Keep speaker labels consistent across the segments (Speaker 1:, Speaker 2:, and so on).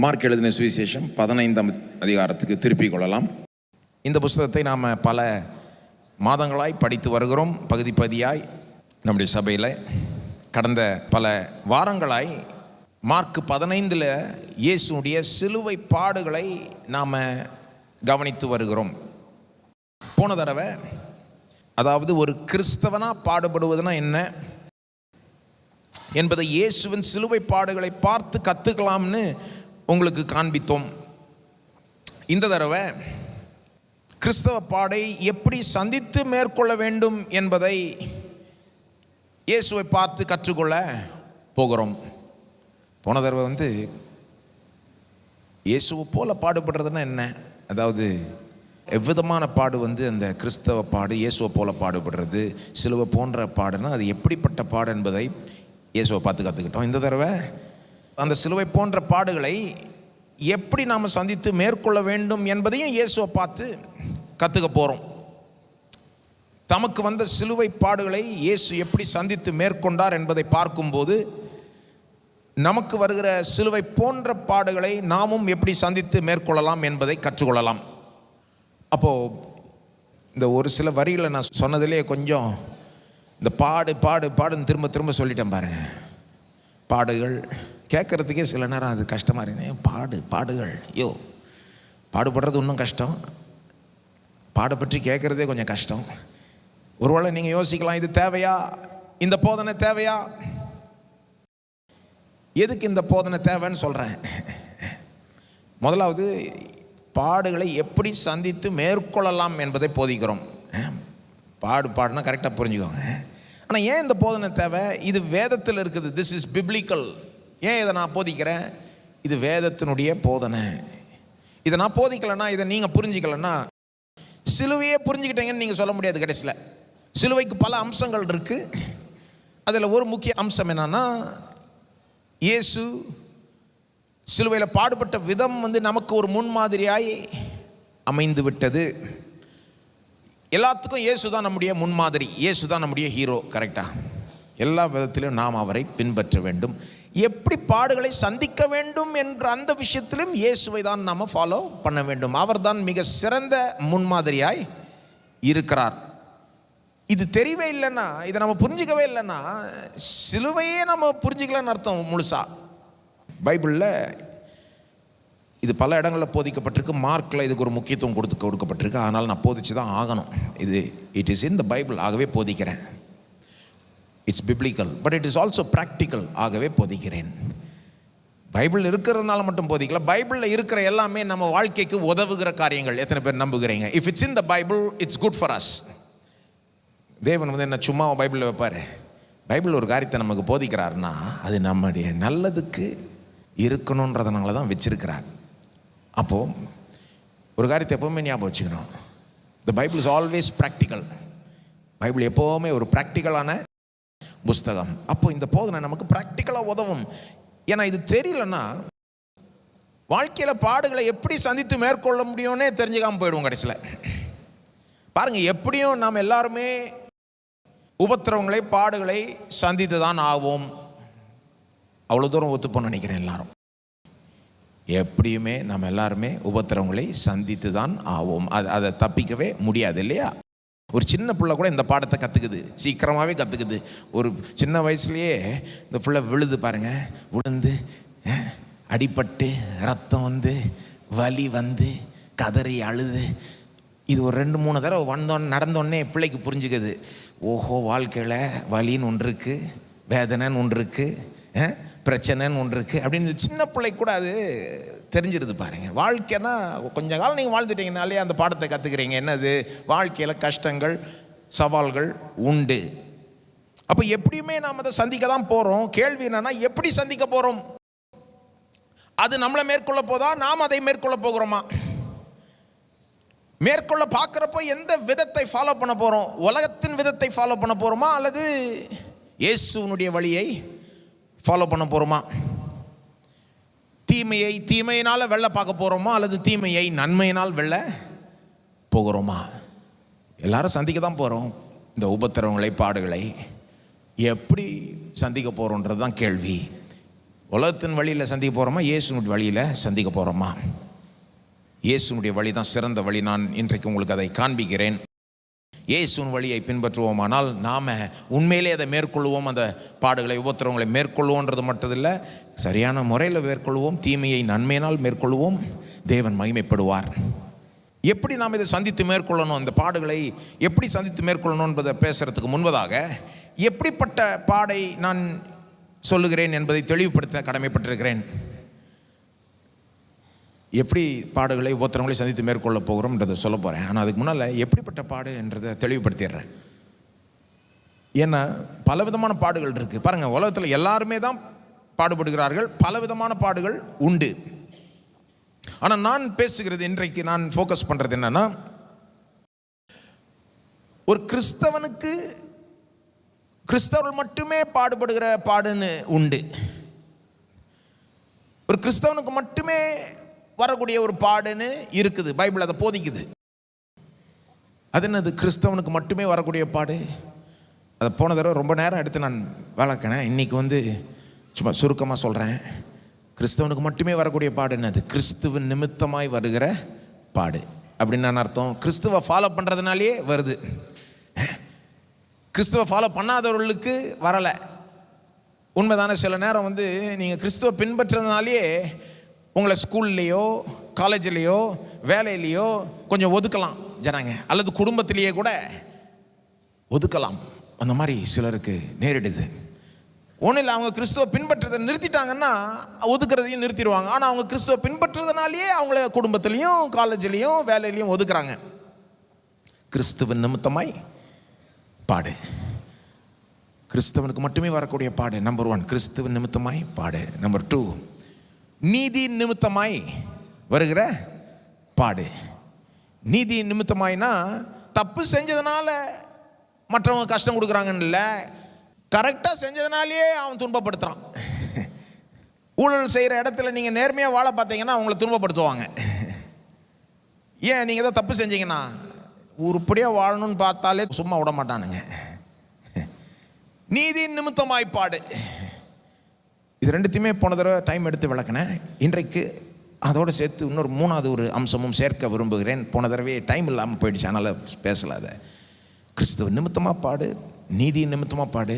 Speaker 1: Mark எழுதின சுவிசேஷம் 15ஆம் அதிகாரத்துக்கு திருப்பிக் கொள்ளலாம். இந்த புஸ்தகத்தை நாம் பல மாதங்களாய் படித்து வருகிறோம். பகுதி பகுதியாய் நம்முடைய சபையில் கடந்த பல வாரங்களாய் மார்க் 15 இயேசுடைய சிலுவை பாடுகளை நாம் கவனித்து வருகிறோம். போன தடவை அதாவது ஒரு கிறிஸ்தவனாக பாடுபடுவதுனா என்ன என்பதை இயேசுவின் சிலுவை பாடுகளை பார்த்து கற்றுக்கலாம்னு உங்களுக்கு காண்பித்தோம். இந்த தடவை கிறிஸ்தவ பாடை எப்படி சந்தித்து மேற்கொள்ள வேண்டும் என்பதை இயேசுவை பார்த்து கற்றுக்கொள்ள போகிறோம். போன தடவை இயேசுவை போல பாடுபடுறதுன்னா என்ன, அதாவது எவ்விதமான பாடு அந்த கிறிஸ்தவ பாடு, இயேசுவை போல பாடுபடுறது, சிலுவை போன்ற பாடுனா அது எப்படிப்பட்ட பாடு என்பதை இயேசுவை பார்த்து கற்றுக்கிட்டோம். இந்த தடவை அந்த சிலுவை போன்ற பாடுகளை எப்படி நாம் சந்தித்து மேற்கொள்ள வேண்டும் என்பதையும் இயேசுவை பார்த்து கற்றுக்க போகிறோம். தமக்கு வந்த சிலுவை பாடுகளை இயேசு எப்படி சந்தித்து மேற்கொண்டார் என்பதை பார்க்கும்போது நமக்கு வருகிற சிலுவை போன்ற பாடுகளை நாமும் எப்படி சந்தித்து மேற்கொள்ளலாம் என்பதை கற்றுக்கொள்ளலாம். அப்போது இந்த ஒரு சில வரிகளை நான் சொன்னதிலே கொஞ்சம் இந்த பாடுன்னு திரும்ப திரும்ப சொல்லிட்டேன் பாருங்க. பாடுகள் கேட்குறதுக்கே சில நேரம் அது கஷ்டமாக இருக்கு. பாடுகள் பாடுபடுறது இன்னும் கஷ்டம், பாடை பற்றி கேட்குறதே கொஞ்சம் கஷ்டம். ஒருவேளை நீங்கள் யோசிக்கலாம், இது தேவையா, இந்த போதனை தேவையா? எதுக்கு இந்த போதனை தேவைன்னு சொல்கிறேன். முதலாவது பாடுகளை எப்படி சந்தித்து மேற்கொள்ளலாம் என்பதை போதிக்கிறோம். பாடுனா கரெக்டாக புரிஞ்சுக்கோங்க. ஆனால் ஏன் இந்த போதனை தேவை? இது வேதத்தில் இருக்குது. This is biblical. ஏன் இதை நான் போதிக்கிறேன்? இது வேதத்தினுடைய போதனை. இதை நான் போதிக்கலைன்னா, இதை நீங்கள் புரிஞ்சிக்கலைன்னா சிலுவையே புரிஞ்சுக்கிட்டீங்கன்னு நீங்கள் சொல்ல முடியாது. கடைசியில் சிலுவைக்கு பல அம்சங்கள் இருக்குது. அதில் ஒரு முக்கிய அம்சம் என்னன்னா, இயேசு சிலுவையில் பாடுபட்ட விதம் நமக்கு ஒரு முன்மாதிரியாய் அமைந்து விட்டது. எல்லாத்துக்கும் இயேசு தான் நம்முடைய முன்மாதிரி, இயேசு தான் நம்முடைய ஹீரோ. கரெக்டாக எல்லா விதத்திலும் நாம் அவரை பின்பற்ற வேண்டும். எப்படி பாடுகளை சந்திக்க வேண்டும் என்ற அந்த விஷயத்திலும் இயேசுவை தான் நாம் ஃபாலோ பண்ண வேண்டும். அவர் தான் மிக சிறந்த முன்மாதிரியாய் இருக்கிறார். இது தெரியவே இல்லைன்னா, இதை நம்ம புரிஞ்சிக்கவே இல்லைன்னா சிலுவையே நம்ம புரிஞ்சிக்கலன்னு அர்த்தம். முழுசா பைபிளில் இது பல இடங்களில் போதிக்கப்பட்டிருக்கு. மார்க்கில் இதுக்கு ஒரு முக்கியத்துவம் கொடுக்கப்பட்டிருக்கு. அதனால் நான் போதிச்சு தான் ஆகணும். It is in the Bible, ஆகவே போதிக்கிறேன். It's biblical, but it is also practical, ஆகவே போதிக்கிறேன். பைபிள் இருக்கிறதுனால மட்டும் போதிக்கல, பைபிளில் இருக்கிற எல்லாமே நம்ம வாழ்க்கைக்கு உதவுகிற காரியங்கள். எத்தனை பேர் நம்புகிறீங்க? If it's in the Bible, it's good for us. தேவன் என்ன சும்மா பைபிளில் வைப்பார்? பைபிள் ஒரு காரியத்தை நமக்கு போதிக்கிறாருன்னா அது நம்முடைய நல்லதுக்கு இருக்கணுன்றதுனால தான் வச்சிருக்கிறார். அப்போது ஒரு காரியத்தை எப்போவுமே ஞாபகம் வச்சுக்கணும். The Bible is always practical. Bible எப்போவுமே ஒரு ப்ராக்டிக்கலான புஸ்தகம். அப்போது இந்த போதனை நமக்கு ப்ராக்டிக்கலாக உதவும். ஏன்னா இது தெரியலன்னா வாழ்க்கையில் பாடுகளை எப்படி சந்தித்து மேற்கொள்ள முடியும்னே தெரிஞ்சுக்காமல் போயிடுவோம். கடைசியில் பாருங்கள், எப்படியும் நாம் எல்லாருமே உபத்திரவங்களை பாடுகளை சந்தித்து தான் ஆவோம். அவ்வளோ தூரம் ஒத்துப்போன்னு நினைக்கிறேன். எல்லாரும் எப்படியுமே நம்ம எல்லாருமே உபத்திரவங்களை சந்தித்து தான் ஆவோம். அதை தப்பிக்கவே முடியாது இல்லையா? ஒரு சின்ன பிள்ளை கூட இந்த பாடத்தை கற்றுக்குது, சீக்கிரமாகவே கற்றுக்குது. ஒரு சின்ன வயசுலேயே இந்த பிள்ளை விழுது பாருங்க, விழுந்து அடிபட்டு ரத்தம் வலி கதறி அழுது, இது ஒரு 2-3 தடவை நடந்தோடனே பிள்ளைக்கு புரிஞ்சுக்குது. ஓஹோ, வாழ்க்கையில் வலின்னு ஒன்று இருக்குது, வேதனைன்னு ஒன்று இருக்குது, பிரச்சனைன்னு ஒன்று இருக்குது அப்படின்னு சின்ன பிள்ளை கூட அது தெரிஞ்சிருது பாருங்கள். வாழ்க்கைன்னா கொஞ்சம் காலம் நீங்கள் வாழ்ந்துட்டீங்கனாலே அந்த பாடத்தை கற்றுக்கிறீங்க. என்னது? வாழ்க்கையில் கஷ்டங்கள் சவால்கள் உண்டு. அப்போ எப்படியுமே நாம் அதை சந்திக்க தான் போகிறோம். கேள்வி என்னன்னா, எப்படி சந்திக்க போகிறோம்? அது நம்மளை மேற்கொள்ள போதா, நாம் அதை மேற்கொள்ள போகிறோமா? மேற்கொள்ள பார்க்குறப்போ எந்த விதத்தை ஃபாலோ பண்ண போகிறோம்? உலகத்தின் விதத்தை ஃபாலோ பண்ண போகிறோமா, அல்லது இயேசுனுடைய வழியை ஃபாலோ பண்ண போகிறோமா? தீமையினால் வெல்ல பார்க்க போகிறோமா, அல்லது தீமையை நன்மையினால் வெல்ல போகிறோமா? எல்லாரும் சந்திக்க தான் போகிறோம். இந்த உபத்திரவங்களை பாடுகளை எப்படி சந்திக்க போகிறோன்றது தான் கேள்வி. உலகத்தின் வழியில் சந்திக்க போகிறோமா, இயேசுனுடைய வழியில் சந்திக்க போகிறோமா? இயேசுனுடைய வழி தான் சிறந்த வழி. நான் இன்றைக்கு உங்களுக்கு அதை காண்பிக்கிறேன். இயேசுவின் வழியை பின்பற்றுவோமானால் நாம் உண்மையிலே அதை மேற்கொள்வோம். அந்த பாடுகளை, உபத்திரவங்களை மேற்கொள்வோன்றது மட்டும் இல்லை, சரியான முறையில் மேற்கொள்வோம். தீமையை நன்மையினால் மேற்கொள்வோம். தேவன் மகிமைப்படுவார். எப்படி நாம் இதை சந்தித்து மேற்கொள்ளணும், இந்த பாடுகளை எப்படி சந்தித்து மேற்கொள்ளணும் என்பதை பேசுகிறதுக்கு முன்பதாக, எப்படிப்பட்ட பாடை நான் சொல்லுகிறேன் என்பதை தெளிவுபடுத்த கடமைப்பட்டிருக்கிறேன். எப்படி பாடுகளை, உபத்திரங்களை சந்தித்து மேற்கொள்ள போகிறோம்ன்றதை சொல்ல போகிறேன். ஆனால் அதுக்கு முன்னால் எப்படிப்பட்ட பாடு என்றதை தெளிவுபடுத்திடுறேன். ஏன்னா பலவிதமான பாடுகள் இருக்குது. பாருங்கள், உலகத்தில் எல்லாருமே தான் பாடுபடுகிறார்கள். பலவிதமான பாடுகள் உண்டு. ஆனால் நான் பேசுகிறது, இன்றைக்கு நான் ஃபோக்கஸ் பண்ணுறது என்னன்னா, ஒரு கிறிஸ்தவனுக்கு, கிறிஸ்தவர்கள் மட்டுமே பாடுபடுகிற பாடுன்னு உண்டு. ஒரு கிறிஸ்தவனுக்கு மட்டுமே வரக்கூடிய ஒரு பாடுன்னு இருக்குது. பைபிள் அதை போதிக்குது. அது என்னது கிறிஸ்தவனுக்கு மட்டுமே வரக்கூடிய பாடு? அதை போன தடவை ரொம்ப நேரம் எடுத்து நான் வளர்க்கினேன். இன்றைக்கி சும்மா சுருக்கமாக சொல்கிறேன். கிறிஸ்தவனுக்கு மட்டுமே வரக்கூடிய பாடு என்னது? கிறிஸ்துவின் நிமித்தமாய் வருகிற பாடு. அப்படின்னு நான் அர்த்தம், கிறிஸ்துவை ஃபாலோ பண்ணுறதுனாலே வருது. கிறிஸ்துவை ஃபாலோ பண்ணாதவர்களுக்கு வரலை. உண்மைதானே? சில நேரம் நீங்கள் கிறிஸ்துவை பின்பற்றுறதுனாலே உங்களை ஸ்கூல்லையோ காலேஜ்லேயோ வேலையிலையோ கொஞ்சம் ஒதுக்கலாம் ஜனங்க, அல்லது குடும்பத்திலேயே கூட ஒதுக்கலாம். அந்த மாதிரி சிலருக்கு நேரிடுது. ஒன்றும் இல்லை, அவங்க கிறிஸ்துவை பின்பற்றதை நிறுத்திட்டாங்கன்னா ஒதுக்குறதையும் நிறுத்திடுவாங்க. ஆனால் அவங்க கிறிஸ்துவை பின்பற்றுறதுனாலேயே அவங்கள குடும்பத்திலையும் காலேஜ்லேயும் வேலையிலையும் ஒதுக்குறாங்க. கிறிஸ்துவின் நிமித்தமாய் பாடு. கிறிஸ்தவனுக்கு மட்டுமே வரக்கூடிய பாடு நம்பர் 1, கிறிஸ்துவின் நிமித்தமாய் பாடு. நம்பர் 2, நீதி நிமித்தமாய் வருகிற பாடு. நீதி நிமித்தமாய்னா தப்பு செஞ்சதுனால மற்றவங்க கஷ்டம் கொடுக்குறாங்கன்னு இல்லை, கரெக்டாக செஞ்சதுனாலே அவன் துன்பப்படுத்துகிறான். ஊழல் செய்கிற இடத்துல நீங்கள் நேர்மையாக வாழ பார்த்தீங்கன்னா அவங்கள துன்பப்படுத்துவாங்க. ஏன்? நீங்கள் ஏதோ தப்பு செஞ்சீங்கன்னா, உருப்படியாக வாழணும்னு பார்த்தாலே சும்மா விட மாட்டானுங்க. நீதி நிமித்தமாய் பாடு. இது ரெண்டுத்தையுமே போன தடவை டைம் எடுத்து விளக்கினேன். இன்றைக்கு அதோடு சேர்த்து இன்னொரு 3வது ஒரு அம்சமும் சேர்க்க விரும்புகிறேன். போன தடவை டைம் இல்லாமல் போயிடுச்சு, அதனால் பேசலை. அதை கிறிஸ்துவ நிமித்தமாக பாடு, நீதி நிமித்தமாக பாடு.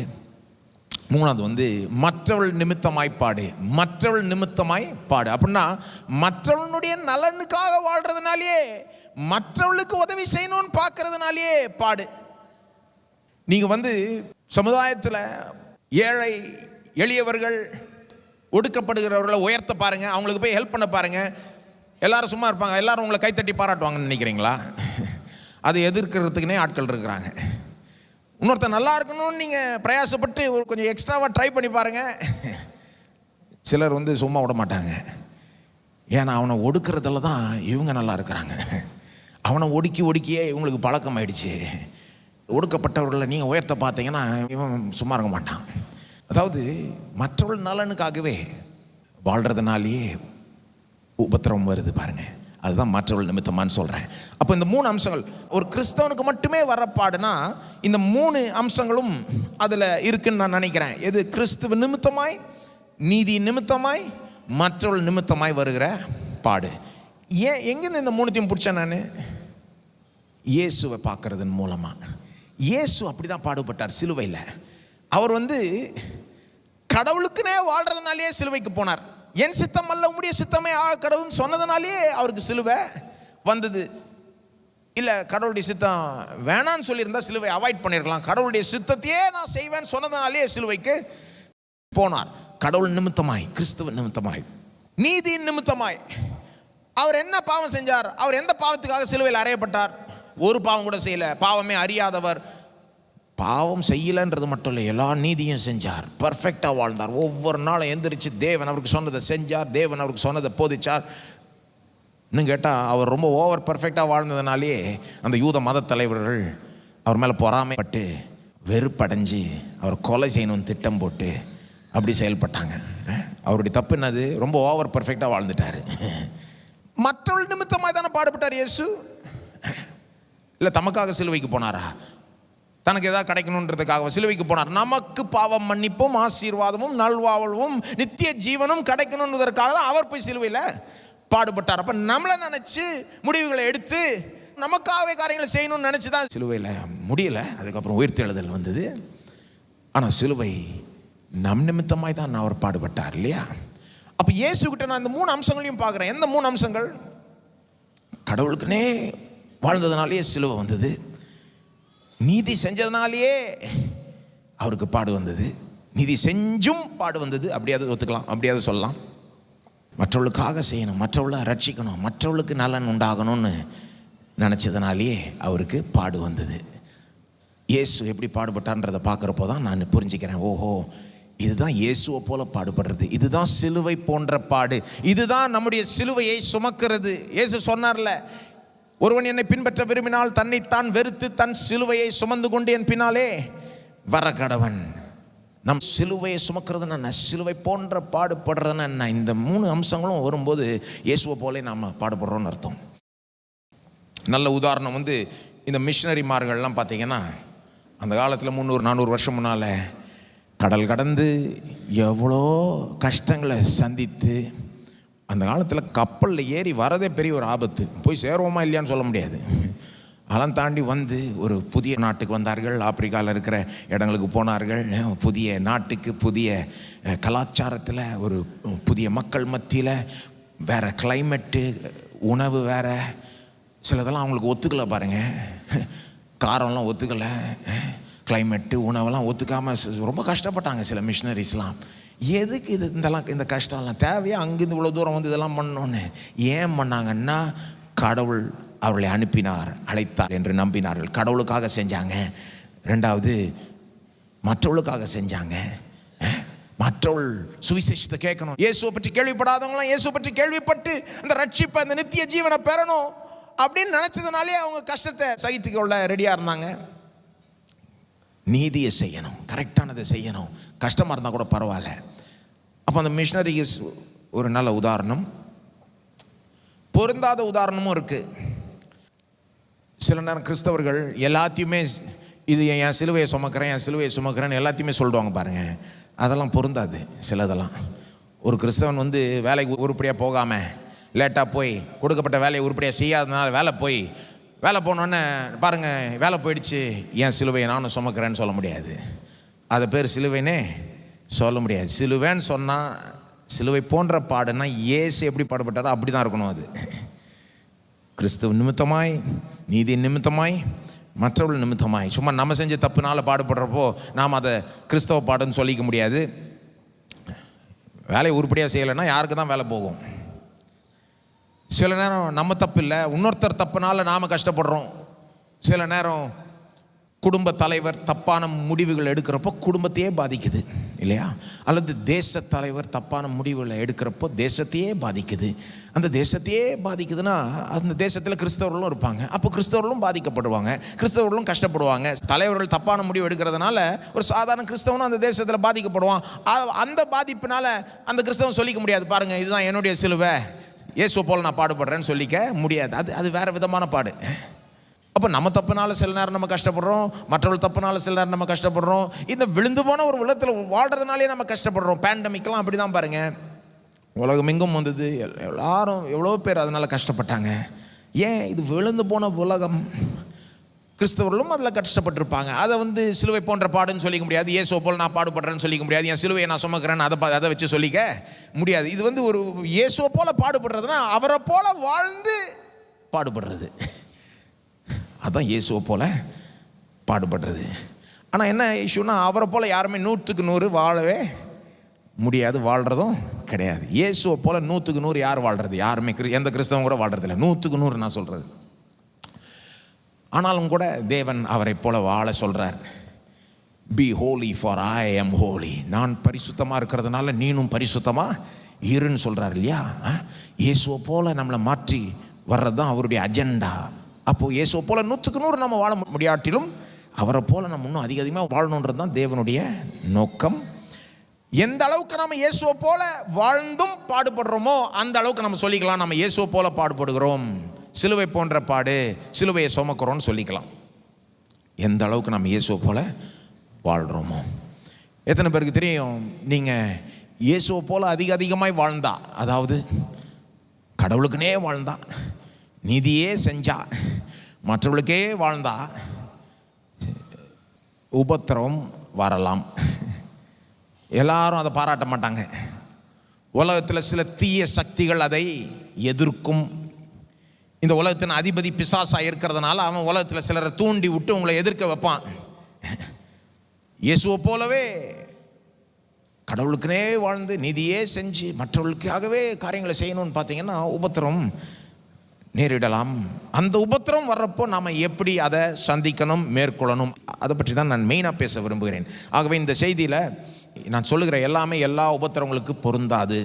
Speaker 1: 3வது மற்றவள் நிமித்தமாய் பாடு. மற்றவள் நிமித்தமாய் பாடு அப்படின்னா மற்றவனுடைய நலனுக்காக வாழ்றதுனாலே, மற்றவளுக்கு உதவி செய்யணும்னு பார்க்கறதுனாலே பாடு. நீங்கள் சமுதாயத்தில் ஏழை எளியவர்கள் ஒடுக்கப்படுகிறவர்களை உயர்த்த பாருங்கள், அவங்களுக்கு போய் ஹெல்ப் பண்ண பாருங்கள். எல்லாரும் சும்மா இருப்பாங்க? எல்லாரும் உங்களை கைத்தட்டி பாராட்டுவாங்கன்னு நினைக்கிறீங்களா? அதை எதிர்க்கிறதுக்குனே ஆட்கள் இருக்கிறாங்க. இன்னொருத்தர் நல்லா இருக்கணும்னு நீங்கள் பிரயாசப்பட்டு கொஞ்சம் எக்ஸ்ட்ராவாக ட்ரை பண்ணி பாருங்கள். சிலர் சும்மா விட மாட்டாங்க. ஏன்னா அவனை ஒடுக்கிறதுல தான் இவங்க நல்லா இருக்கிறாங்க. அவனை ஒடுக்கியே இவங்களுக்கு பழக்கம் ஆயிடுச்சு. ஒடுக்கப்பட்டவர்களை நீங்கள் உயர்த்த பார்த்தீங்கன்னா இவன் சும்மா இருக்க மாட்டான். அதாவது மற்றவர்கள் நலனுக்காகவே வாழ்கிறதுனாலேயே உபத்திரவம் வருது பாருங்கள். அதுதான் மற்றவர்கள் நிமித்தமானு சொல்கிறேன். அப்போ இந்த 3 அம்சங்கள் ஒரு கிறிஸ்தவனுக்கு மட்டுமே வர பாடுனா இந்த 3 அம்சங்களும் அதில் இருக்குன்னு நான் நினைக்கிறேன். எது? கிறிஸ்துவ நிமித்தமாய், நீதி நிமித்தமாய், மற்றவர்கள் நிமித்தமாய் வருகிற பாடு. ஏன் எங்கேருந்து இந்த 3த்தையும் பிடிச்சேன்? நான் இயேசுவை பார்க்கறதன் மூலமாக. இயேசு அப்படி தான் பாடுபட்டார் சிலுவையில். அவர் கடவுளுக்குனே வாழ்கிறதுனாலே சிலுவைக்கு போனார். என் சித்தம் அல்ல உம்முடைய சித்தமே ஆக கடவுள்னு சொன்னதுனாலே அவருக்கு சிலுவை வந்தது. இல்லை, கடவுளுடைய சித்தம் வேணான்னு சொல்லியிருந்தால் சிலுவை அவாய்ட் பண்ணியிருக்கலாம். கடவுளுடைய சித்தத்தையே நான் செய்வேன்னு சொன்னதுனாலே சிலுவைக்கு போனார். கடவுள் நிமித்தமாய், கிறிஸ்துவ நிமித்தமாய், நீதி நிமித்தமாய். அவர் என்ன பாவம் செஞ்சார்? அவர் எந்த பாவத்துக்காக சிலுவையில் அறையப்பட்டார்? ஒரு பாவம் கூட செய்யலை. பாவமே அறியாதவர். பாவம் செய்யலைன்றது மட்டும் இல்லை, எல்லா நீதியும் செஞ்சார். பர்ஃபெக்டாக வாழ்ந்தார். ஒவ்வொரு நாளும் எந்திரிச்சு தேவன் அவருக்கு சொன்னதை செஞ்சார். தேவன் அவருக்கு சொன்னதை போதிச்சார். இன்னும் கேட்டால் அவர் ரொம்ப ஓவர் பர்ஃபெக்டாக வாழ்ந்ததுனாலே அந்த யூத மத தலைவர்கள் அவர் மேலே பொறாமைப்பட்டு வெறுப்படைஞ்சு அவர் கொலை செய்யணும்னு திட்டம் போட்டு அப்படி செயல்பட்டாங்க. அவருடைய தப்பு என்னது? ரொம்ப ஓவர் பர்ஃபெக்டாக வாழ்ந்துட்டார். மற்றவர்கள் நிமித்தமாக தானே பாடுபட்டார் இயேசு. இல்லை தமக்காக சிலுவைக்கு போனாரா? தனக்கு ஏதாவது கிடைக்கணுன்றதுக்காக சிலுவைக்கு போனார். நமக்கு பாவம் மன்னிப்பும் ஆசீர்வாதமும் நல்வாழ்வும் நித்திய ஜீவனும் கிடைக்கணுன்றதற்காக தான் அவர் போய் சிலுவையில் பாடுபட்டார். அப்போ நம்மளை நினச்சி முடிவுகளை எடுத்து நமக்காகவே காரியங்களை செய்யணும்னு நினச்சி தான் சிலுவையில் முடியலை. அதுக்கப்புறம் உயிர்த்தெழுதல் வந்தது. ஆனால் சிலுவை நம் நிமித்தமாய் தான் அவர் பாடுபட்டார் இல்லையா? அப்போ இயேசுகிட்ட நான் இந்த 3 அம்சங்களையும் பார்க்குறேன். எந்த 3 அம்சங்கள்? கடவுளுக்குனே வாழ்ந்ததுனாலேயே சிலுவை வந்தது, நீதி செஞ்சதுனாலேயே அவருக்கு பாடு வந்தது, நீதி செஞ்சும் பாடு வந்தது. அப்படியாவது ஒத்துக்கலாம், அப்படியாவது சொல்லலாம். மற்றவர்களுக்காக செய்யணும், மற்றவளை ரட்சிக்கணும், மற்றவளுக்கு நலன் உண்டாகணும்னு நினச்சதுனாலேயே அவருக்கு பாடு வந்தது. இயேசு எப்படி பாடுபட்டான்றதை பார்க்குறப்போ தான் நான் புரிஞ்சுக்கிறேன், ஓஹோ இதுதான் இயேசுவை போல பாடுபடுறது, இதுதான் சிலுவை போன்ற பாடு, இதுதான் நம்முடைய சிலுவையை சுமக்கிறது. இயேசு சொன்னார்ல, ஒருவன் என்னை பின்பற்ற விரும்பினால் தன்னைத்தான் வெறுத்து தன் சிலுவையை சுமந்து கொண்டு என் பின்னாலே வர கடவன். நம் சிலுவையை சுமக்கிறதுனா என்ன, சிலுவை போன்ற பாடுபடுறதுன்னா என்ன? இந்த 3 அம்சங்களும் வரும்போது இயேசுவை போலே நாம் பாடுபடுறோன்னு அர்த்தம். நல்ல உதாரணம் வந்து இந்த மிஷினரிமார்கள்லாம் பார்த்தீங்கன்னா, அந்த காலத்தில் 300-400 வருஷம் முன்னால் கடல் கடந்து எவ்வளோ கஷ்டங்களை சந்தித்து, அந்த காலத்தில் கப்பலில் ஏறி வரதே பெரிய ஒரு ஆபத்து, போய் சேருவோமா இல்லையான்னு சொல்ல முடியாது. அதெல்லாம் தாண்டி வந்து ஒரு புதிய நாட்டுக்கு வந்தார்கள், ஆப்பிரிக்காவில் இருக்கிற இடங்களுக்கு போனார்கள், புதிய நாட்டுக்கு, புதிய கலாச்சாரத்தில், ஒரு புதிய மக்கள் மத்தியில், வேறு கிளைமேட்டு, உணவு வேறு, சிலதெல்லாம் அவங்களுக்கு ஒத்துக்கலை பாருங்கள், காரம்லாம் ஒத்துக்கலை, கிளைமேட்டு உணவெல்லாம் ஒத்துக்காமல் ரொம்ப கஷ்டப்பட்டாங்க சில மிஷினரிஸ்லாம். எதுக்கு இந்த கஷ்டம்லாம் தேவையா, அங்கேருந்து இவ்வளோ தூரம் வந்து இதெல்லாம் பண்ணோன்னு? ஏன் பண்ணாங்கன்னா, கடவுள் அவர்களை அனுப்பினார், அழைத்தார் என்று நம்பினார்கள். கடவுளுக்காக செஞ்சாங்க. 2வது மற்றவர்களுக்காக செஞ்சாங்க. மற்றவள் சுவிசேஷத்தை கேட்கணும். இயேசுவை பற்றி கேள்விப்படாதவங்களாம் இயேசுவை பற்றி கேள்விப்பட்டு அந்த ரட்சிப்பை, அந்த நித்திய ஜீவனை பெறணும் அப்படின்னு நினச்சதுனாலே அவங்க கஷ்டத்தை சகித்துக்கொள்ள ரெடியாக இருந்தாங்க. நீதியை செய்யணும், கரெக்டானதை செய்யணும், கஷ்டமாக இருந்தால் கூட பரவாயில்ல. அப்போ அந்த மிஷினரிஸ் ஒரு நல்ல உதாரணம். பொருந்தாத உதாரணமும் இருக்குது. சில நேரம் கிறிஸ்தவர்கள் எல்லாத்தையுமே இது என் சிலுவையை சுமக்கிறேன், என் சிலுவையை சுமக்கிறேன்னு எல்லாத்தையுமே சொல்லிடுவாங்க பாருங்கள். அதெல்லாம் பொருந்தாது. சிலதெல்லாம் ஒரு கிறிஸ்தவன் வந்து வேலைக்கு உருப்படியாக போகாமல் லேட்டாக போய் கொடுக்கப்பட்ட வேலையை உருப்படியாக செய்யாததுனால வேலை போனோன்னே பாருங்கள், வேலை போயிடுச்சு, என் சிலுவையை நானும் சுமக்கிறேன்னு சொல்ல முடியாது. அதை பேர் சிலுவைனே சொல்ல முடியாது. சிலுவைன்னு சொன்னால், சிலுவை போன்ற பாடுன்னா இயேசு எப்படி பாடுபட்டாரோ அப்படி தான் இருக்கணும். அது கிறிஸ்துவ நிமித்தமாய், நீதி நிமித்தமாய், மற்றவர்கள் நிமித்தமாய். சும்மா நம்ம செஞ்ச தப்புனால பாடுபடுறப்போ நாம் அதை கிறிஸ்தவ பாடுன்னு சொல்லிக்க முடியாது. வேலையை உருப்படியாக செய்யலைன்னா யாருக்கு தான் வேலை போகும்? சில நேரம் நம்ம தப்பு இல்லை, இன்னொருத்தர் தப்புனால நாம் கஷ்டப்படுறோம். சில நேரம் குடும்ப தலைவர் தப்பான முடிவுகள் எடுக்கிறப்போ குடும்பத்தையே பாதிக்குது இல்லையா? அல்லது தேச தலைவர் தப்பான முடிவுகளை எடுக்கிறப்போ தேசத்தையே பாதிக்குது. அந்த தேசத்தையே பாதிக்குதுன்னா அந்த தேசத்தில் கிறிஸ்தவர்களும் இருப்பாங்க, அப்போ கிறிஸ்தவர்களும் பாதிக்கப்படுவாங்க, கிறிஸ்தவர்களும் கஷ்டப்படுவாங்க. தலைவர்கள் தப்பான முடிவு எடுக்கிறதுனால ஒரு சாதாரண கிறிஸ்தவனும் அந்த தேசத்தில் பாதிக்கப்படுவான். அந்த பாதிப்பினால அந்த கிறிஸ்தவன் சொல்லிக்க முடியாது, பாருங்கள் இதுதான் என்னுடைய சிலுவை, இயேசு போல் நான் பாடுபடுறேன்னு சொல்லிக்க முடியாது. அது வேறு விதமான பாடு. அப்போ நம்ம தப்புனால சில நேரம் நம்ம கஷ்டப்படுறோம், மற்றவர்கள் தப்புனால சில நேரம் நம்ம கஷ்டப்படுறோம். இந்த விழுந்து போன ஒரு உலகத்தில் வாழ்கிறதுனாலே நம்ம கஷ்டப்படுறோம். பேண்டமிக்லாம் அப்படி தான் பாருங்கள், உலகம் எங்கும் வந்தது, எல்லாரும் எவ்வளோ பேர் அதனால் கஷ்டப்பட்டாங்க. ஏன்? இது விழுந்து போன உலகம். கிறிஸ்தவர்களும் அதில் கஷ்டப்பட்டிருப்பாங்க. அதை வந்து சிலுவை போன்ற பாடுன்னு சொல்லிக்க முடியாது, இயேசு போல் நான் பாடுபடுறேன்னு சொல்லிக்க முடியாது, என் சிலுவையை நான் சுமக்கிறேன்னு அதை வச்சு சொல்லிக்க முடியாது. இது வந்து ஒரு இயேசுவை போல் பாடுபடுறதுன்னா அவரை போல் வாழ்ந்து பாடுபடுறது, அதுதான் இயேசுவை போல் பாடுபடுறது. ஆனால் என்ன இஷ்யூனா, அவரை போல் யாருமே 100க்கு 100 வாழவே முடியாது, வாழ்கிறதும் கிடையாது. இயேசுவை போல் 100க்கு 100 யார் வாழ்கிறது? யாருமே, எந்த கிறிஸ்தவம் கூட வாழ்கிறதில்லை 100க்கு 100 நான் சொல்கிறது. ஆனாலும் கூட தேவன் அவரை போல வாழ சொல்கிறார். B Holi for I am Holi. நான் பரிசுத்தமாக இருக்கிறதுனால நீனும் பரிசுத்தமாக இருன்னு சொல்கிறார் இல்லையா? இயேசுவை போல் நம்மளை மாற்றி வர்றது தான் அவருடைய அஜெண்டா. அப்போது இயேசுவை போல் 100க்கு 100 நம்ம வாழ முடியாட்டிலும் அவரை போல் நம்ம இன்னும் அதிகமாக வாழணுன்றது தான் தேவனுடைய நோக்கம். எந்த அளவுக்கு நம்ம இயேசுவை போல வாழ்ந்தும் பாடுபடுறோமோ அந்த அளவுக்கு நம்ம சொல்லிக்கலாம், நம்ம இயேசுவை போல பாடுபடுகிறோம், சிலுவை போன்ற பாடு, சிலுவையை சுமக்கிறோன்னு சொல்லிக்கலாம். எந்த அளவுக்கு நம்ம இயேசுவை போல் வாழ்கிறோமோ. எத்தனை பேருக்கு தெரியும், நீங்கள் இயேசுவை போல் அதிகமாய் வாழ்ந்தா, அதாவது கடவுளுக்குனே வாழ்ந்தா, நீதியே செஞ்சா, மற்றவர்களுக்கே வாழ்ந்தா, உபத்திரவம் வரலாம். எல்லாரும் அதை பாராட்ட மாட்டாங்க. உலகத்தில் சில தீய சக்திகள் அதை எதிர்க்கும். இந்த உலகத்தின் அதிபதி பிசாசாக இருக்கிறதுனால அவன் உலகத்தில் சிலரை தூண்டி விட்டு உங்களை எதிர்க்க வைப்பான். இயேசுவை போலவே கடவுளுக்குனே வாழ்ந்து நீதியே செஞ்சு மற்றவர்களுக்காகவே காரியங்களை செய்யணும்னு பார்த்தீங்கன்னா உபத்திரம் நேரிடலாம். அந்த உபத்திரம் வர்றப்போ நாம் எப்படி அதை சந்திக்கணும், மேற்கொள்ளணும், அதை பற்றி தான் நான் மெயினாக பேச விரும்புகிறேன். ஆகவே இந்த செய்தியில் நான் சொல்லுகிற எல்லாமே எல்லா உபத்திரவங்களுக்கு பொருந்தாது.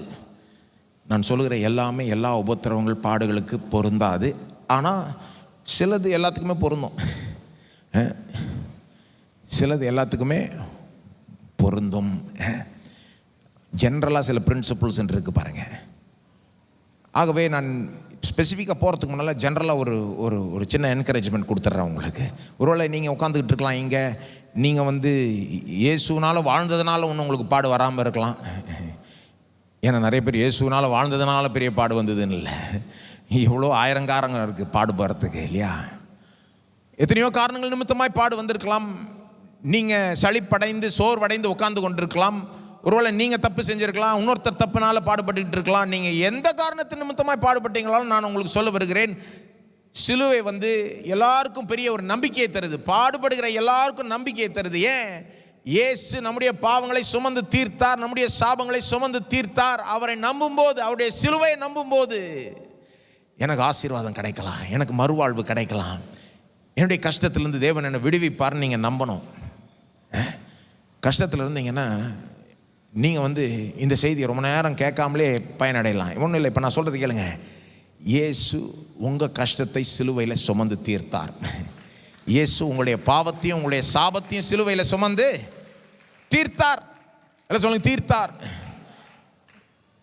Speaker 1: நான் சொல்லுகிற எல்லாமே எல்லா உபத்திரவங்கள் பாடுகளுக்கு பொருந்தாது. ஆனால் சிலது எல்லாத்துக்குமே பொருந்தும், சிலது எல்லாத்துக்குமே பொருந்தும். ஜென்ரலாக சில பிரின்சிபிள்ஸ் இருக்குது பாருங்கள். ஆகவே நான் ஸ்பெசிஃபிக்காக போகிறதுக்கு முன்னால் ஜென்ரலாக ஒரு சின்ன என்கரேஜ்மெண்ட் கொடுத்துட்றேன் உங்களுக்கு. ஒருவேளை நீங்கள் உட்காந்துக்கிட்டு இருக்கலாம் இங்கே, நீங்கள் இயேசுனால வாழ்ந்ததுனால ஒன்று உங்களுக்கு பாடு வராமல் இருக்கலாம். ஏன்னா நிறைய பேர் இயேசுனால வாழ்ந்ததுனால பெரிய பாடு வந்ததுன்னு இல்லை, எவ்வளோ ஆயிரங்காரங்க இருக்குது பாடுபடுறதுக்கு இல்லையா. எத்தனையோ காரணங்கள் நிமித்தமாய் பாடு வந்திருக்கலாம். நீங்கள் சளிப்படைந்து சோர்வடைந்து உட்காந்து கொண்டிருக்கலாம். ஒருவேளை நீங்கள் தப்பு செஞ்சுருக்கலாம், இன்னொருத்தர் தப்புனால பாடுபட்டு இருக்கலாம். நீங்கள் எந்த காரணத்தின் நிமித்தமாக பாடுபட்டீங்களாலும் நான் உங்களுக்கு சொல்ல வருகிறேன், சிலுவை எல்லாருக்கும் பெரிய ஒரு நம்பிக்கையை தருது. பாடுபடுகிற எல்லாருக்கும் நம்பிக்கையை தருது. ஏன்? இயேசு நம்முடைய பாவங்களை சுமந்து தீர்த்தார், நம்முடைய சாபங்களை சுமந்து தீர்த்தார். அவரை நம்பும்போது, அவருடைய சிலுவையை நம்பும்போது எனக்கு ஆசீர்வாதம் கிடைக்கலாம், எனக்கு மறுவாழ்வு கிடைக்கலாம், என்னுடைய கஷ்டத்திலிருந்து தேவன் என்னை விடுவிப்பார்னு நீங்கள் நம்பணும். கஷ்டத்தில் இருந்தீங்கன்னா நீங்கள் இந்த செய்தியை ரொம்ப நேரம் கேட்காமலே பயனடையலாம். ஒன்றும் இல்லை, இப்போ நான் சொல்கிறது கேளுங்க. இயேசு உங்கள் கஷ்டத்தை சிலுவையில் சுமந்து தீர்த்தார். இயேசு உங்களுடைய பாவத்தையும் உங்களுடைய சாபத்தையும் சிலுவையில் சுமந்து தீர்த்தார். எல்லாம் சொல்லுங்க, தீர்த்தார்.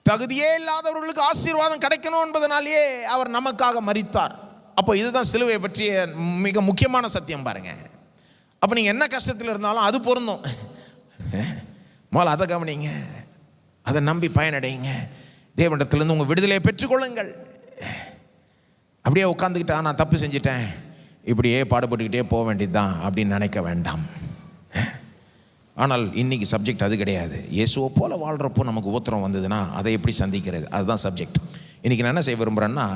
Speaker 1: தகுதியே இல்லாதவர்களுக்கு ஆசீர்வாதம் கிடைக்கணும் என்பதனாலேயே அவர் நமக்காக மரித்தார். அப்போ இதுதான் சிலுவையை பற்றிய மிக முக்கியமான சத்தியம் பாருங்க. அப்போ நீங்கள் என்ன கஷ்டத்தில் இருந்தாலும் அது பொருந்தும். முதல்ல அதை கவனிங்க, அதை நம்பி பயனடைங்க, தேவனிடத்திலிருந்து உங்கள் விடுதலையை பெற்றுக்கொள்ளுங்கள். அப்படியே உட்காந்துக்கிட்டா நான் தப்பு செஞ்சிட்டேன், இப்படியே பாடுபட்டுக்கிட்டே போக வேண்டியது தான் அப்படின்னு நினைக்க வேண்டாம். ஆனால் இன்றைக்கி சப்ஜெக்ட் அது கிடையாது. இயேசுவை போல் வாழ்கிறப்போ நமக்கு உபத்திரம் வந்ததுன்னா அதை எப்படி சந்திக்கிறது, அதுதான் சப்ஜெக்ட். இன்றைக்கி நான் என்ன செய்ய விரும்புகிறேன்னா,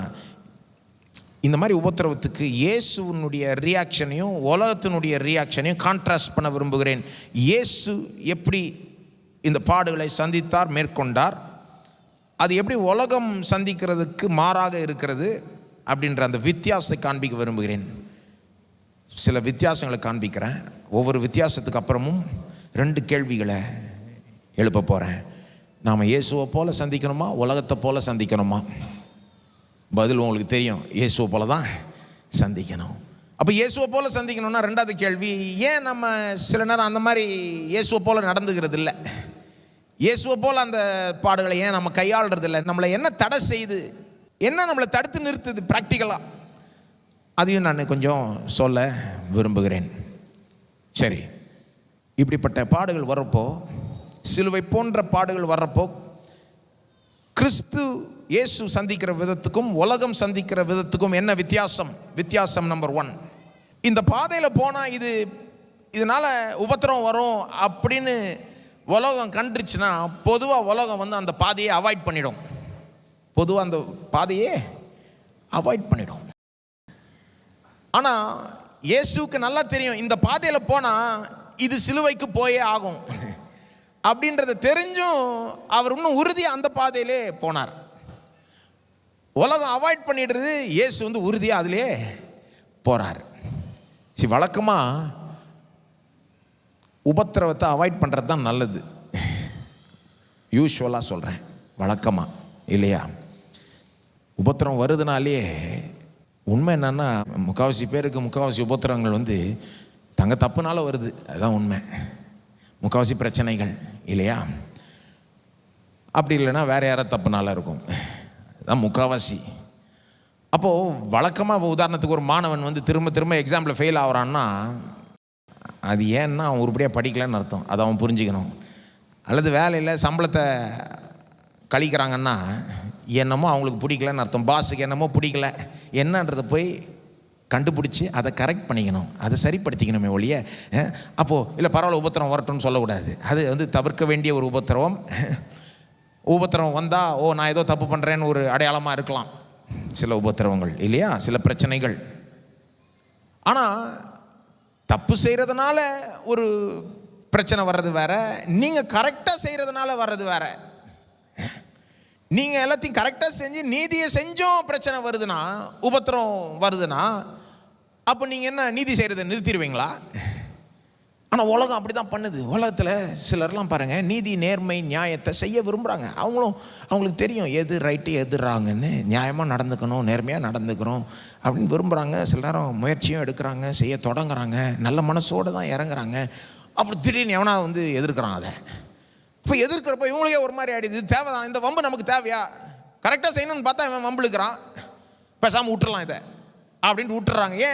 Speaker 1: இந்த மாதிரி உபத்திரவத்துக்கு இயேசுனுடைய ரியாக்ஷனையும் உலகத்தினுடைய ரியாக்ஷனையும் கான்ட்ராஸ்ட் பண்ண விரும்புகிறேன். இயேசு எப்படி இந்த பாடுகளை சந்தித்தார், மேற்கொண்டார், அது எப்படி உலகம் சந்திக்கிறதுக்கு மாறாக இருக்கிறது அப்படின்ற அந்த வித்தியாசத்தை காண்பிக்க விரும்புகிறேன். சில வித்தியாசங்களை காண்பிக்கிறேன். ஒவ்வொரு வித்தியாசத்துக்கு அப்புறமும் 2 கேள்விகளை எழுப்ப போகிறேன். நாம் இயேசுவை போல் சந்திக்கணுமா, உலகத்தை போல் சந்திக்கணுமா? பதில் உங்களுக்கு தெரியும், இயேசுவை போல தான் சந்திக்கணும். அப்போ இயேசுவை போல் சந்திக்கணும்னா 2வது கேள்வி, ஏன் நம்ம சில நேரம் அந்த மாதிரி இயேசுவை போல் நடந்துக்கிறது இல்லை? இயேசுவை போல் அந்த பாடுகளை ஏன் நம்ம கையாளுறது இல்லை? நம்மளை என்ன தடை செய்து, என்ன நம்மளை தடுத்து நிறுத்துது ப்ராக்டிக்கலாக? அதையும் நான் கொஞ்சம் சொல்ல விரும்புகிறேன். சரி, இப்படிப்பட்ட பாடுகள் வர்றப்போ, சிலுவை போன்ற பாடுகள் வர்றப்போ, கிறிஸ்து இயேசு சந்திக்கிற விதத்துக்கும் உலகம் சந்திக்கிற விதத்துக்கும் என்ன வித்தியாசம்? வித்தியாசம் நம்பர் 1, இந்த பாதையில் போனால் இதனால் உபத்திரம் வரும் அப்படின்னு உலகம் கண்டுச்சுன்னா, பொதுவாக உலகம் அந்த பாதையை அவாய்ட் பண்ணிடும். பொதுவாக அந்த பாதையே அவாய்ட் பண்ணிடும். ஆனால் இயேசுவுக்கு நல்லா தெரியும், இந்த பாதையில் போனால் இது சிலுவைக்கு போயே ஆகும் அப்படின்றத தெரிஞ்சும் அவர் இன்னும் உறுதியாக அந்த பாதையிலே போனார். உலகம் அவாய்ட் பண்ணிடுறது, இயேசு உறுதியாக அதிலே போகிறார். சரி, வழக்கமாக உபத்திரவத்தை அவாய்ட் பண்ணுறது தான் நல்லது. யூஸ்வலாக சொல்கிறேன், வழக்கமாக இல்லையா? உபத்திரம் வருதுனாலே உண்மை என்னன்னா, முக்கால்வாசி பேருக்கு முக்கால்வாசி உபத்திரங்கள் தங்க தப்புனால வருது, அதுதான் உண்மை. முக்கால்வாசி பிரச்சனைகள் இல்லையா? அப்படி இல்லைன்னா வேற யாராவது தப்புனால இருக்கும், அதுதான் முக்கால்வாசி. அப்போது வழக்கமாக உதாரணத்துக்கு ஒரு மாணவன் திரும்ப திரும்ப எக்ஸாம்பிள் ஃபெயில் ஆகிறான்னா, அது ஏன்னா அவன் உருப்படியாக படிக்கலைன்னு அர்த்தம். அதை அவன் புரிஞ்சுக்கணும். அல்லது வேலையில் சம்பளத்தை கழிக்கிறாங்கன்னா என்னமோ அவங்களுக்கு பிடிக்கலன்னு அர்த்தம். பாஸுக்கு என்னமோ பிடிக்கல என்னன்றதை போய் கண்டுபிடிச்சி அதை கரெக்ட் பண்ணிக்கணும், அதை சரிப்படுத்திக்கணுமே ஒழிய அப்போது இல்லை பரவாயில்ல உபத்திரம் வரட்டும்னு சொல்லக்கூடாது. அது தவிர்க்க வேண்டிய ஒரு உபத்திரவம். உபத்திரவம் வந்தால் நான் ஏதோ தப்பு பண்ணுறேன்னு ஒரு அடையாளமாக இருக்கலாம் சில உபத்திரவங்கள், இல்லையா, சில பிரச்சனைகள். ஆனால் தப்பு செய்கிறதுனால ஒரு பிரச்சனை வர்றது வேற, நீங்கள் கரெக்டாக செய்கிறதுனால வர்றது வேற. நீங்கள் எல்லாத்தையும் கரெக்டாக செஞ்சு நீதியை செஞ்சும் பிரச்சனை வருதுன்னா, உபத்திரம் வருதுன்னா, அப்போ நீங்கள் என்ன நீதி செய்கிறத நிறுத்திடுவீங்களா? ஆனால் உலகம் அப்படி தான் பண்ணுது. உலகத்தில் சிலர்லாம் பாருங்கள், நீதி நேர்மை நியாயத்தை செய்ய விரும்புகிறாங்க. அவங்களுக்கு தெரியும் எது ரைட்டு எது ராங்குன்னு, நியாயமாக நடந்துக்கணும், நேர்மையாக நடந்துக்கணும் அப்படின்னு விரும்புகிறாங்க. சில நேரம் முயற்சியும் எடுக்கிறாங்க, செய்ய தொடங்குறாங்க, நல்ல மனசோடு தான் இறங்குறாங்க. அப்படி திடீர்னு எவனா எதிர்க்கிறான். அதை இப்போ எதிர்க்கிறப்ப இவங்களுக்கே ஒரு மாதிரி ஆகிடுது. தேவைதான், இந்த வம்பு நமக்கு தேவையா? கரெக்டாக செய்யணும்னு பார்த்தா இவன் வம்புழுக்கிறான், பேசாமல் விட்டுறலாம் இதை அப்படின்ட்டு விட்டுறாங்க.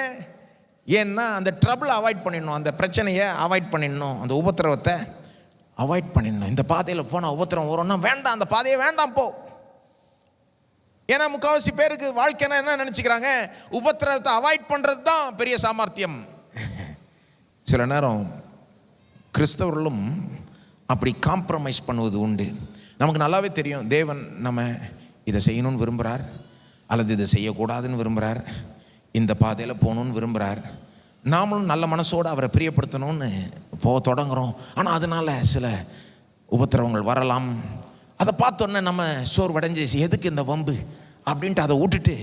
Speaker 1: ஏன்னா அந்த ட்ரபிளை அவாய்ட் பண்ணிடணும், அந்த பிரச்சனையை அவாய்ட் பண்ணிடணும், அந்த உபத்திரவத்தை அவாய்ட் பண்ணிடணும். இந்த பாதையில் போனால் உபத்திரம் வரும்னா வேண்டாம், அந்த பாதையை வேண்டாம் போ. ஏன்னா முக்கால்வாசி பேருக்கு வாழ்க்கைன்னா என்ன நினச்சிக்கிறாங்க, உபத்திரவத்தை அவாய்ட் பண்ணுறது தான் பெரிய சாமர்த்தியம். சில நேரம் கிறிஸ்தவர்களும் அப்படி காம்ப்ரமைஸ் பண்ணுவது உண்டு. நமக்கு நல்லாவே தெரியும் தேவன் நம்ம இதை செய்யணும்னு விரும்புகிறார், அல்லது இதை செய்யக்கூடாதுன்னு விரும்புகிறார், இந்த பாதையில் போகணுன்னு விரும்புகிறார். நாமளும் நல்ல மனசோடு அவரை பிரியப்படுத்தணும்னு போக தொடங்குகிறோம். ஆனால் அதனால் சில உபத்திரவங்கள் வரலாம். அதை பார்த்தோன்னே நம்ம சோர்வடைஞ்சு எதுக்கு இந்த வம்பு அப்படின்ட்டு அதை விட்டுட்டு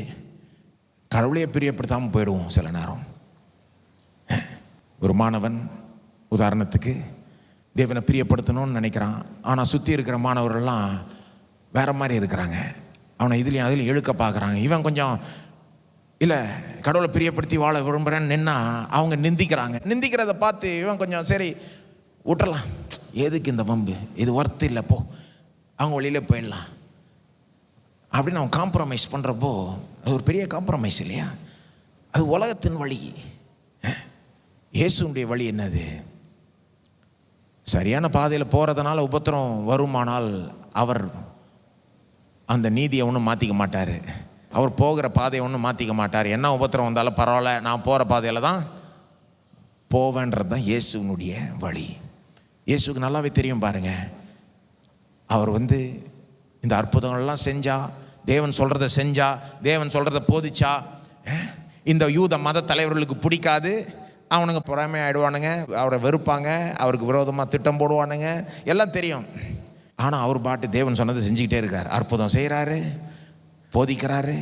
Speaker 1: கடவுளையே பிரியப்படுத்தாமல் போயிடுவோம். சில நேரம் ஒரு மாணவன் உதாரணத்துக்கு தேவனை பிரியப்படுத்தணும்னு நினைக்கிறான், ஆனால் சுற்றி இருக்கிற மாணவர்கள்லாம் வேறு மாதிரி இருக்கிறாங்க. அவனை இதுலேயும் அதுலேயும் இழுக்க பார்க்குறாங்க. இவன் கொஞ்சம் இல்லை கடவுளை பிரியப்படுத்தி வாழ விரும்புகிறேன்னு நின்னா அவங்க நிந்திக்கிறத பார்த்து இவன் கொஞ்சம் சரி விட்டுறலாம், எதுக்கு இந்த வம்பு, இது ஒர்த்து இல்லை, போ அவங்க வழியிலே போயிடலாம் அப்படின்னு அவன் காம்ப்ரமைஸ் பண்ணுறப்போ அது ஒரு பெரிய காம்ப்ரமைஸ் இல்லையா? அது உலகத்தின் வழி. இயேசுனுடைய வழி என்னது? சரியான பாதையில் போகிறதுனால உபத்திரம் வருமானால் அவர் அந்த நீதியை ஒன்றும் மாற்றிக்க மாட்டார், அவர் போகிற பாதையை ஒன்றும் மாற்றிக்க மாட்டார். என்ன உபத்திரம் வந்தாலும் பரவாயில்ல, நான் போகிற பாதையில் தான் போவேன்றது தான் இயேசுனுடைய வழி. இயேசுக்கு நல்லாவே தெரியும் பாருங்கள், அவர் இந்த அற்புதங்கள்லாம் செஞ்சா, தேவன் சொல்கிறத செஞ்சா, தேவன் சொல்கிறத போதிச்சா, இந்த யூத மத தலைவர்களுக்கு பிடிக்காது, அவனுங்க பொறாமை ஆகிடுவானுங்க, அவரை வெறுப்பாங்க, அவருக்கு விரோதமாக திட்டம் போடுவானுங்க, எல்லாம் தெரியும். ஆனால் அவர் பாட்டு தேவன் சொன்னதை செஞ்சுக்கிட்டே இருக்கார், அற்புதம் செய்கிறாரு, போதிக்கிறாரு,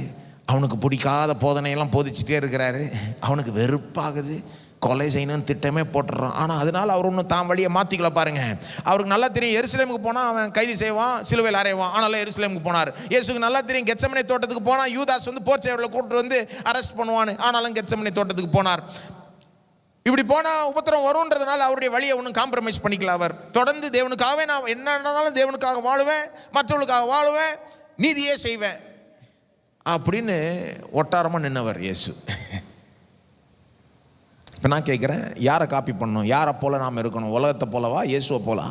Speaker 1: அவனுக்கு பிடிக்காத போதனையெல்லாம் போதிச்சுட்டே இருக்கிறாரு. அவனுக்கு வெறுப்பாகுது, கொலை செய்யணும்னு திட்டமே போட்டுடுறான். ஆனால் அதனால் அவர் ஒன்றும் தான் வழியை மாற்றிக்கல பாருங்கள். அவருக்கு நல்லா தெரியும் எருசலேமுக்கு போனால் அவன் கைது செய்வான், சிலுவையில் அறைவான், ஆனாலும் எருசலேமுக்கு போனார். இயேசுக்கு நல்லா தெரியும் கெத்செமனே தோட்டத்துக்கு போனால் யூதாஸ் போர் சேவரில் கூப்பிட்டு அரெஸ்ட் பண்ணுவான்னு, ஆனாலும் கெத்செமனே தோட்டத்துக்கு போனார். இப்படி போனால் உபத்திரம் வரும்ன்றதுனால அவருடைய வழியை ஒன்றும் காம்ப்ரமைஸ் பண்ணிக்கல. அவர் தொடர்ந்து தேவனுக்காகவே நான் என்ன நடந்தாலும் தேவனுக்காக வாழுவேன், மற்றவர்களுக்காக வாழுவேன், நீதியே செய்வேன் அப்படின்னு ஒட்டாரமாக நின்னவர் இயேசு. இப்போ நான் கேட்குறேன், யாரை காப்பி பண்ணணும்? யாரை போல் நாம் இருக்கணும்? உலகத்தை போலவா, இயேசுவை போலா?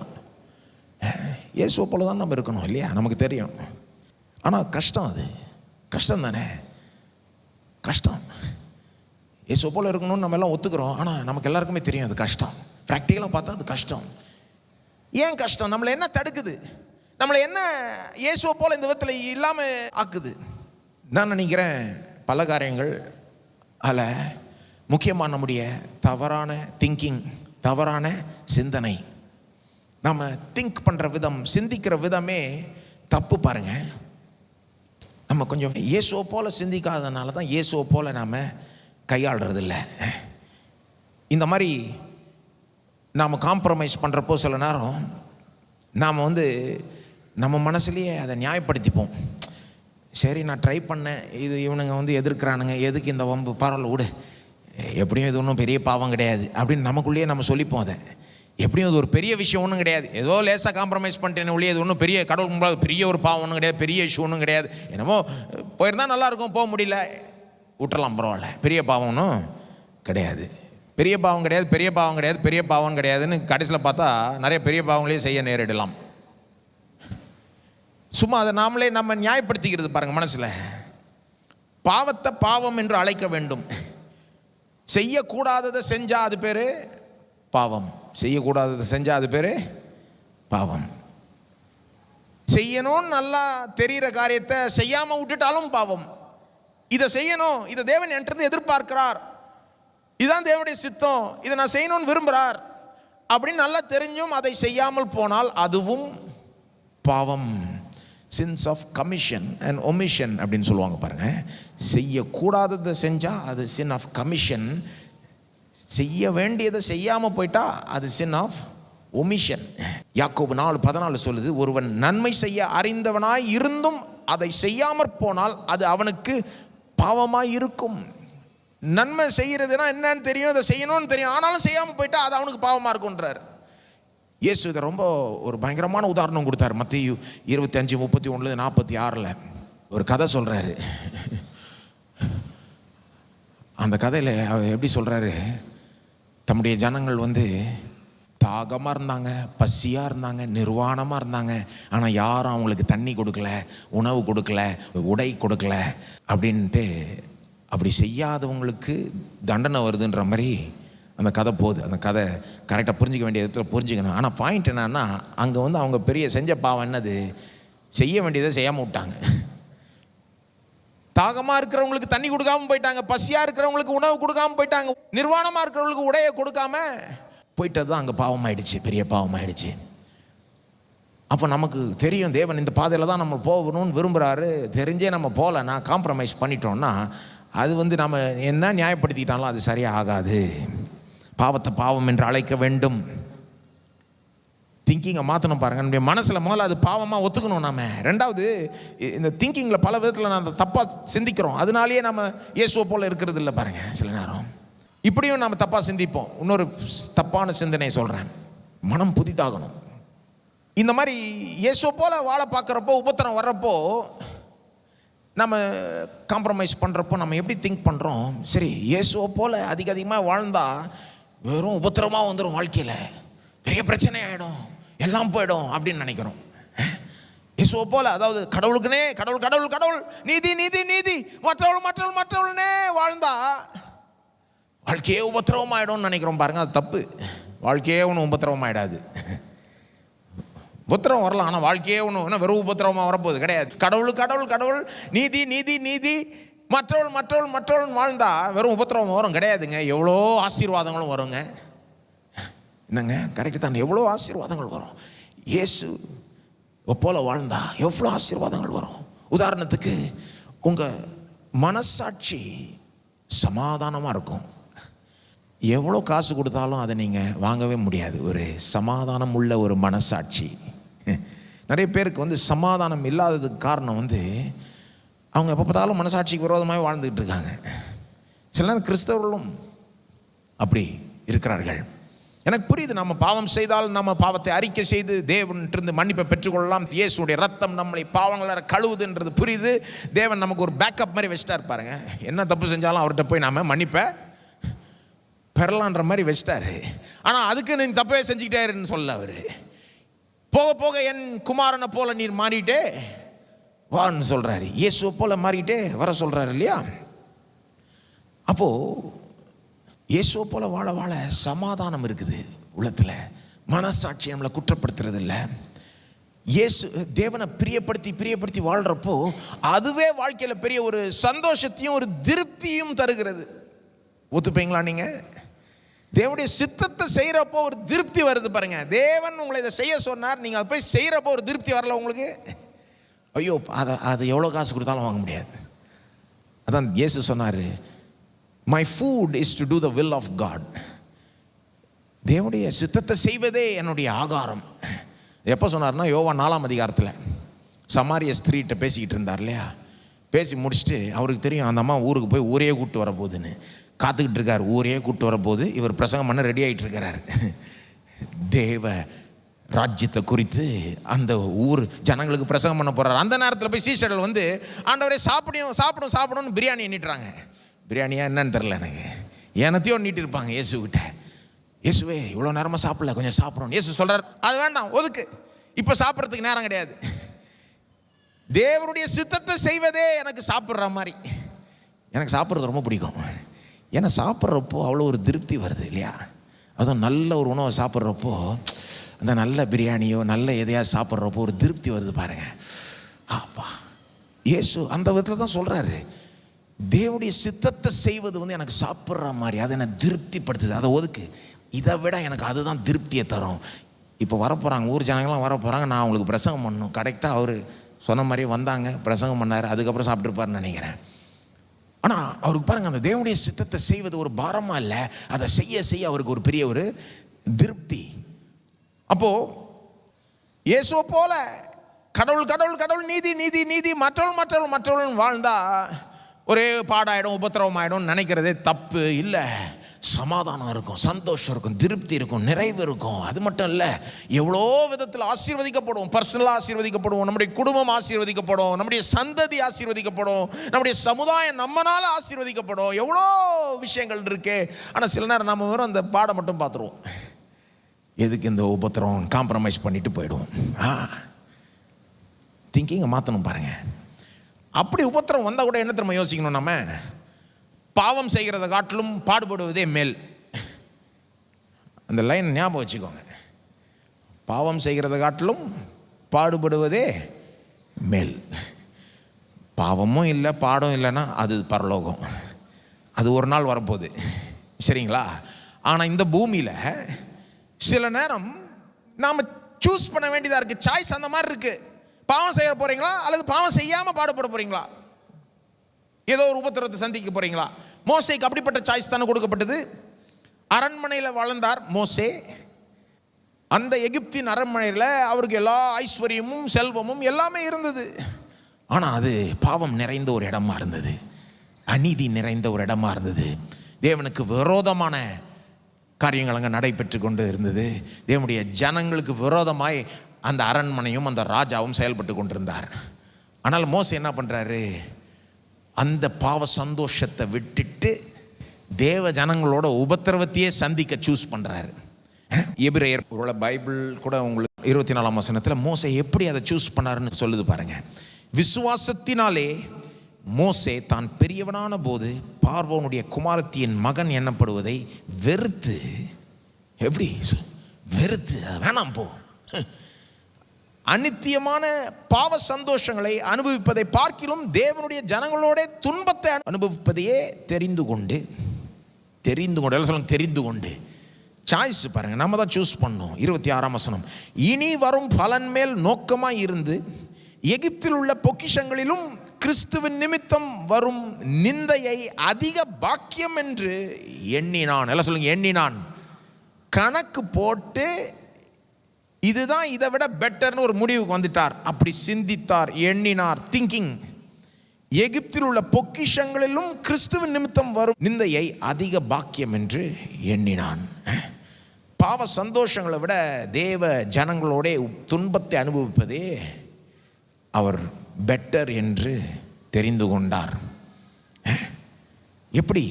Speaker 1: இயேசுவை போல தான் நம்ம இருக்கணும் இல்லையா? நமக்கு தெரியும். ஆனால் கஷ்டம், அது கஷ்டம் தானே, கஷ்டம். இயேசுவை போல் இருக்கணும்னு நம்ம எல்லாம் ஒத்துக்கிறோம், ஆனால் நமக்கு எல்லாருக்குமே தெரியும் அது கஷ்டம். ப்ராக்டிக்கலாக பார்த்தா அது கஷ்டம். ஏன் கஷ்டம்? நம்மளை என்ன தடுக்குது? நம்மளை என்ன இயேசுவை போல் இந்த விதத்தில் இல்லாமல் ஆக்குது? நான் நினைக்கிறேன் பல காரியங்கள். அதில் முக்கியமாக நம்முடைய தவறான திங்கிங், தவறான சிந்தனை. நம்ம திங்க் பண்ணுற விதம், சிந்திக்கிற விதமே தப்பு பாருங்கள். நம்ம கொஞ்சம் இயேசுவை போல் சிந்திக்காதனால தான் இயேசுவை போல் நாம் கையாளுறது இல்லை. இந்த மாதிரி நாம் காம்ப்ரமைஸ் பண்ணுறப்போ சில நேரம் நாம் நம்ம மனசுலேயே அதை நியாயப்படுத்திப்போம். சரி, நான் ட்ரை பண்ணேன், இது இவனுங்க எதிர்க்கிறானுங்க, எதுக்கு இந்த வம்பு, பரவாயில்ல விடு, எப்படியும் இது ஒன்றும் பெரிய பாவம் கிடையாது அப்படின்னு நமக்குள்ளேயே நம்ம சொல்லிப்போம். அதை எப்படியும் அது ஒரு பெரிய விஷயம் ஒன்றும் கிடையாது, ஏதோ லேசாக காம்ப்ரமைஸ் பண்ணிட்டேன்னு ஒழிய இது ஒன்றும் பெரிய கடவுள் முன்பாக பெரிய ஒரு பாவம் ஒன்றும் கிடையாது, பெரிய இஷ்யூ ஒன்றும் கிடையாது. என்னமோ போயிருந்தால் நல்லாயிருக்கும், போக முடியல, விட்டுறலாம், பரவாயில்ல, பெரிய பாவம் ஒன்றும் கிடையாது. பெரிய பாவம் கிடையாது, பெரிய பாவம் கிடையாது, பெரிய பாவம் கிடையாதுன்னு கடைசியில் பார்த்தா நிறைய பெரிய பாவங்களே செய்ய நேரிடலாம். சும்மா அதை நாமளே நம்ம நியாயப்படுத்திக்கிறது பாருங்கள் மனசில். பாவத்தை பாவம் என்று அழைக்க வேண்டும். செய்யக்கூடாததை செஞ்சால் அது பேர் பாவம். செய்யக்கூடாததை செஞ்சால் அது பேர் பாவம். செய்யணும்னு நல்லா தெரிகிற காரியத்தை செய்யாமல் விட்டுட்டாலும் பாவம். இதை செய்யணும், இதை தேவன் என்கிட்ட எதிர்பார்க்கிறார், இதுதான் தேவனுடைய சித்தம், இதை நான் செய்யணும்னு விரும்புகிறார் அப்படின்னு நல்லா தெரிஞ்சும் அதை செய்யாமல் போனால் அதுவும் பாவம். Sins of commission and omission அப்படின்னு சொல்லுவாங்க பாருங்க. செய்யக்கூடாததை செஞ்சால் அது சின் ஆஃப் கமிஷன், செய்ய வேண்டியதை செய்யாமல் போயிட்டா அது சின் ஆஃப் ஒமிஷன். யாக்கோபு 4:14 சொல்லுது, ஒருவன் நன்மை செய்ய அறிந்தவனாய் இருந்தும் அதை செய்யாமற் போனால் அது அவனுக்கு பாவமாய் இருக்கும். நன்மை செய்கிறதுனா என்னன்னு தெரியும், அதை செய்யணும்னு தெரியும், ஆனாலும் செய்யாமல் போயிட்டா அது அவனுக்கு பாவமாக இருக்குன்றார். இயேசு இதை ரொம்ப ஒரு பயங்கரமான உதாரணம் கொடுத்தார். மத்தேயு 25:31-46 ஒரு கதை சொல்கிறாரு. அந்த கதையில் அவர் எப்படி சொல்கிறாரு, தம்முடைய ஜனங்கள் தாகமாக இருந்தாங்க, பசியாக இருந்தாங்க, நிர்வாணமாக இருந்தாங்க, ஆனால் யாரும் அவங்களுக்கு தண்ணி கொடுக்கல, உணவு கொடுக்கல, உடை கொடுக்கல அப்படின்ட்டு அப்படி செய்யாதவங்களுக்கு தண்டனை வருதுன்ற மாதிரி அந்த கதை போகுது. அந்த கதை கரெக்டாக புரிஞ்சிக்க வேண்டிய இடத்துல புரிஞ்சுக்கணும். ஆனால் பாயிண்ட் என்னன்னா, அங்கே அவங்க பெரிய செஞ்ச பாவம் என்னது, செய்ய வேண்டியதை செய்யாமல் விட்டாங்க. தாகமாக இருக்கிறவங்களுக்கு தண்ணி கொடுக்காமல் போயிட்டாங்க, பசியாக இருக்கிறவங்களுக்கு உணவு கொடுக்காமல் போயிட்டாங்க, நிர்வாணமாக இருக்கிறவங்களுக்கு உடையை கொடுக்காம போயிட்டது தான் அங்கே பாவமாயிடுச்சு, பெரிய பாவமாயிடுச்சு. அப்போ நமக்கு தெரியும் தேவன் இந்த பாதையில் தான் நம்ம போகணும்னு விரும்புகிறாரு, தெரிஞ்சே நம்ம போகலன்னா, காம்ப்ரமைஸ் பண்ணிட்டோம்னா அது நம்ம என்ன நியாயப்படுத்திக்கிட்டாலும் அது சரியாக ஆகாது. பாவத்தை பாவம் என்று அழைக்க வேண்டும். திங்கிங்கை மாற்றணும் பாருங்கள். நம்முடைய மனசில் முதல்ல அது பாவமாக ஒத்துக்கணும். நம்ம ரெண்டாவது இந்த திங்கிங்கில் பல விதத்தில் நம்ம தப்பாக சிந்திக்கிறோம். அதனாலேயே நம்ம இயேசுவை போல் இருக்கிறது இல்லை பாருங்கள். சில நேரம் இப்படியும் நம்ம தப்பாக சிந்திப்போம். இன்னொரு தப்பான சிந்தனை சொல்கிறேன், மனம் புதிதாகணும். இந்த மாதிரி இயேசுவை போல் வாழ பார்க்குறப்போ, உபத்திரம் வர்றப்போ, நம்ம காம்ப்ரமைஸ் பண்ணுறப்போ நம்ம எப்படி திங்க் பண்ணுறோம், சரி இயேசுவை போல் அதிகமாக வாழ்ந்தால் வெறும் உபத்திரமாக வந்துடும், வாழ்க்கையில் பெரிய பிரச்சனை ஆகிடும், எல்லாம் போயிடும் அப்படின்னு நினைக்கிறோம். இயேசுவை போல், அதாவது கடவுளுக்குனே கடவுள் கடவுள் கடவுள், நீதி நீதி நீதி, மற்றவள் மற்றவள் மற்றவள்னே வாழ்ந்தா வாழ்க்கையே உபத்திரவமாயிடும்னு நினைக்கிறோம் பாருங்கள். அது தப்பு. வாழ்க்கையே ஒன்றும் உபத்திரவமாயிடாது. உபத்திரவம் வரலாம், ஆனால் வாழ்க்கையே ஒன்றும் வெறும் உபத்திரவமாக வரப்போகுது கிடையாது. கடவுள் கடவுள் கடவுள், நீதி நீதி நீதி, மற்றவள் மற்றவள் மற்றவள் வாழ்ந்தா வெறும் உபத்திரவம் வரும் கிடையாதுங்க. எவ்வளோ ஆசீர்வாதங்களும் வருங்க. என்னங்க கரெக்டு தான், எவ்வளோ ஆசீர்வாதங்கள் வரும். இயேசு போல வாழ்ந்தா எவ்வளோ ஆசீர்வாதங்கள் வரும். உதாரணத்துக்கு உங்கள் மனசாட்சி சமாதானமாக இருக்கும். எவ்வளோ காசு கொடுத்தாலும் அதை நீங்கள் வாங்கவே முடியாது, ஒரு சமாதானம் உள்ள ஒரு மனசாட்சி. நிறைய பேருக்கு சமாதானம் இல்லாததுக்கு காரணம் அவங்க எப்போ பார்த்தாலும் மனசாட்சிக்கு விரோதமாக வாழ்ந்துக்கிட்டு இருக்காங்க. சில நேரம் கிறிஸ்தவர்களும் அப்படி இருக்கிறார்கள். எனக்கு புரியுது, நம்ம பாவம் செய்தால் நம்ம பாவத்தை அறிக்கை செய்து தேவன்கிட்ட மன்னிப்பை பெற்றுக்கொள்ளலாம். இயேசுடைய ரத்தம் நம்மளை பாவங்களை கழுவுதுன்றது புரியுது. தேவன் நமக்கு ஒரு பேக்கப் மாதிரி வச்சுட்டா இருப்பாருங்க. என்ன தப்பு செஞ்சாலும் அவர்கிட்ட போய் நாம மன்னிப்பை பெறலான்ற மாதிரி வச்சிட்டாரு. ஆனால் அதுக்கு நீ தப்பவே செஞ்சுக்கிட்டேன்னு சொல்ல அவர். போக போக என் குமாரனை போல நீர் மாறிட்டே வான்னு சொல்கிறாரு. இயேசுவை போல மாறிட்டே வர சொல்கிறாரு இல்லையா? அப்போது இயேசுவை போல வாழ வாழ சமாதானம் இருக்குது உள்ளத்தில். மனசாட்சி நம்மளை குற்றப்படுத்துறது இல்லை. இயேசு தேவனை பிரியப்படுத்தி வாழ்கிறப்போ அதுவே வாழ்க்கையில் பெரிய ஒரு சந்தோஷத்தையும் ஒரு திருப்தியும் தருகிறது. ஒத்துப்பீங்களா? நீங்கள் தேவனுடைய சித்தத்தை செய்கிறப்போ ஒரு திருப்தி வருது பாருங்க. தேவன் உங்களை இதை செய்ய சொன்னார், நீங்கள் அதை போய் செய்கிறப்போ ஒரு திருப்தி வரல உங்களுக்கு. ஐயோ அது எவ்வளோ காசு கொடுத்தாலும் வாங்க முடியாது. அதான் இயேசு சொன்னார், my food is to do the will of God. தேவனுடைய சித்தத்தை செய்வதே என்னுடைய ஆகாரம். எப்போ சொன்னார்னா யோவான் 4ஆம் அதிகாரத்தில் சமாரிய ஸ்திரீட்ட பேசிக்கிட்டு இருந்தார் இல்லையா? பேசி முடிச்சுட்டு அவருக்கு தெரியும் அந்த அம்மா ஊருக்கு போய் ஊரே கூப்பிட்டு வரப்போகுதுன்னு காத்துக்கிட்டு இருக்கார். ஊரே கூப்பிட்டு வரப்போகுது, இவர் பிரசங்கம் பண்ண ரெடி ஆகிட்டு இருக்கிறார். தேவ ராஜ்யத்தை குறித்து அந்த ஊர் ஜனங்களுக்கு பிரசங்கம் பண்ண போகிறார். அந்த நேரத்தில் போய் சீஷர்கள் ஆண்டவரே சாப்பிடணும்னு பிரியாணி எண்ணிட்டுறாங்க. பிரியாணியா என்னன்னு தெரில எனக்கு. எனத்தையும் நீட்டு இருப்பாங்க இயேசுக்கிட்ட. இயேசுவே இவ்வளோ நேரமாக சாப்பிடல, கொஞ்சம் சாப்பிடணும். இயேசு சொல்கிறார், அது வேண்டாம், ஒதுக்கு, இப்போ சாப்பிட்றதுக்கு நேரம் கிடையாது. தேவனுடைய சித்தத்தை செய்வதே எனக்கு சாப்பிட்ற மாதிரி. எனக்கு சாப்பிட்றது ரொம்ப பிடிக்கும். ஏன்னா சாப்பிட்றப்போ அவ்வளோ ஒரு திருப்தி வருது இல்லையா? அதுவும் நல்ல ஒரு உணவை சாப்பிட்றப்போ, அந்த நல்ல பிரியாணியோ நல்ல எதையாவது சாப்பிட்றப்போ ஒரு திருப்தி வருது பாருங்கள். ஆப்பா, இயேசு அந்த விதத்தில் தான் சொல்கிறாரு, தேவனுடைய சித்தத்தை செய்வது எனக்கு சாப்பிட்ற மாதிரி, அதை என்னை திருப்திப்படுத்துது, அதை ஒதுக்கு, இதை விட எனக்கு அதுதான் திருப்தியை தரும். இப்போ வரப்போகிறாங்க, ஊர் ஜனங்கள்லாம் வரப்போகிறாங்க, நான் அவங்களுக்கு பிரசங்கம் பண்ணணும். கரெக்டாக அவர் சொன்ன மாதிரியே வந்தாங்க, பிரசங்கம் பண்ணார், அதுக்கப்புறம் சாப்பிட்டுருப்பாருன்னு நினைக்கிறேன். ஆனால் அவருக்கு பாருங்கள், அந்த தேவனுடைய சித்தத்தை செய்வது ஒரு பாரமாக இல்லை, அதை செய்ய செய்ய அவருக்கு ஒரு பெரிய ஒரு திருப்தி. அப்போது இயேசுவை போல கடவுள் கடவுள் கடவுள் நீதி நீதி நீதி மற்றவள் வாழ்ந்தா ஒரே பாடாயிடும், உபத்திரவம் ஆகிடும் நினைக்கிறதே தப்பு இல்லை. சமாதானம் இருக்கும், சந்தோஷம் இருக்கும், திருப்தி இருக்கும், நிறைவு இருக்கும். அது மட்டும் இல்லை, எவ்வளோ விதத்தில் ஆசீர்வதிக்கப்படுவோம். பர்சனலாக ஆசீர்வதிக்கப்படுவோம், நம்முடைய குடும்பம் ஆசீர்வதிக்கப்படும், நம்முடைய சந்ததி ஆசீர்வதிக்கப்படும், நம்முடைய சமுதாயம் நம்மளால் ஆசீர்வதிக்கப்படும். எவ்வளோ விஷயங்கள் இருக்கு. ஆனால் சில நேரம் நம்ம வெறும் அந்த பாடம் மட்டும் பார்த்துருவோம். எதுக்கு இந்த உபத்திரம், காம்ப்ரமைஸ் பண்ணிட்டு போயிடுவோம். திங்கிங்கை மாற்றணும் பாருங்கள். அப்படி உபத்திரம் வந்தால் கூட என்ன தெரியுமா யோசிக்கணும், நம்ம பாவம் செய்கிறத காட்டிலும் பாடுபடுவதே மேல். அந்த லைன் ஞாபகம் வச்சுக்கோங்க. பாவம் செய்கிறத காட்டிலும் பாடுபடுவதே மேல். பாவமும் இல்லை பாடம் இல்லைன்னா அது பரலோகம், அது ஒரு நாள் வரப்போகுது, சரிங்களா? ஆனால் இந்த பூமியில் சில நேரம் நாம் சூஸ் பண்ண வேண்டியதாக இருக்குது. சாய்ஸ் அந்த மாதிரி இருக்குது. பாவம் செய்ய போகிறீங்களா அல்லது பாவம் செய்யாமல் பாடுபட போகிறீங்களா? ஏதோ ஒரு உபத்திரத்தை சந்திக்க போகிறீங்களா? மோசேக்கு அப்படிப்பட்ட சாய்ஸ் தானே கொடுக்கப்பட்டது. அரண்மனையில் வளர்ந்தார் மோசே. அந்த எகிப்தின் அரண்மனையில் அவருக்கு எல்லா ஐஸ்வர்யமும் செல்வமும் எல்லாமே இருந்தது. ஆனால் அது பாவம் நிறைந்த ஒரு இடமா இருந்தது, அநீதி நிறைந்த ஒரு இடமா இருந்தது. தேவனுக்கு விரோதமான காரியங்கள் அங்கே நடைபெற்று கொண்டு இருந்தது. தேவனுடைய ஜனங்களுக்கு விரோதமாய் அந்த அரண்மனையும் அந்த ராஜாவும் செயல்பட்டு கொண்டிருந்தார். ஆனால் மோசே என்ன பண்ணுறாரு, அந்த பாவ சந்தோஷத்தை விட்டுட்டு தேவ ஜனங்களோட உபத்திரவத்தையே சந்திக்க சூஸ் பண்ணுறாரு. எபிரேயர் ஒருவேளை பைபிள் கூட உங்களுக்கு 24ஆம் வசனத்தில் மோசே எப்படி அதை சூஸ் பண்ணாருன்னு சொல்லுது பாருங்க. விசுவாசத்தினாலே மோசே தான் பெரியவனான போது பார்வோனுடைய குமாரத்தியின் மகன் எண்ணப்படுவதை வெறுத்து, எப்படி வெறுத்து, வேணாம் போ, அநித்தியமான பாவ சந்தோஷங்களை அனுபவிப்பதை பார்க்கிலும் தேவனுடைய ஜனங்களோட துன்பத்தை அனுபவிப்பதையே தெரிந்து கொண்டு எல்லாம் சொல்லுங்க, தெரிந்து கொண்டு. சாய்ஸ் பாருங்க, நம்ம தான் சூஸ் பண்ணோம். 26ஆம் வசனம், இனி வரும் பலன் மேல் நோக்கமாய் இருந்து எகிப்தில் உள்ள பொக்கிஷங்களிலும் கிறிஸ்துவின் நிமித்தம் வரும் நிந்தையை அதிக பாக்கியம் என்று எண்ணினான். எல்லாம் சொல்லுங்க, எண்ணினான். கணக்கு போட்டு இதுதான் இதை விட பெட்டர்னு ஒரு முடிவுக்கு வந்துட்டார். அப்படி சிந்தித்தார், எண்ணினார், திங்கிங். எகிப்தில் உள்ள பொக்கிஷங்களிலும் கிறிஸ்துவின் நிமித்தம் வரும் நிந்தையை அதிக பாக்கியம் என்று எண்ணினான். பாவ சந்தோஷங்களை விட தேவ ஜனங்களோட துன்பத்தை அனுபவிப்பதே அவர் பெட்டர் என்று தெரிந்து கொண்டார். எப்படி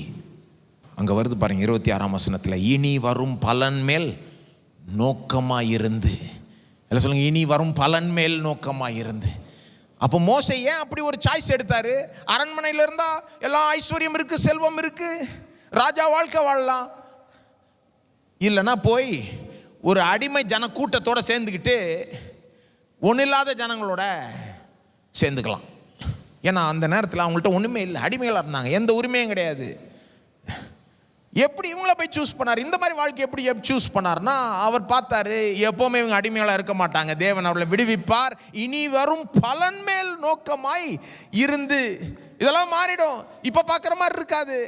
Speaker 1: அங்கே வருது பாருங்க 26ஆம் வசனத்தில், இனி வரும் பலன் மேல் நோக்கமாயிருந்து. எல்லாம் சொல்லுங்க, இனி வரும் பலன் மேல் நோக்கமாயிருந்து. அப்போ மோசே ஏன் அப்படி ஒரு சாய்ஸ் எடுத்தாரு? அரண்மனையில் இருந்தால் எல்லா ஐஸ்வர்யம் இருக்குது, செல்வம் இருக்குது, ராஜா வாழ்க்கை வாழலாம். இல்லைன்னா போய் ஒரு அடிமை ஜன கூட்டத்தோடு சேர்ந்துக்கிட்டு ஒன்றும் இல்லாத ஜனங்களோட சேர்ந்துக்கலாம். ஏன்னா அந்த நேரத்தில் அவங்கள்ட்ட ஒன்றுமே இல்லை, அடிமைகளாக இருந்தாங்க, எந்த உரிமையும் கிடையாது. எப்படி இவங்கள போய் சூஸ் பண்ணார்? இந்த மாதிரி வாழ்க்கை எப்படி சூஸ் பண்ணார்னா, அவர் பார்த்தாரு எப்போவுமே இவங்க அடிமைகளாக இருக்க மாட்டாங்க, தேவன் அவளை விடுவிப்பார், இனி வரும் பலன் மேல் நோக்கமாய் இருந்து. இதெல்லாம் மாறிடும், இப்போ பார்க்குற மாதிரி இருக்காது.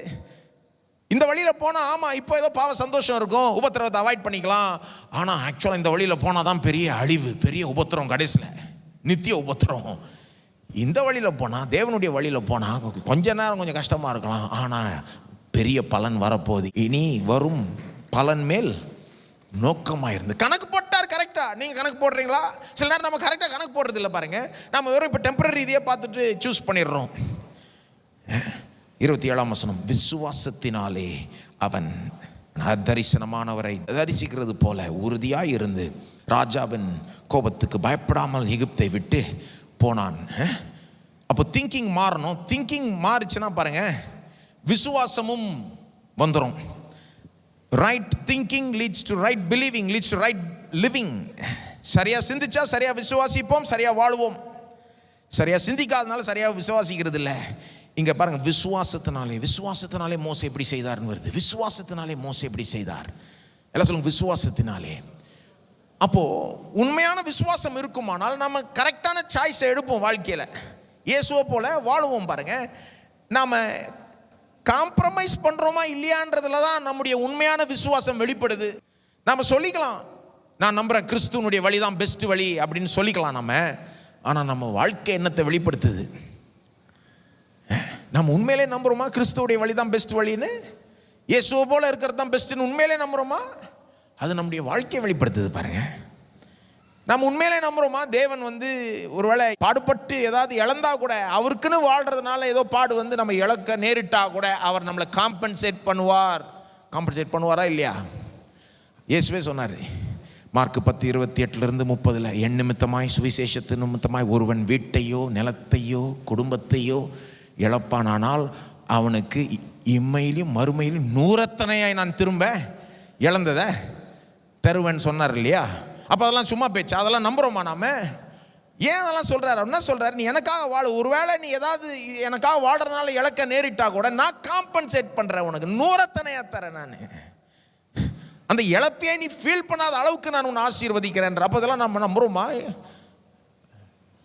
Speaker 1: இந்த வழியில் போனால் ஆமாம் இப்போ ஏதோ பாவ சந்தோஷம் இருக்கும், உபத்திரவத்தை அவாய்ட் பண்ணிக்கலாம். ஆனால் ஆக்சுவலாக இந்த வழியில் போனால் தான் பெரிய அழிவு, பெரிய உபத்திரம், கடைசியில் நித்திய உபத்திரம். இந்த வழியில் போனால், தேவனுடைய வழியில் போனால் கொஞ்ச நேரம் கொஞ்சம் கஷ்டமாக இருக்கலாம், ஆனால் பெரிய பலன் வரப்போகுது. இனி வரும் பலன் மேல் நோக்கமாக இருந்து கணக்கு போட்டார். கரெக்டாக நீங்கள் கணக்கு போடுறீங்களா? சில நேரம் நம்ம கரெக்டாக கணக்கு போடுறது இல்லை பாருங்கள். நம்ம வெறும் இப்போ டெம்பரரி இதையே பார்த்துட்டு சூஸ் பண்ணிடுறோம். 27ஆம் வசனம், விசுவாசத்தினாலே அவன் தரிசனமானவரை தரிசிக்கிறது போல உறுதியாய் இருந்து ராஜாவின் கோபத்துக்கு பயப்படாமல் எகிப்தை விட்டு போனான். அப்போ திங்கிங் மாறணும். திங்கிங் மாறிச்சுன்னா பாருங்க, விசுவாசமும் வந்துடும். Right thinking leads to right believing, leads to right living. சரியா சிந்திச்சா சரியா விசுவாசிப்போம், சரியா வாழ்வோம். சரியா சிந்திக்காதனால சரியா விசுவாசிக்கிறது இல்லை. இங்க பாருங்க, விசுவாசத்தினாலே மோசே எப்படி செய்தார்னு வருது. விசுவாசத்தினாலே மோசே எப்படி செய்தார், எல்லாம் சொல்லுங்க, விசுவாசத்தினாலே. அப்போ உண்மையான விசுவாசம் இருக்குமானால் நம்ம கரெக்டான சாய்ஸை எடுப்போம் வாழ்க்கையில, இயேசுவை போல வாழுவோம். பாருங்க, நாம காம்ப்ரமைஸ் பண்றோமா இல்லையான்றதுல தான் நம்முடைய உண்மையான விசுவாசம் வெளிப்படுது. நாம சொல்லிக்கலாம், நான் நம்புறேன் கிறிஸ்துவனுடைய வழி தான் பெஸ்ட் வழி அப்படின்னு சொல்லிக்கலாம் நம்ம. ஆனா நம்ம வாழ்க்கை என்னத்தை வெளிப்படுத்துது? நம்ம உண்மையிலே நம்புறோமா கிறிஸ்துவுடைய வழி தான் பெஸ்ட் வழின்னு, இயேசுவை போல இருக்கிறது தான் பெஸ்ட்னு உண்மையிலே நம்புறோமா? அது நம்முடைய வாழ்க்கையை வெளிப்படுத்துது. பாருங்க, நம்ம உண்மையிலே நம்புறோமா தேவன் ஒருவேளை பாடுபட்டு ஏதாவது இழந்தா கூட, அவருக்குன்னு வாழ்றதுனால ஏதோ பாடு நம்ம இழக்க நேரிட்டா கூட அவர் நம்மளை காம்பன்சேட் பண்ணுவாரா இல்லையா? இயேசுவே சொன்னார், மார்க் 10:28-30, என் நிமித்தமாய் சுவிசேஷத்து நிமித்தமாய் ஒருவன் வீட்டையோ நிலத்தையோ குடும்பத்தையோ இழப்பானால் அவனுக்கு இம்மையிலும் மறுமையிலும் 100 நான் திரும்ப இழந்ததை தருவேன் சொன்னார் இல்லையா? அப்போ அதெல்லாம் சும்மா பேச்சு, அதெல்லாம் நம்புறோமா நாம? ஏன் அதெல்லாம் சொல்றாரு? என்ன சொல்றாரு? நீ எனக்காக வாழ, ஒருவேளை நீ ஏதாவது எனக்காக வாழ்றதுனால இழக்க நேரிட்டா கூட நான் காம்பன்சேட் பண்றேன், உனக்கு 100 தரேன். நான் அந்த இழப்பையே நீ ஃபீல் பண்ணாத அளவுக்கு நான் உன்னை ஆசீர்வதிக்கிறேன். அப்போ இதெல்லாம் நம்ம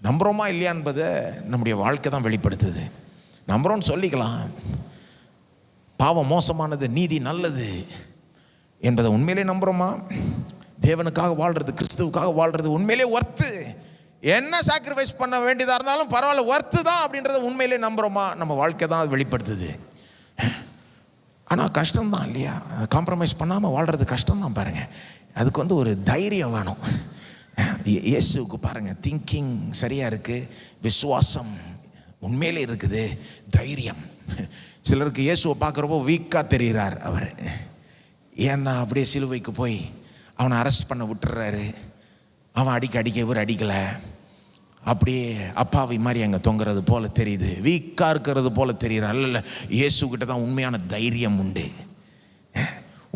Speaker 1: நம்புறோமா இல்லையா என்பதை நம்முடைய வாழ்க்கை தான் வெளிப்படுத்துது. நம்புறோன்னு சொல்லிக்கலாம், பாவம் மோசமானது, நீதி நல்லது என்பதை உண்மையிலே நம்புறோமா? தேவனுக்காக வாழ்றது, கிறிஸ்துவுக்காக வாழ்றது உண்மையிலே ஒர்த்து, என்ன சாக்ரிஃபைஸ் பண்ண வேண்டியதாக இருந்தாலும் பரவாயில்ல ஒர்த்து தான் அப்படின்றத உண்மையிலே நம்புறோமா? நம்ம வாழ்க்கை தான் அது வெளிப்படுத்துது. ஆனால் கஷ்டம்தான் இல்லையா? காம்ப்ரமைஸ் பண்ணாமல் வாழ்றது கஷ்டம்தான். பாருங்க, அதுக்கு ஒரு தைரியம் வேணும். இயேசுவுக்கு பாருங்க, திங்கிங் சரியா இருக்கு, விசுவாசம் உண்மையிலே இருக்குது, தைரியம். சிலருக்கு இயேசுவை பார்க்குறப்போ வீக்காக தெரிகிறார் அவர். ஏன்னா அப்படியே சிலுவைக்கு போய் அவனை அரெஸ்ட் பண்ண விட்டுறாரு, அவன் அடிக்க இவர் அடிக்கலை, அப்படியே அப்பாவி மாதிரி அங்கே தொங்குறது போல தெரியுது, வீக்காக இருக்கிறது போல தெரிகிறார். இல்லை, இயேசுக்கிட்ட தான் உண்மையான தைரியம் உண்டு.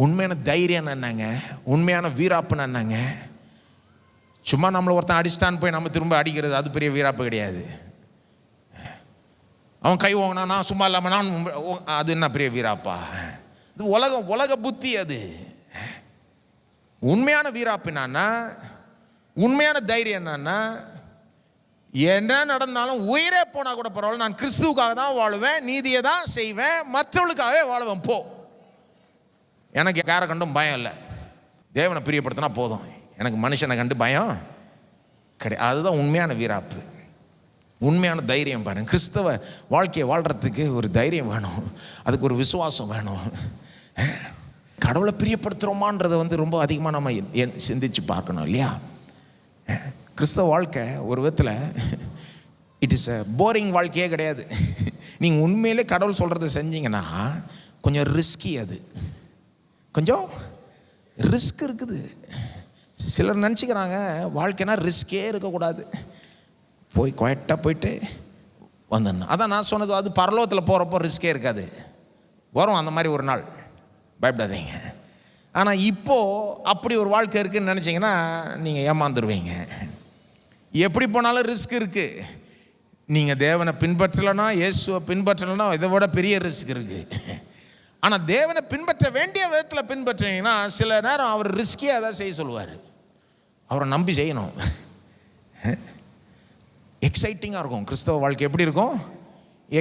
Speaker 1: உண்மையான தைரியம் என்னங்க? உண்மையான வீராப்புன்னு என்னங்க? சும்மா நம்மளை ஒருத்தன் அடிச்சிட்டான்னு போய் நம்ம திரும்ப அடிக்கிறது அது பெரிய வீராப்பு கிடையாது. அவன் கை வாங்கினா நான் சும்மா இல்லாமல் நான், அது என்ன பெரிய வீராப்பா? இது உலக புத்தி. அது உண்மையான வீராப்பு என்னன்னா, உண்மையான தைரியம் என்னன்னா, என்ன நடந்தாலும் உயிரே போனா கூட பரவாயில்ல, நான் கிறிஸ்துவுக்காக தான் வாழுவேன், நீதியை தான் செய்வேன், மற்றவர்களுக்காகவே வாழுவேன். போ, எனக்கு யாரை கண்டும் பயம் இல்லை, தேவனை பிரியப்படுத்தினா போதும், எனக்கு மனுஷனை கண்டு பயம் கிடையாது. அதுதான் உண்மையான வீராப்பு, உண்மையான தைரியம். பாருங்க, கிறிஸ்தவ வாழ்க்கையை வாழ்கிறதுக்கு ஒரு தைரியம் வேணும், அதுக்கு ஒரு விசுவாசம் வேணும். கடவுளை பிரியப்படுத்துகிறோமான்றதை ரொம்ப அதிகமாக நம்ம சிந்திச்சு பார்க்கணும் இல்லையா? கிறிஸ்தவ வாழ்க்கை ஒரு விதத்தில் இட் இஸ் அ போரிங் வாழ்க்கையே கிடையாது. நீங்கள் உண்மையிலே கடவுள் சொல்கிறத செஞ்சீங்கன்னா கொஞ்சம் ரிஸ்கி, அது கொஞ்சம் ரிஸ்க் இருக்குது. சிலர் நினச்சிக்கிறாங்க வாழ்க்கைனா ரிஸ்கே இருக்கக்கூடாது, போய் குவைட்டாக போயிட்டு வந்துடணும். அதான் நான் சொன்னது, அது பரலோகத்தில் போகிறப்போ ரிஸ்கே இருக்காது, வரும் அந்த மாதிரி ஒரு நாள், பயப்படாதீங்க. ஆனால் இப்போது அப்படி ஒரு வாழ்க்கை இருக்குதுன்னு நினச்சிங்கன்னா நீங்கள் ஏமாந்துருவீங்க. எப்படி போனாலும் ரிஸ்க் இருக்குது. நீங்கள் தேவனை பின்பற்றலைன்னா, இயேசுவை பின்பற்றலைன்னா இதை விட பெரிய ரிஸ்க் இருக்குது. ஆனால் தேவனை பின்பற்ற வேண்டிய விதத்தில் பின்பற்றினீங்கன்னா சில நேரம் அவர் ரிஸ்கியாக தான் செய்ய சொல்லுவார். அவரை நம்பி செய்யணும். எக்ஸைட்டிங்காக இருக்கும் கிறிஸ்தவ வாழ்க்கை. எப்படி இருக்கும்?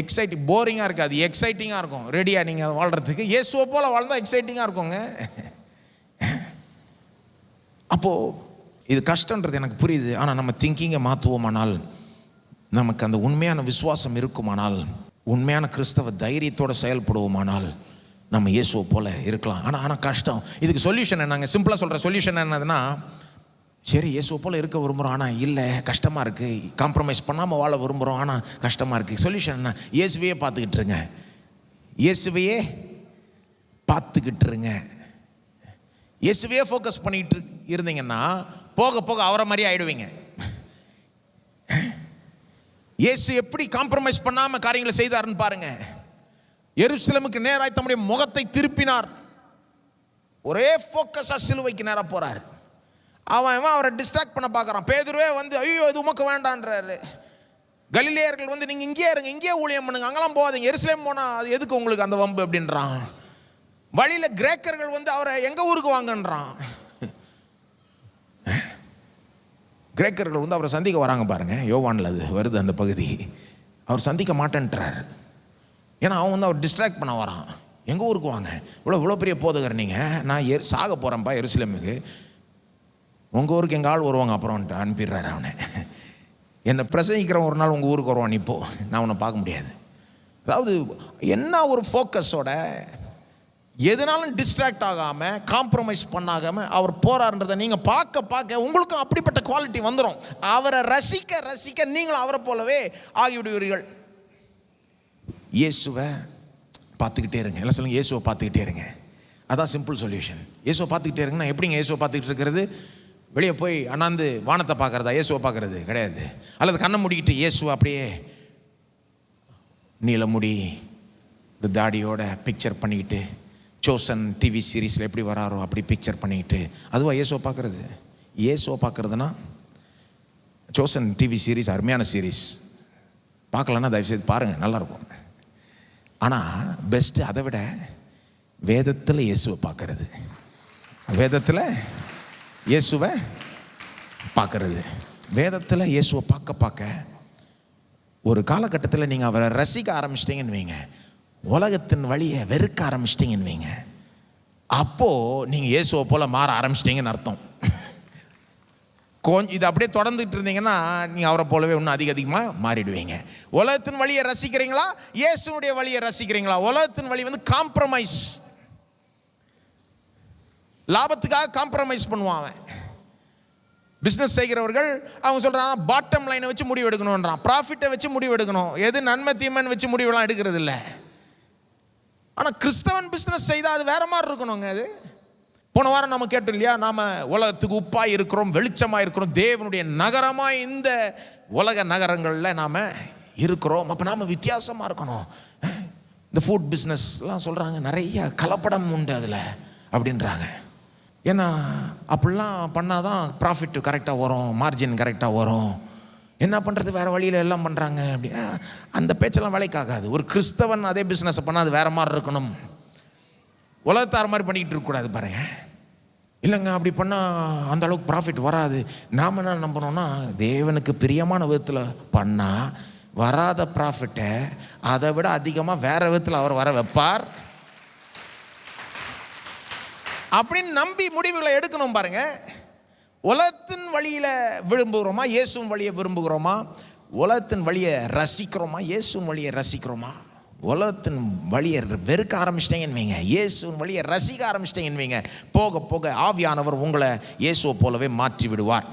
Speaker 1: எக்ஸைட்டிங். போரிங்காக இருக்காது, எக்ஸைட்டிங்காக இருக்கும். ரெடியாக நீங்கள் வாழ்கிறதுக்கு இயேசுவை போல் வாழ்ந்தால் எக்ஸைட்டிங்காக இருக்குங்க. அப்போது இது கஷ்டன்றது எனக்கு புரியுது. ஆனால் நம்ம திங்கிங்கை மாற்றுவோமானால், நமக்கு அந்த உண்மையான விசுவாசம் இருக்குமானால், உண்மையான கிறிஸ்தவ தைரியத்தோடு செயல்படுவோமானால் நம்ம இயேசுவை போல் இருக்கலாம். ஆனால் கஷ்டம். இதுக்கு சொல்யூஷன் என்னங்க? சிம்பிளாக சொல்கிற சொல்யூஷன் என்னதுன்னா, சரி இயேசுவை போல் இருக்க விரும்புகிறோம், ஆனால் இல்லை கஷ்டமாக இருக்குது, காம்ப்ரமைஸ் பண்ணாமல் வாழ விரும்புகிறோம், ஆனால் கஷ்டமாக இருக்குது. சொல்யூஷன் என்ன? இயேசுவையே பார்த்துக்கிட்டு இருங்க. இயேசுவையே பார்த்துக்கிட்டு இருங்க. இயேசுவையே ஃபோக்கஸ் பண்ணிட்டு இருந்தீங்கன்னா போக போக அவரை மாதிரி ஆயிடுவீங்க. இயேசு எப்படி காம்ப்ரமைஸ் பண்ணாம காரியங்களை செய்தார்னு பாருங்க. எருசலேமுக்கு நேராக தம்முடைய முகத்தை திருப்பினார். ஒரே ஃபோக்கஸா சிலுவைக்கு நேராக போறாரு. அவன் அவரை டிஸ்ட்ராக்ட் பண்ண பார்க்குறான். பேதுருவே வந்து ஐயோ இது உமக்கு வேண்டான்றாரு. கலிலேயர்கள் வந்து நீங்கள் இங்கேயே இருங்க, இங்கேயே ஊழியம் பண்ணுங்க, அங்கெல்லாம் போகாதீங்க, எருசலேம் போனால் அது எதுக்கு உங்களுக்கு அந்த வம்பு அப்படின்றான். வழியில் கிரேக்கர்கள் வந்து அவரை எங்கள் ஊருக்கு வாங்கன்றான். கிரேக்கர்கள் வந்து அவரை சந்திக்க வராங்க பாருங்க, யோவானில் அது வருது அந்த பகுதி. அவர் சந்திக்க மாட்டேன்றார். ஏன்னா அவன் வந்து அவர் டிஸ்ட்ராக்ட் பண்ண வரான். எங்கள் ஊருக்கு வாங்க, இவ்வளோ பெரிய போதகர் நீங்கள், நான் சாக போகிறேன்ப்பா எருசலேமுக்கு, உங்கள் ஊருக்கு எங்கள் ஆள் வருவாங்க அப்புறம்ன்ட்டு அனுப்பிடுறாரு அவனை. என்னை பிரசங்கிக்கிறவன் ஒரு நாள் உங்கள் ஊருக்கு வருவான், இப்போ நான் உன்னை பார்க்க முடியாது. அதாவது என்ன ஒரு ஃபோக்கஸோட எதுனாலும் டிஸ்ட்ராக்ட் ஆகாமல் காம்ப்ரமைஸ் பண்ணாகாமல் அவர் போறாருன்றதை நீங்கள் பார்க்க பார்க்க உங்களுக்கும் அப்படிப்பட்ட குவாலிட்டி வந்துடும். அவரை ரசிக்க ரசிக்க நீங்களும் அவரை போலவே ஆகிவிடுவீர்கள். இயேசுவை பார்த்துக்கிட்டே இருங்க. எல்லாம் சொல்லுங்கள், இயேசுவை பார்த்துக்கிட்டே இருங்க. அதான் சிம்பிள் சொல்யூஷன். இயேசுவை பார்த்துக்கிட்டே இருங்கன்னா எப்படிங்க இயேசுவை பார்த்துக்கிட்டு இருக்கிறது? வெளியே போய் அண்ணாந்து வானத்தை பார்க்குறதா இயேசுவை பார்க்குறது கிடையாது. அல்லது கண்ணை மூடிக்கிட்டு இயேசுவை அப்படியே நீலமுடி ஒரு தாடியோட பிக்சர் பண்ணிக்கிட்டு சோசன் டிவி சீரீஸில் எப்படி வராரோ அப்படி பிக்சர் பண்ணிக்கிட்டு அதுவா இயேசுவை பார்க்குறது? இயேசுவை பார்க்குறதுனா சோசன் டிவி சீரீஸ் அருமையான சீரீஸ், பார்க்கலன்னா தயவுசெய்து பாருங்கள், நல்லாயிருக்கும். ஆனால் பெஸ்ட்டு அதை விட வேதத்தில் இயேசுவை பார்க்குறது. வேதத்தில் இயேசுவை பார்க்குறது. வேதத்தில் இயேசுவை பார்க்க பார்க்க ஒரு காலகட்டத்தில் நீங்கள் அவரை ரசிக்க ஆரம்பிச்சிட்டிங்கன்னு வைங்க, உலகத்தின் வழியை வெறுக்க ஆரம்பிச்சிட்டிங்கன்னு வைங்க, அப்போது நீங்கள் இயேசுவை போல் மாற ஆரம்பிச்சிட்டிங்கன்னு அர்த்தம். கொஞ்சம் இது அப்படியே தொடர்ந்துட்டு இருந்தீங்கன்னா நீங்கள் அவரை போலவே இன்னும் அதிகமாக மாறிடுவீங்க. உலகத்தின் வழியை ரசிக்கிறீங்களா, இயேசுடைய வழியை ரசிக்கிறீங்களா? உலகத்தின் வழி வந்து காம்ப்ரமைஸ், லாபத்துக்காக காம்ப்ரமைஸ் பண்ணுவான் அவன். பிஸ்னஸ் செய்கிறவர்கள் அவங்க சொல்கிறான் பாட்டம் லைனை வச்சு முடிவு எடுக்கணுன்றான், ப்ராஃபிட்டை வச்சு முடிவு எடுக்கணும், எது நன்மை தீமைன்னு வச்சு முடிவெல்லாம் எடுக்கிறது இல்லை. ஆனால் கிறிஸ்தவன் பிஸ்னஸ் செய்தால் அது வேற மாதிரி இருக்கணுங்க. அது போன வாரம் நம்ம கேட்டோம் இல்லையா, நாம் உலகத்துக்கு உப்பாக இருக்கிறோம், வெளிச்சமாக இருக்கிறோம், தேவனுடைய நகரமாக இந்த உலக நகரங்களில் நாம் இருக்கிறோம். அப்போ நாம் வித்தியாசமாக இருக்கணும். இந்த ஃபுட் பிஸ்னஸ்லாம் சொல்கிறாங்க நிறைய கலப்படம் உண்டு அதில் அப்படின்றாங்க. ஏன்னா அப்படிலாம் பண்ணால் தான் ப்ராஃபிட் கரெக்டாக வரும், மார்ஜின் கரெக்டாக வரும். என்ன பண்ணுறது, வேறு வழியில் எல்லாம் பண்ணுறாங்க. அப்படி அந்த பேச்செல்லாம் வேலைக்காகாது. ஒரு கிறிஸ்தவன் அதே பிஸ்னஸை பண்ணால் அது வேறு மாதிரி இருக்கணும், உலகத்தார் மாதிரி பண்ணிக்கிட்டு இருக்கக்கூடாது பாருங்க. இல்லைங்க அப்படி பண்ணால் அந்த அளவுக்கு ப்ராஃபிட் வராது. நாம் என்ன நம்பணும்னா தேவனுக்கு பிரியமான விதத்தில் பண்ணால் வராத ப்ராஃபிட்டை அதை விட அதிகமாக வேறு விதத்தில் அவர் வர வைப்பார் அப்படின்னு நம்பி முடிவுகளை எடுக்கணும் பாருங்க. உலகத்தின் வழியில் விரும்புகிறோமா, இயேசுவின் வழியை விரும்புகிறோமா? உலகத்தின் வழியை ரசிக்கிறோமா, இயேசுவின் வழியை ரசிக்கிறோமா? உலகத்தின் வழியை வெறுக்க ஆரம்பிச்சிட்டேங்கன்னு வைங்க, இயேசுவின் வழியை ரசிக்க ஆரம்பிச்சிட்டேங்கன்னு வைங்க, போக போக ஆவியானவர் உங்களை இயேசுவை போலவே மாற்றி விடுவார்.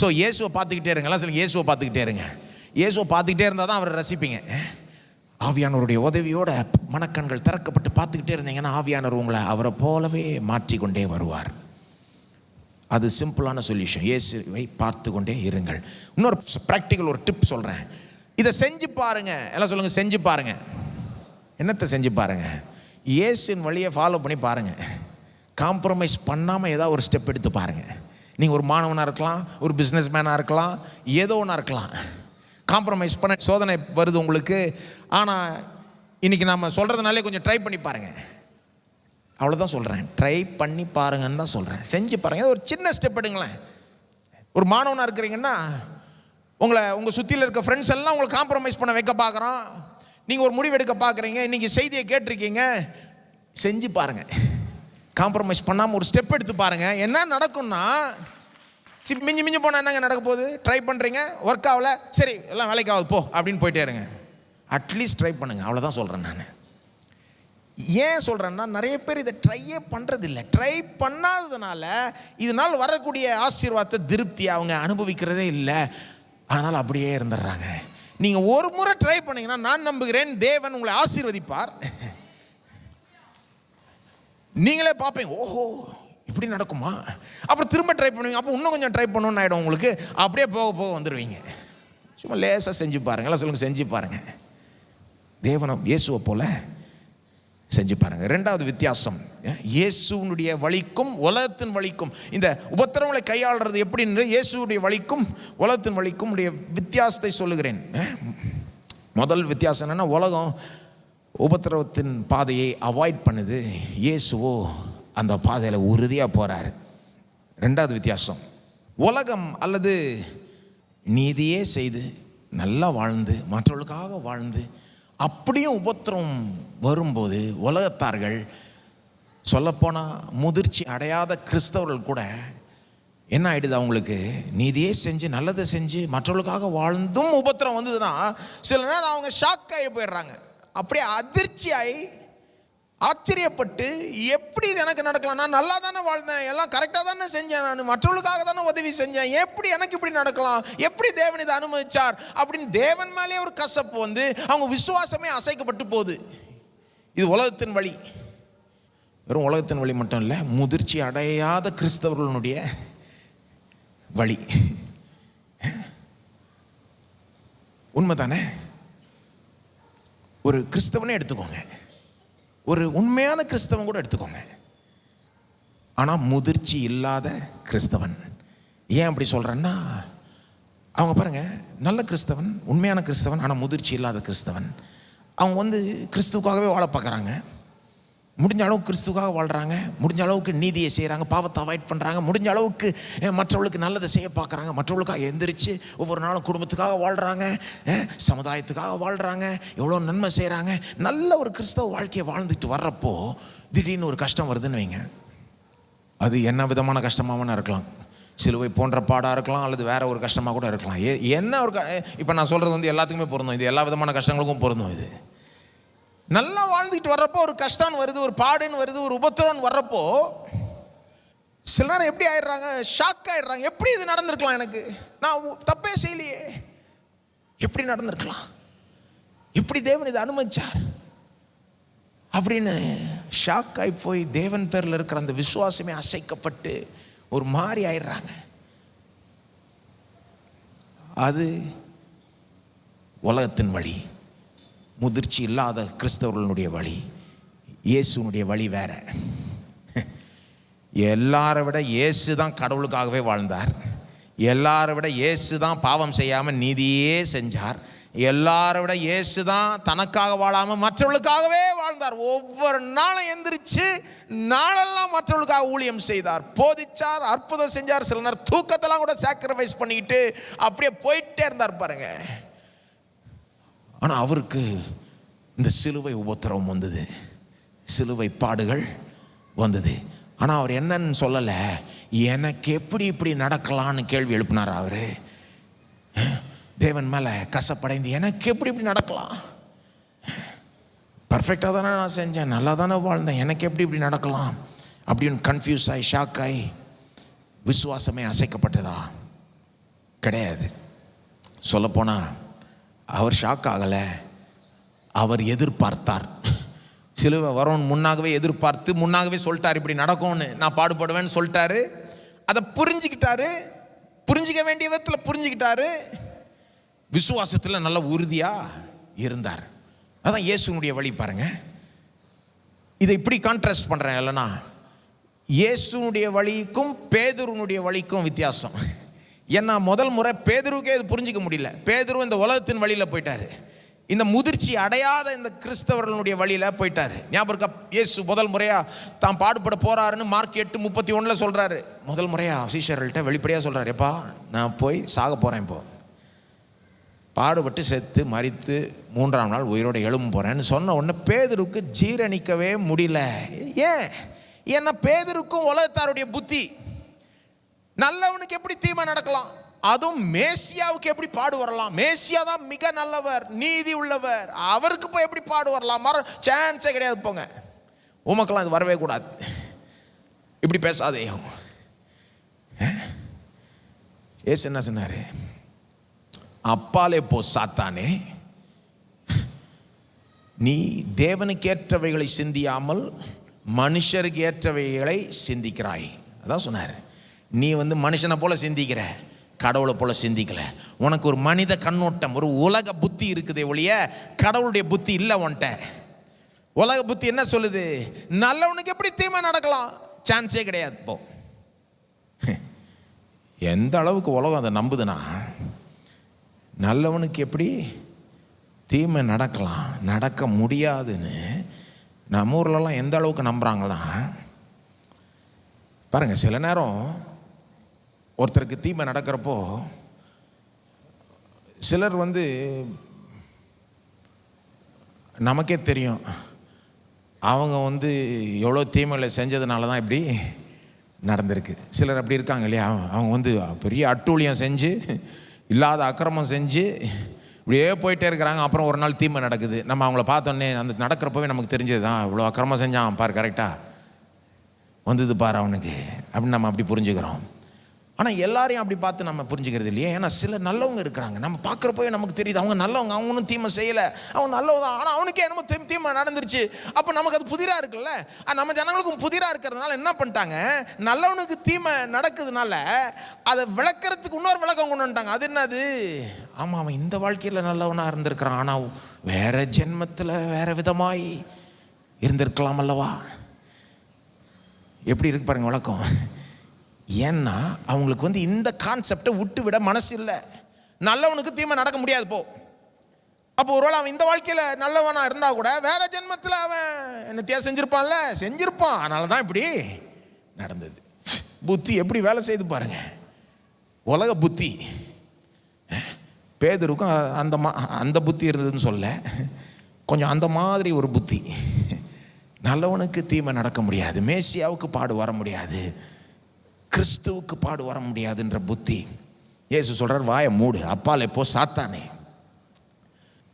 Speaker 1: ஸோ இயேசுவை பார்த்துக்கிட்டே இருங்கலாம் சொல்லுங்க, இயேசுவை பார்த்துக்கிட்டே இருங்க. இயேசுவை பார்த்துக்கிட்டே இருந்தால் தான் அவரை ரசிப்பீங்க. ஆவியானவருடைய உதவியோட மனக்கண்கள் திறக்கப்பட்டு பார்த்துக்கிட்டே இருந்தீங்கன்னா ஆவியானவர் உங்களை அவரை போலவே மாற்றிக்கொண்டே வருவார். அது சிம்பிளான சொல்யூஷன். இயேசுவை பார்த்து கொண்டே இருங்கள். இன்னொரு ப்ராக்டிக்கல் ஒரு டிப் சொல்கிறேன், இதை செஞ்சு பாருங்க. எல்லாம் சொல்லுங்கள், செஞ்சு பாருங்க. என்னத்தை செஞ்சு பாருங்க? இயேசுவின் வழியை ஃபாலோ பண்ணி பாருங்க. காம்ப்ரமைஸ் பண்ணாமல் ஏதாவது ஒரு ஸ்டெப் எடுத்து பாருங்க. நீங்கள் ஒரு மாணவனாக இருக்கலாம், ஒரு பிஸ்னஸ் மேனாக இருக்கலாம், ஏதோ ஒன்றா இருக்கலாம். காம்ப்ரமைஸ் பண்ண சோதனை வருது உங்களுக்கு. ஆனால் இன்றைக்கி நம்ம சொல்கிறதுனாலே கொஞ்சம் ட்ரை பண்ணி பாருங்கள். அவ்வளோதான் சொல்கிறேன், ட்ரை பண்ணி பாருங்கன்னு தான் சொல்கிறேன். செஞ்சு பாருங்கள், ஒரு சின்ன ஸ்டெப் எடுங்களேன். ஒரு மாணவனாக இருக்கிறீங்கன்னா உங்கள் சுற்றியில் இருக்க ஃப்ரெண்ட்ஸ் எல்லாம் உங்களை காம்ப்ரமைஸ் பண்ண வைக்க பார்க்குறோம், நீங்கள் ஒரு முடிவு எடுக்க பார்க்குறீங்க, இன்றைக்கி செய்தியை கேட்டிருக்கீங்க, செஞ்சு பாருங்கள். காம்ப்ரமைஸ் பண்ணாமல் ஒரு ஸ்டெப் எடுத்து பாருங்கள். என்ன நடக்கும்னா மிஞ்சி மிஞ்சி போனால் என்னங்க நடக்க போகுது? ட்ரை பண்ணுறீங்க, ஒர்க் ஆகலை, சரி எல்லாம் வேலைக்கு ஆகுது போ அப்படின்னு போயிட்டே இருங்க. அட்லீஸ்ட் ட்ரை பண்ணுங்கள், அவ்வளோதான் சொல்கிறேன் நான். ஏன் சொல்கிறேன்னா நிறைய பேர் இதை ட்ரையே பண்ணுறதில்லை. ட்ரை பண்ணாததுனால இதனால் வரக்கூடிய ஆசீர்வாதத்தை திருப்தி அவங்க அனுபவிக்கிறதே இல்லை. அதனால் அப்படியே இருந்துடுறாங்க. நீங்கள் ஒரு முறை ட்ரை பண்ணிங்கன்னா நான் நம்புகிறேன் தேவன் உங்களை ஆசீர்வதிப்பார். நீங்களே பார்ப்பீங்க, ஓஹோ இப்படி நடக்குமா, அப்புறம் திரும்ப ட்ரை பண்ணுவீங்க, அப்போ இன்னும் கொஞ்சம் ட்ரை பண்ணணும்னு ஆகிடும் உங்களுக்கு. அப்படியே போக போக வந்துடுவீங்க. சும்மா லேசாக செஞ்சு பாருங்கள். எல்லாம் சொல்லுங்கள், செஞ்சு பாருங்கள். தேவனம் இயேசுவை போல செஞ்சு பாருங்க. ரெண்டாவது வித்தியாசம், இயேசுனுடைய வழிக்கும் உலகத்தின் வழிக்கும், இந்த உபத்திரவங்களை கையாளுறது எப்படின்னு இயேசுடைய வழிக்கும் உலகத்தின் வழிக்கும் உடைய வித்தியாசத்தை சொல்லுகிறேன். முதல் வித்தியாசம் என்னன்னா, உலகம் உபத்திரவத்தின் பாதையை அவாய்ட் பண்ணுது, இயேசுவோ அந்த பாதையில் உறுதியாக போகிறார். ரெண்டாவது வித்தியாசம், உலகம் அல்லது நீதியே செய்து நல்லா வாழ்ந்து மற்றவர்களுக்காக வாழ்ந்து அப்படியும் உபத்திரம் வரும்போது உலகத்தார்கள், சொல்லப்போனால் முதிர்ச்சி அடையாத கிறிஸ்தவர்கள் கூட என்ன ஆகிடுது, அவங்களுக்கு நீதியே செஞ்சு நல்லதை செஞ்சு மற்றவர்களுக்காக வாழ்ந்தும் உபத்திரம் வந்ததுன்னா சில நேரம் அவங்க ஷாக் ஆகி போயிடுறாங்க. அப்படியே அதிர்ச்சியாகி ஆச்சரியப்பட்டு, எப்படி இது எனக்கு நடக்கலாம், நான் நல்லா தானே வாழ்ந்தேன், எல்லாம் கரெக்டாக தானே செஞ்சேன், நான் மற்றவர்களுக்காக தானே உதவி செஞ்சேன், எப்படி எனக்கு இப்படி நடக்கலாம், எப்படி தேவன் இதை அனுமதிச்சார் அப்படின்னு தேவன் மேலே ஒரு கசப்பு வந்து அவங்க விசுவாசமே அசைக்கப்பட்டு போகுது. இது உலகத்தின் வழி. வெறும் உலகத்தின் வழி மட்டும் இல்லை, முதிர்ச்சி அடையாத கிறிஸ்தவர்களுடைய வழி. உண்மைதானே? ஒரு கிறிஸ்தவனே எடுத்துக்கோங்க, ஒரு உண்மையான கிறிஸ்தவன் கூட எடுத்துக்கோங்க, ஆனால் முதிர்ச்சி இல்லாத கிறிஸ்தவன். ஏன் அப்படி சொல்கிறேன்னா, அவங்க பாருங்கள், நல்ல கிறிஸ்தவன், உண்மையான கிறிஸ்தவன், ஆனால் முதிர்ச்சி இல்லாத கிறிஸ்தவன். அவங்க வந்து கிறிஸ்துவுக்காகவே வாழ பார்க்குறாங்க, முடிஞ்ச அளவுக்கு கிறிஸ்துக்காக வாழ்கிறாங்க, முடிஞ்ச அளவுக்கு நீதியை செய்கிறாங்க, பாவத்தை அவாய்ட் பண்ணுறாங்க, முடிஞ்ச அளவுக்கு மற்றவர்களுக்கு நல்லதை செய்ய பார்க்குறாங்க, மற்றவர்களுக்காக எந்திரிச்சு ஒவ்வொரு நாளும் குடும்பத்துக்காக வாழ்கிறாங்க, சமுதாயத்துக்காக வாழ்கிறாங்க, எவ்வளோ நன்மை செய்கிறாங்க. நல்ல ஒரு கிறிஸ்தவ வாழ்க்கையை வாழ்ந்துட்டு வர்றப்போ திடீர்னு ஒரு கஷ்டம் வருதுன்னு வைங்க. அது என்ன விதமான கஷ்டமாகனா இருக்கலாம், சிலுவை போன்ற பாடாக இருக்கலாம், அல்லது வேற ஒரு கஷ்டமாக கூட இருக்கலாம். என்ன ஒரு இப்போ நான் சொல்கிறது வந்து எல்லாத்துக்குமே பொருந்தும், இது எல்லா விதமான கஷ்டங்களுக்கும் பொருந்தும். இது நல்லா வாழ்ந்துட்டு வர்றப்போ ஒரு கஷ்டம் வருது, ஒரு பாடுன்னு வருது, ஒரு உபத்திரம் வர்றப்போ சில நேரம் எப்படி ஆயிடுறாங்க, ஷாக் ஆயிடுறாங்க. எப்படி இது நடந்திருக்கலாம், எனக்கு நான் தப்பே செய்யலையே, எப்படி நடந்திருக்கலாம், எப்படி தேவன் இதை அனுமதிச்சார் அப்படின்னு ஷாக் ஆகி போய் தேவன் பேரில் இருக்கிற அந்த விசுவாசமே அசைக்கப்பட்டு ஒரு மாதிரி ஆயிடுறாங்க. அது உலகத்தின் வழி, முதிர்ச்சி இல்லாத கிறிஸ்தவர்களுடைய வழி. இயேசுனுடைய வழி வேற. எல்லாரை விட இயேசு தான் கடவுளுக்காகவே வாழ்ந்தார், எல்லாரை விட இயேசு தான் பாவம் செய்யாமல் நீதியே செஞ்சார், எல்லாரை விட இயேசு தான் தனக்காக வாழாமல் மற்றவர்களுக்காகவே வாழ்ந்தார். ஒவ்வொரு நாளும் எந்திரிச்சு நாளெல்லாம் மற்றவர்களுக்காக ஊழியம் செய்தார், போதிச்சார், அற்புதம் செஞ்சார். சில நேரம் தூக்கத்தெல்லாம் கூட சாக்ரிஃபைஸ் பண்ணிக்கிட்டு அப்படியே போயிட்டே இருந்தார் பாருங்க. ஆனால் அவருக்கு இந்த சிலுவை உபத்திரவம் வந்தது, சிலுவை பாடுகள் வந்தது. ஆனால் அவர் என்னன்னு சொல்லலை, எனக்கு எப்படி இப்படி நடக்கலான்னு கேள்வி எழுப்பினார். அவர் தேவன் மேலே கசப்படைந்து எனக்கு எப்படி இப்படி நடக்கலாம், பர்ஃபெக்டாக தானே நான் செஞ்சேன், நல்லா தானே வாழ்ந்தேன், எனக்கு எப்படி இப்படி நடக்கலாம் அப்படின்னு கன்ஃபியூஸ் ஆகி ஷாக் ஆகி விசுவாசமே அசைக்கப்பட்டதா? கிடையாது. சொல்லப்போனால் அவர் ஷாக் ஆகலை, அவர் எதிர்பார்த்தார். சிலுவை வரோன்னு முன்னாகவே எதிர்பார்த்து முன்னாகவே சொல்லிட்டார், இப்படி நடக்கும்னு, நான் பாடுபடுவேன்னு சொல்லிட்டாரு. அதை புரிஞ்சுக்கிட்டாரு, புரிஞ்சிக்க வேண்டிய விதத்தில் புரிஞ்சுக்கிட்டாரு, விசுவாசத்தில் நல்ல உறுதியாக இருந்தார். அதான் இயேசுனுடைய வழி. பாருங்க, இதை இப்படி கான்ட்ராஸ்ட் பண்ணுறேன் இல்லைனா, இயேசுனுடைய வழிக்கும் பேதுருனுடைய வழிக்கும் வித்தியாசம். ஏன்னா முதல் முறை பேதுருக்கே இது புரிஞ்சிக்க முடியல. பேதுரு இந்த உலகத்தின் வழியில் போயிட்டார், இந்த முதிர்ச்சி அடையாத இந்த கிறிஸ்தவர்களுடைய வழியில் போயிட்டார். ஞாபகம், இயேசு முதல் முறையாக தான் பாடுபட போகிறாருன்னு மார்க் 8:31 சொல்கிறாரு. முதல் முறையாக சீஷர்கள்ட்ட வெளிப்படையாக சொல்கிறார், எப்பா நான் போய் சாக போகிறேன், இப்போ பாடுபட்டு செத்து மரித்து 3ஆம் நாள் உயிரோடு எழும்ப போகிறேன்னு சொன்ன உடனே பேதுருக்கு ஜீரணிக்கவே முடியல. ஏன்னா பேதுருக்கும் உலகத்தாருடைய புத்தி, நல்லவனுக்கு எப்படி தீமை நடக்கலாம், அதுவும் மேசியாவுக்கு எப்படி பாடு வரலாம், மேசியா தான் மிக நல்லவர் நீதி உள்ளவர், அவருக்கு போய் எப்படி பாடு வரலாம், சான்ஸே கிடையாது, போங்க உமக்கெல்லாம் இது வரவே கூடாது, இப்படி பேசாதே. ஏசு என்ன சொன்னாரு, அப்பாலே போ சாத்தானே, நீ தேவனுக்கேற்றவைகளை சிந்தியாமல் மனுஷருக்கு ஏற்றவைகளை சிந்திக்கிறாய். அதான் சொன்னார், நீ மனுஷனை போல சிந்திக்கிற, கடவுளை போல சிந்திக்கல. உனக்கு ஒரு மனித கண்ணோட்டம், ஒரு உலக புத்தி இருக்குதே ஒழிய கடவுளுடைய புத்தி இல்லை உன்ட்ட. உலக புத்தி என்ன சொல்லுது? நல்லவனுக்கு எப்படி தீமை நடக்கலாம்? சான்ஸே கிடையாது. இப்போ எந்த அளவுக்கு உலகம் அதை நம்புதுன்னா, நல்லவனுக்கு எப்படி தீமை நடக்கலாம், நடக்க முடியாதுன்னு நம்ம ஊர்லலாம் எந்த அளவுக்கு நம்புகிறாங்களா பாருங்கள். சில நேரம் ஒருத்தருக்கு தீமை நடக்கிறப்போ சிலர் நமக்கே தெரியும் அவங்க எவ்வளோ தீமைகளை செஞ்சதுனால தான் இப்படி நடந்திருக்கு. சிலர் அப்படி இருக்காங்க இல்லையா? அவங்க பெரிய அட்டூழியம் செஞ்சு, இல்லாத அக்கிரமம் செஞ்சு இப்படியே போயிட்டே இருக்கிறாங்க. அப்புறம் ஒரு நாள் தீமை நடக்குது. நம்ம அவங்கள பார்த்தோன்னே அந்த நடக்கிறப்பவே நமக்கு தெரிஞ்சது தான், இவ்வளோ அக்கிரமம் செஞ்சான் பாரு, கரெக்டாக வந்தது பாரு அவனுக்கு அப்படின்னு நம்ம அப்படி புரிஞ்சுக்கிறோம். ஆனால் எல்லாரையும் அப்படி பார்த்து நம்ம புரிஞ்சுக்கிறது இல்லையே. ஏன்னா சில நல்லவங்க இருக்கிறாங்க, நம்ம பார்க்குறப்பவே நமக்கு தெரியுது அவங்க நல்லவங்க, அவங்களும் தீமை செய்யலை, அவங்க நல்லவங்க தான். ஆனால் அவனுக்கே என்னமோ தீமை நடந்துருச்சு. அப்போ நமக்கு அது புதிராக இருக்குல்ல. நம்ம ஜனங்களுக்கும் புதிராக இருக்கிறதுனால என்ன பண்ணிட்டாங்க, நல்லவனுக்கு தீமை நடக்குதுனால அதை விளக்கிறதுக்கு இன்னொரு விளக்கம் கொண்டு வந்துட்டாங்க. அது என்னது? ஆமாம், அவன் இந்த வாழ்க்கையில் நல்லவனாக இருந்திருக்கிறான், ஆனால் வேற ஜென்மத்தில் வேற விதமாய் இருந்திருக்கலாம் அல்லவா. எப்படி இருக்கு பாருங்க விளக்கம். ஏன்னா அவங்களுக்கு இந்த கான்செப்டை விட்டு விட மனசு இல்லை. நல்லவனுக்கு தீமை நடக்க முடியாது போ. அப்போ ஒருவேளை அவன் இந்த வாழ்க்கையில் நல்லவனா இருந்தால் கூட வேற ஜென்மத்தில் அவன் என்ன செஞ்சிருப்பான்ல, செஞ்சிருப்பான், அதனால தான் இப்படி நடந்தது. புத்தி எப்படி வேலை செய்து பாருங்க, உலக புத்தி. பேதுருக்கும் அந்த புத்தி இருந்ததுன்னு சொல்ல, கொஞ்சம் அந்த மாதிரி ஒரு புத்தி. நல்லவனுக்கு தீமை நடக்க முடியாது, மேசியாவுக்கு பாடு வர முடியாது, கிறிஸ்துவுக்கு பாடு வர முடியாதுன்ற புத்தி. இயேசு சொல்றார், வாயை மூடு, அப்பால் எப்போ சாத்தானே,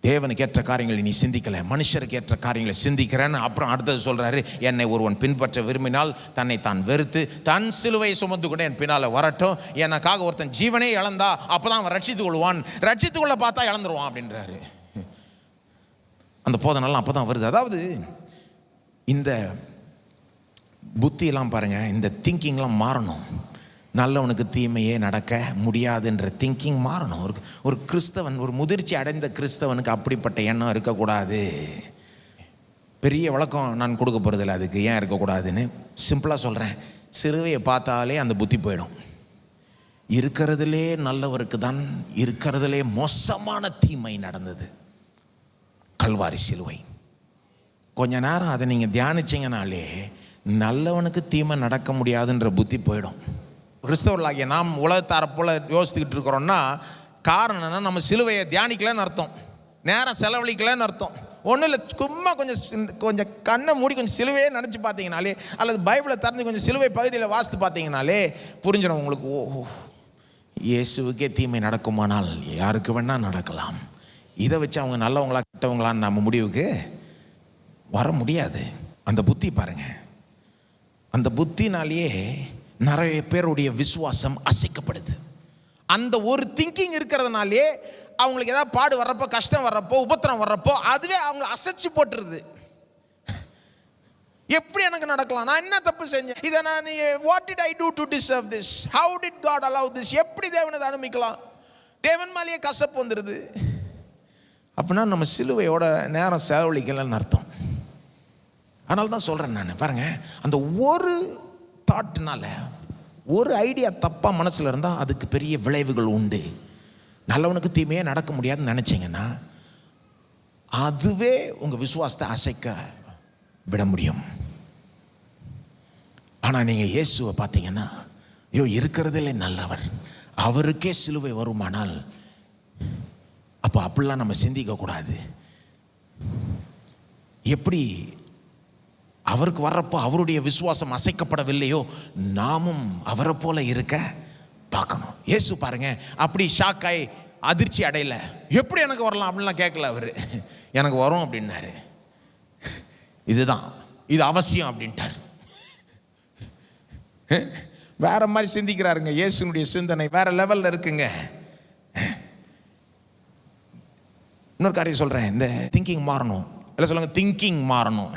Speaker 1: தேவனுக்கு ஏற்ற காரியங்களை நீ சிந்திக்கல, மனுஷருக்கு ஏற்ற காரியங்களை சிந்திக்கிறேன்னு. அப்புறம் அடுத்தது சொல்றாரு, என்னை ஒருவன் பின்பற்ற விரும்பினால் தன்னை தான் வெறுத்து தன் சிலுவையை சுமந்து கொண்டு என் பின்னால் வரட்டும். எனக்காக ஒருத்தன் ஜீவனே இழந்தா அப்போதான் அவன் ரட்சித்து கொள்வான், ரட்சித்து கொள்ள பார்த்தா இழந்துருவான் அப்படின்றாரு. அந்த போதனெல்லாம் அப்போ தான் வருது. அதாவது இந்த புத்தியெல்லாம் பாருங்கள், இந்த திங்கிங்லாம் மாறணும். நல்லவனுக்கு தீமையே நடக்க முடியாதுன்ற திங்கிங் மாறணும். ஒரு கிறிஸ்தவன், ஒரு முதிர்ச்சி அடைந்த கிறிஸ்தவனுக்கு அப்படிப்பட்ட எண்ணம் இருக்கக்கூடாது. பெரிய விளக்கம் நான் கொடுக்க போகிறதில்ல அதுக்கு ஏன் இருக்கக்கூடாதுன்னு. சிம்பிளாக சொல்கிறேன், சிலுவையை பார்த்தாலே அந்த புத்தி போயிடும். இருக்கிறதுலே நல்லவருக்கு தான் இருக்கிறதுலே மோசமான தீமை நடந்தது, கல்வாரி சிலுவை. கொஞ்ச நேரம் அதை நீங்கள் தியானிச்சிங்கனாலே நல்லவனுக்கு தீமை நடக்க முடியாதுன்ற புத்தி போயிடும். கிறிஸ்தவர்களாகிய நாம் உலகத்தாரை போல் யோசித்துக்கிட்டு இருக்கிறோன்னா காரணம் என்ன? நம்ம சிலுவையை தியானிக்கலன்னு அர்த்தம், நேரம் செலவழிக்கலன்னு அர்த்தம். ஒன்றும் இல்லை, சும்மா கொஞ்சம் கண்ணை மூடி கொஞ்சம் சிலுவையே நினச்சி பார்த்தீங்கனாலே, அல்லது பைபிளை திறந்து கொஞ்சம் சிலுவை பகுதியில் வாசித்து பார்த்தீங்கனாலே புரிஞ்சிடும் உங்களுக்கு. ஓ, இயேசுவுக்கே தீமை நடக்குமானால் யாருக்கு வேணால் நடக்கலாம். இதை வச்சு அவங்க நல்லவங்களா கிட்டவங்களான்னு நம்ம முடிவுக்கு வர முடியாது. அந்த புத்தி பாருங்க, அந்த புத்தினாலேயே நிறைய பேருடைய விசுவாசம் அசைக்கப்படுது. அந்த ஒரு திங்கிங் இருக்கிறதுனாலே அவங்களுக்கு ஏதாவது பாடு வர்றப்போ, கஷ்டம் வர்றப்போ, உபத்திரம் வர்றப்போ அதுவே அவங்களை அசைச்சு போட்டுருது. எப்படி எனக்கு நடக்கலாம், நான் என்ன தப்பு செஞ்சேன், இதை நான் what did I do to deserve this, how did God allow this, எப்படி தேவனை அதை அனுமதிக்கலாம், தேவன் மேலேயே கசப்பு வந்துடுது. அப்படின்னா நம்ம சிலுவையோட நேரம் செலவழிக்கலன்னு அர்த்தம். அதனால தான் சொல்கிறேன் நான், பாருங்கள், அந்த ஒரு தாட்னால, ஒரு ஐடியா தப்பாக மனசில் இருந்தால் அதுக்கு பெரிய விளைவுகள் உண்டு. நல்லவனுக்கு தீமையே நடக்க முடியாதுன்னு நினச்சிங்கன்னா அதுவே உங்கள் விசுவாசத்தை அசைக்க விட முடியும். ஆனால் நீங்கள் இயேசுவை பார்த்தீங்கன்னா, ஐயோ இருக்கிறதில்லே நல்லவர், அவருக்கே சிலுவை வருமானால், அப்போ அப்படிலாம் நம்ம சிந்திக்கக்கூடாது. எப்படி அவருக்கு வர்றப்போ அவருடைய விசுவாசம் அசைக்கப்படவில்லையோ, நாமும் அவரை போல இருக்க பார்க்கணும். இயேசு பாருங்க, அப்படி ஷாக்காய் அதிர்ச்சி அடையல. எப்படி எனக்கு வரலாம் அப்படின்லாம் கேட்கல அவர், எனக்கு வரும் அப்படின்னாரு. இதுதான், இது அவசியம் அப்படின்ட்டார். வேற மாதிரி சிந்திக்கிறாருங்க. இயேசுனுடைய சிந்தனை வேற லெவல்ல இருக்குங்க. இன்னொரு காரியம் சொல்றேன், இந்த திங்கிங் மாறணும். இல்லை சொல்லுங்க, திங்கிங் மாறணும்.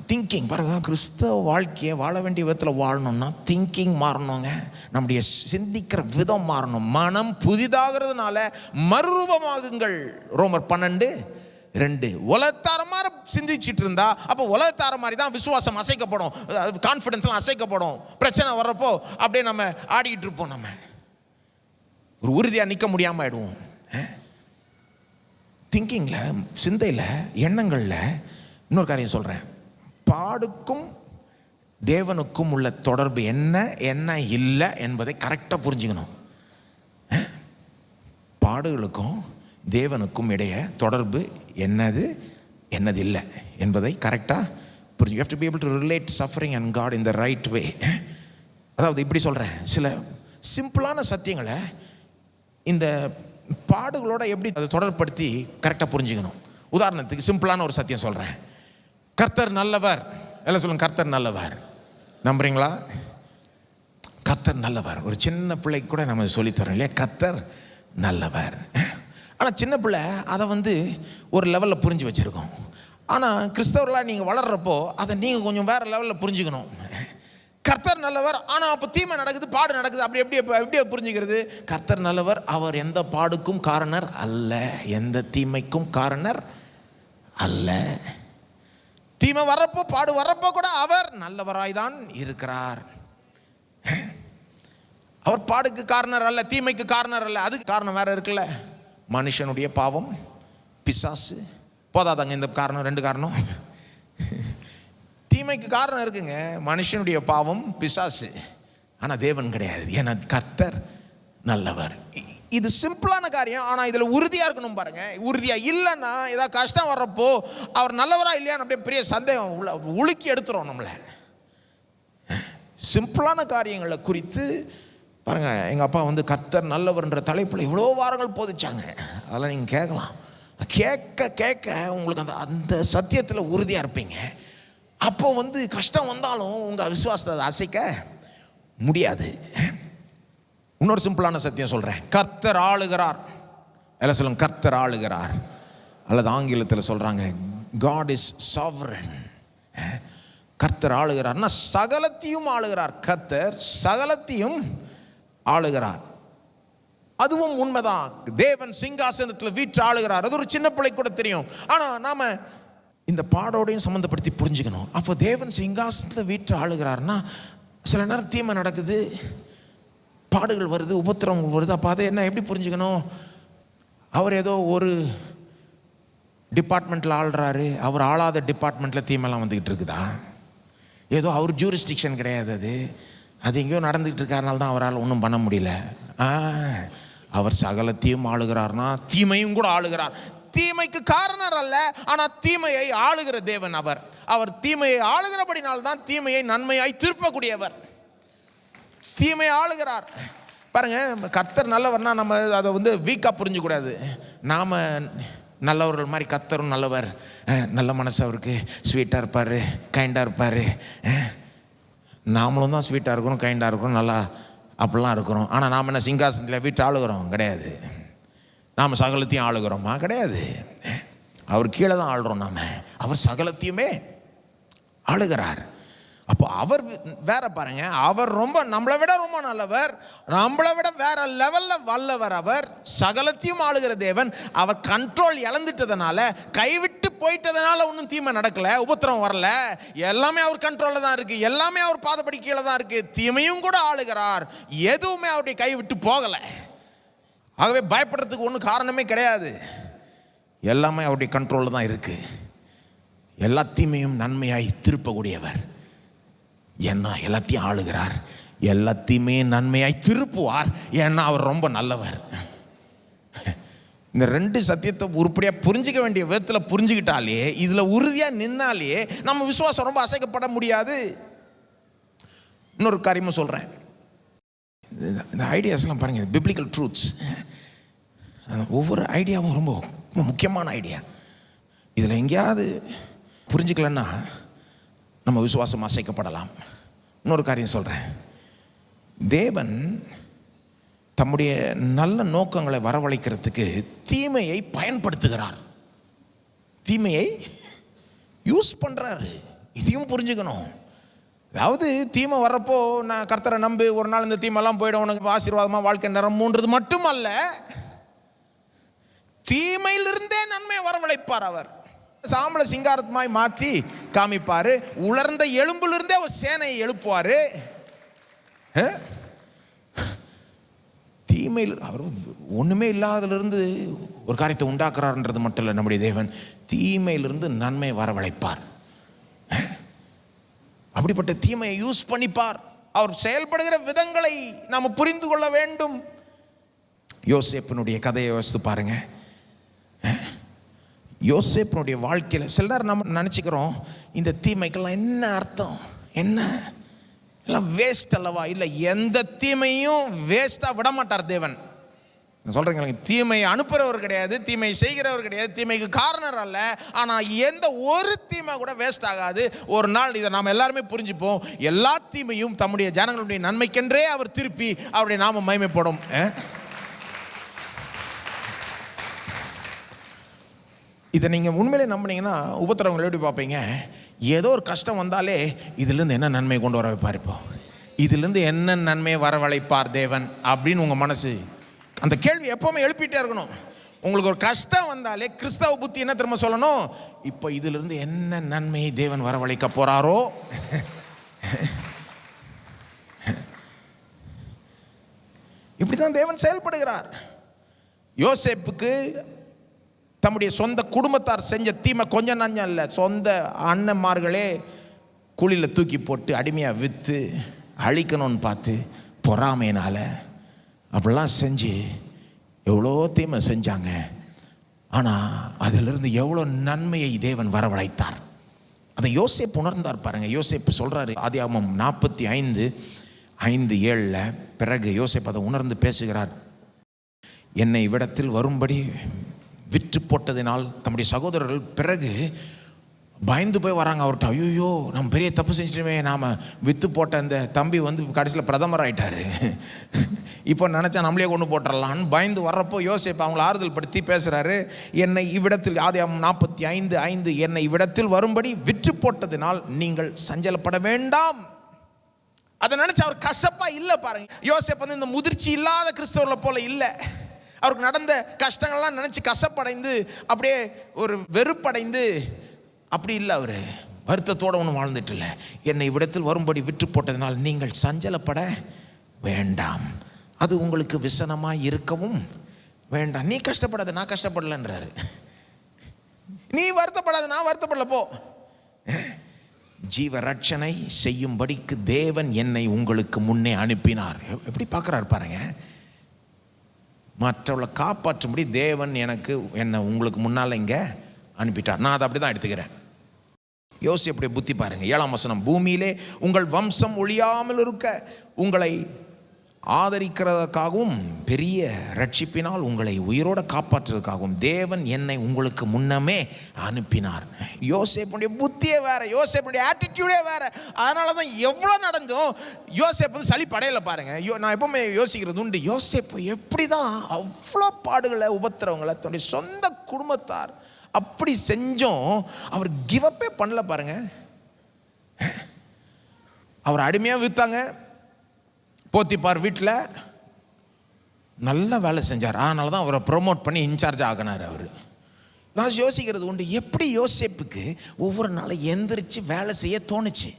Speaker 1: திங்கிங் பாருங்க, கிறிஸ்தவ வாழ்க்கையை வாழ வேண்டிய விதத்தில் வாழணும்னா திங்கிங் மாறணுங்க. நம்முடைய சிந்திக்கிற விதம் மாறணும். மனம் புதிதாகிறதுனால மறுரூபமாகுங்கள். ரோமர் 12:2. உலகத்தார மாதிரி சிந்திச்சிட்டு இருந்தா அப்போ உலகத்தார மாதிரி தான் விசுவாசம் அசைக்கப்படும், கான்ஃபிடன்ஸ்லாம் அசைக்கப்படும். பிரச்சனை வர்றப்போ அப்படியே நம்ம ஆடிக்கிட்டு இருப்போம், நம்ம ஒரு உறுதியாக நிற்க முடியாமல் ஆயிடுவோம். திங்கிங்கில், சிந்தையில், எண்ணங்களில் இன்னொரு காரியம் சொல்கிறேன். பாடுக்கும் தேவனுக்கும் உள்ள தொடர்பு என்ன என்ன இல்லை என்பதை கரெக்டாக புரிஞ்சுக்கணும். பாடுகளுக்கும் தேவனுக்கும் இடையே தொடர்பு என்னது என்னது இல்லை என்பதை கரெக்டாக புரிஞ்சு. You have to be able to relate suffering and God in the right way. அதாவது இப்படி சொல்கிறேன், சில சிம்பிளான சத்தியங்களை இந்த பாடுகளோட எப்படி அதை தொடர்படுத்தி கரெக்டாக புரிஞ்சுக்கணும். உதாரணத்துக்கு சிம்பிளான ஒரு சத்தியம் சொல்கிறேன். கர்த்தர் நல்லவர். எல்லாம் சொல்லுங்க, கர்த்தர் நல்லவர். நம்புறீங்களா? கர்த்தர் நல்லவர். ஒரு சின்ன பிள்ளைக்கு கூட நம்ம சொல்லித்தரோம் இல்லையா, கர்த்தர் நல்லவர். ஆனால் சின்ன பிள்ளை அதை ஒரு லெவலில் புரிஞ்சு வச்சுருக்கோம். ஆனால் கிறிஸ்தவர்களாக நீங்கள் வளர்கிறப்போ அதை நீங்கள் கொஞ்சம் வேறு லெவலில் புரிஞ்சுக்கணும். கர்த்தர் நல்லவர், ஆனால் அப்போ தீமை நடக்குது, பாடு நடக்குது, அப்படி எப்படி புரிஞ்சுக்கிறது? கர்த்தர் நல்லவர், அவர் எந்த பாடுக்கும் காரணர் அல்ல, எந்த தீமைக்கும் காரணர் அல்ல. தீமை வர்றப்போ, பாடு வர்றப்போ கூட அவர் நல்லவராய்தான் இருக்கிறார். அவர் பாடுக்கு காரணர் அல்ல, தீமைக்கு காரணர் அல்ல. அதுக்கு காரணம் வேற இருக்குல்ல, மனுஷனுடைய பாவம், பிசாசு. போதாதாங்க இந்த காரணம், 2 காரணம். தீமைக்கு காரணம் இருக்குங்க, மனுஷனுடைய பாவம், பிசாசு. ஆனால் தேவன் கிடையாது, ஏன்னா கர்த்தர் நல்லவர். இது சிம்பிளான காரியம். ஆனால் இதில் உறுதியாக இருக்கணும் பாருங்க. உறுதியாக இல்லைன்னா ஏதாவது கஷ்டம் வர்றப்போ அவர் நல்லவரா இல்லையான்னு அப்படியே பெரிய சந்தேகம் உலுக்கி எடுத்துரும் நம்மளை. சிம்பிளான காரியங்களை குறித்து பாருங்க, எங்கள் அப்பா கர்த்தர் நல்லவர்ன்ற தலைப்பில் இவ்வளோ வாரங்கள் போதிச்சாங்க. அதெல்லாம் நீங்கள் கேட்கலாம். கேட்க கேட்க உங்களுக்கு அந்த சத்தியத்தில் உறுதியாக இருப்பீங்க. அப்போ கஷ்டம் வந்தாலும் உங்கள் விசுவாசத்தை அசைக்க முடியாது. இன்னொரு சிம்பிளான சத்தியம் சொல்கிறேன். கர்த்தர் ஆளுகிறார். எல்லாம் சொல்லுங்க, கர்த்தர் ஆளுகிறார். அல்லது ஆங்கிலத்தில் சொல்கிறாங்க God is sovereign. கர்த்தர் ஆளுகிறார்னா சகலத்தையும் ஆளுகிறார். கர்த்தர் சகலத்தையும் ஆளுகிறார். அதுவும் உண்மைதான். தேவன் சிங்காசனத்தில் வீற்று ஆளுகிறார். அது ஒரு சின்ன பிள்ளை கூட தெரியும். ஆனால் நாம் இந்த பாடோடையும் சம்மந்தப்படுத்தி புரிஞ்சுக்கணும். அப்போ தேவன் சிங்காசனத்தில் வீற்று ஆளுகிறார்னா சில நேரம் தீமை நடக்குது, பாடுகள் வருது, உபத்திரவங்கள் வருது. அப்போ அதை எப்படி புரிஞ்சுக்கணும்? அவர் ஏதோ ஒரு டிபார்ட்மெண்ட்டில் ஆள்றாரு, அவர் ஆளாத டிபார்ட்மெண்ட்டில் தீமெல்லாம் வந்துக்கிட்டு இருக்குதா? ஏதோ அவர் ஜூரிஸ்டிக்ஷன் கிடையாது, அது எங்கேயோ நடந்துக்கிட்டு இருக்காருனால தான் அவரால் ஒன்றும் பண்ண முடியல. அவர் சகலத்தையும் ஆளுகிறார்னா தீமையும் கூட ஆளுகிறார். தீமைக்கு காரணர் அல்ல, ஆனால் தீமையை ஆளுகிற தேவன் அவர். அவர் தீமையை ஆளுகிறபடினால்தான் தீமையை நன்மையாய் திருப்பக்கூடியவர். தீமையை ஆளுகிறார். பாருங்க, கர்த்தர் நல்லவர்னா நம்ம அதை வீக்காக புரிஞ்சுக்கூடாது. நாம் நல்லவர்கள் மாதிரி கர்த்தரும் நல்லவர், நல்ல மனசு அவருக்கு, ஸ்வீட்டாக இருப்பார், கைண்டாக இருப்பார். நாமளும் தான் ஸ்வீட்டாக இருக்கிறோம், கைண்டாக இருக்கிறோம், நல்லா அப்படிலாம் இருக்கிறோம். ஆனால் நாம் என்ன சிங்காசனத்தில் வீட்டு ஆளுகிறோம்? கிடையாது. நாம் சகலத்தையும் ஆளுகிறோமா? கிடையாது. அவர் கீழே தான் ஆளுறோம் நாம். அவர் சகலத்தையுமே ஆளுகிறார். அப்போ அவர் வேற பாருங்க, அவர் நம்மளை விட ரொம்ப நல்லவர், நம்மளை விட வேற லெவலில் வல்லவர். அவர் சகலத்தையும் ஆளுகிற தேவன். அவர் கண்ட்ரோல் இழந்துட்டதுனால, கைவிட்டு போயிட்டதுனால ஒன்றும் தீமை நடக்கலை, உபத்திரம் வரல. எல்லாமே அவர் கண்ட்ரோலில் தான் இருக்குது, எல்லாமே அவர் பாதப்படி கீழே தான் இருக்குது. தீமையும் கூட ஆளுகிறார், எதுவுமே அவருடைய கைவிட்டு போகலை. ஆகவே பயப்படுறதுக்கு ஒன்றும் காரணமே கிடையாது. எல்லாமே அவருடைய கண்ட்ரோலில் தான் இருக்குது. எல்லா தீமையும் நன்மையாய் திருப்பக்கூடியவர். ஏன்னா எல்லாத்தையும் ஆளுகிறார், எல்லாத்தையுமே நன்மையாய் திருப்புவார். ஏன்னா அவர் ரொம்ப நல்லவர். இந்த 2 சத்தியத்தை உருப்படியாக புரிஞ்சிக்க வேண்டிய விதத்தில் புரிஞ்சுக்கிட்டாலே, இதில் உறுதியாக நின்னாலே நம்ம விசுவாசம் ரொம்ப அசைக்கப்பட முடியாது. இன்னொரு காரியமும் சொல்கிறேன். இந்த ஐடியாஸ்லாம் பாருங்கள், பிப்ளிக்கல் ட்ரூத்ஸ். ஒவ்வொரு ஐடியாவும் ரொம்ப முக்கியமான ஐடியா. இதில் எங்கேயாவது புரிஞ்சுக்கலன்னா நம்ம விசுவாசம் அசைக்கப்படலாம். இன்னொரு காரியம் சொல்கிறேன். தேவன் தம்முடைய நல்ல நோக்கங்களை வரவழைக்கிறதுக்கு தீமையை பயன்படுத்துகிறார். தீமையை யூஸ் பண்ணுறாரு. இதையும் புரிஞ்சுக்கணும். அதாவது தீமை வர்றப்போ நான் கர்த்தரை நம்பி ஒரு நாள் இந்த தீமெல்லாம் போயிடும், உனக்கு ஆசீர்வாதமாக வாழ்க்கை நிரம்புன்றது மட்டுமல்ல, தீமையிலிருந்தே நன்மை வரவழைப்பார். அவர் சாம்பலை சிங்காரமாய் மாற்றி காமிப்பார். உலர்ந்த எலும்பிலிருந்தே ஒரு சேனையை எழுப்புவார். தீமையில் அவர் ஒன்றுமே இல்லாதலிருந்து ஒரு காரியத்தை உண்டாக்குறாருன்றது மட்டும் இல்லை, நம்முடைய தேவன் தீமையிலிருந்து நன்மை வரவழைப்பார். அப்படிப்பட்ட தீமையை யூஸ் பண்ணிப்பார். அவர் செயல்படுகிற விதங்களை நாம் புரிந்து கொள்ள வேண்டும். யோசேப்பினுடைய கதையை யோசித்து பாருங்க. யோசேப்பினுடைய வாழ்க்கையில் சில நேரம் நம்ம நினச்சிக்கிறோம், இந்த தீமைக்கெல்லாம் என்ன அர்த்தம், என்ன எல்லாம் வேஸ்ட் அல்லவா? இல்லை, எந்த தீமையும் வேஸ்ட்டாக விட மாட்டார் தேவன். சொல்கிறீங்க, தீமையை அனுப்புகிறவர் கிடையாது, தீமை செய்கிறவர் கிடையாது, தீமைக்கு காரணர் அல்ல. ஆனால் எந்த ஒரு தீமை கூட வேஸ்ட் ஆகாது. ஒரு நாள் இதை நாம் எல்லாருமே புரிஞ்சுப்போம். எல்லா தீமையும் தம்முடைய ஜனங்களுடைய நன்மைக்கென்றே அவர் திருப்பி அவருடைய நாம மகிமைப்படும். இதை நீங்கள் உண்மையிலே நம்பினீங்கன்னா உபத்திரவங்களை எப்படி பார்ப்பீங்க? ஏதோ ஒரு கஷ்டம் வந்தாலே இதுலேருந்து என்ன நன்மை கொண்டு வர வைப்பார், இப்போ இதுலேருந்து என்ன நன்மையை வரவழைப்பார் தேவன் அப்படின்னு உங்கள் மனசு அந்த கேள்வி எப்போவுமே எழுப்பிட்டே இருக்கணும். உங்களுக்கு ஒரு கஷ்டம் வந்தாலே கிறிஸ்தவ புத்தி என்ன திரும்ப சொல்லணும்? இப்போ இதிலிருந்து என்ன நன்மையை தேவன் வரவழைக்க போகிறாரோ. இப்படி தான் தேவன் செயல்படுகிறார். யோசேப்புக்கு தம்முடைய சொந்த குடும்பத்தார் செஞ்ச தீமை கொஞ்சம் நஞ்சம் இல்லை. சொந்த அண்ணன்மார்களே குழியில் தூக்கி போட்டு அடிமையாக விற்று அழிக்கணும்னு பார்த்து பொறாமையினால் அப்படிலாம் செஞ்சு எவ்வளோ தீமை செஞ்சாங்க. ஆனால் அதிலிருந்து எவ்வளோ நன்மையை தேவன் வரவழைத்தார். அதை யோசேப்பு உணர்ந்தார் பாருங்கள். யோசேப்பு சொல்கிறாரு, ஆதியாகமம் 45:5-7 பிறகு யோசேப்பு அதை உணர்ந்து பேசுகிறார். என்னை இவ்விடத்தில் வரும்படி விற்று போட்டதினால் தம்முடைய சகோதரர்கள் பிறகு பயந்து போய் வராங்க அவர்கிட்ட. ஐயோ, நம்ம பெரிய தப்பு செஞ்சிட்டுமே, நாம் விற்று போட்ட அந்த தம்பி கடைசியில் பிரதமர் ஆகிட்டார், இப்போ நினச்சா நம்மளே கொண்டு போட்டுடலான்னு பயந்து வர்றப்போ யோசேப்பு அவங்கள ஆறுதல் படுத்தி பேசுகிறாரு. என்னை இவ்விடத்தில், ஆதியாகமம் 45:5, என்னை இவ்விடத்தில் வரும்படி விற்று போட்டதினால் நீங்கள் சஞ்சலப்பட வேண்டாம். அதை நினச்சி அவர் கஷ்டப்பா இல்லை பாருங்க. யோசேப்பு இந்த முதிர்ச்சி இல்லாத கிறிஸ்தவர்களை போல இல்லை. அவருக்கு நடந்த கஷ்டங்கள்லாம் நினச்சி கஷ்டப்படைந்து அப்படியே ஒரு வெறுப்படைந்து அப்படி இல்லை. அவர் வருத்தத்தோடு ஒன்றும் வாழ்ந்துட்டு இல்லை. என்னை இவ்விடத்தில் வரும்படி விற்று போட்டதினால் நீங்கள் சஞ்சலப்பட வேண்டாம், அது உங்களுக்கு விசனமாக இருக்கவும் வேண்டாம். நீ கஷ்டப்படாத, நான் கஷ்டப்படலைன்றாரு. நீ வருத்தப்படாத, நான் வருத்தப்படல, போ. ஜீவ ரட்சனை செய்யும்படிக்கு தேவன் என்னை உங்களுக்கு முன்னே அனுப்பினார். எப்படி பார்க்குறாரு பாருங்க. மற்றவளை காப்பாற்றும்படி தேவன் என்னை உங்களுக்கு முன்னால் இங்கே அனுப்பிட்டார். நான் அதை அப்படி தான் எடுத்துக்கிறேன். யோசேப்புடைய புத்தி பாருங்க. 7ஆம் வசனம், பூமியிலே உங்கள் வம்சம் ஒழியாமல் இருக்க உங்களை ஆதரிக்கிறதுக்காகவும் பெரிய ரட்சிப்பினால் உங்களை உயிரோடு காப்பாற்றுறதுக்காகவும் தேவன் என்னை உங்களுக்கு முன்னமே அனுப்பினார். யோசேப்புடைய புத்தியே வேற, யோசேப்புடைய ஆட்டிடியூடே வேற. அதனால தான் எவ்வளோ நடந்தும் யோசேப்பு சலிப்படையில பாருங்க. நான் எப்பவுமே யோசிக்கிறது உண்டு, யோசேப்பு எப்படி தான் அவ்வளோ பாடுகளை உபத்திரவங்களை தன்னுடைய சொந்த குடும்பத்தார் அப்படி செஞ்சோம் அவர் கிவப்பே பண்ணல பாருங்க. அவர் அடிமையாக விற்றாங்க. போத்திப்பார் வீட்டில் நல்ல வேலை செஞ்சார். அதனால தான் அவரை ப்ரொமோட் பண்ணி இன்சார்ஜ் ஆகினார். அவர் நான் யோசிக்கிறது உண்டு, எப்படி யோசேப்புக்கு ஒவ்வொரு நாளும் எந்திரிச்சு வேலை செய்ய தோணுச்சு?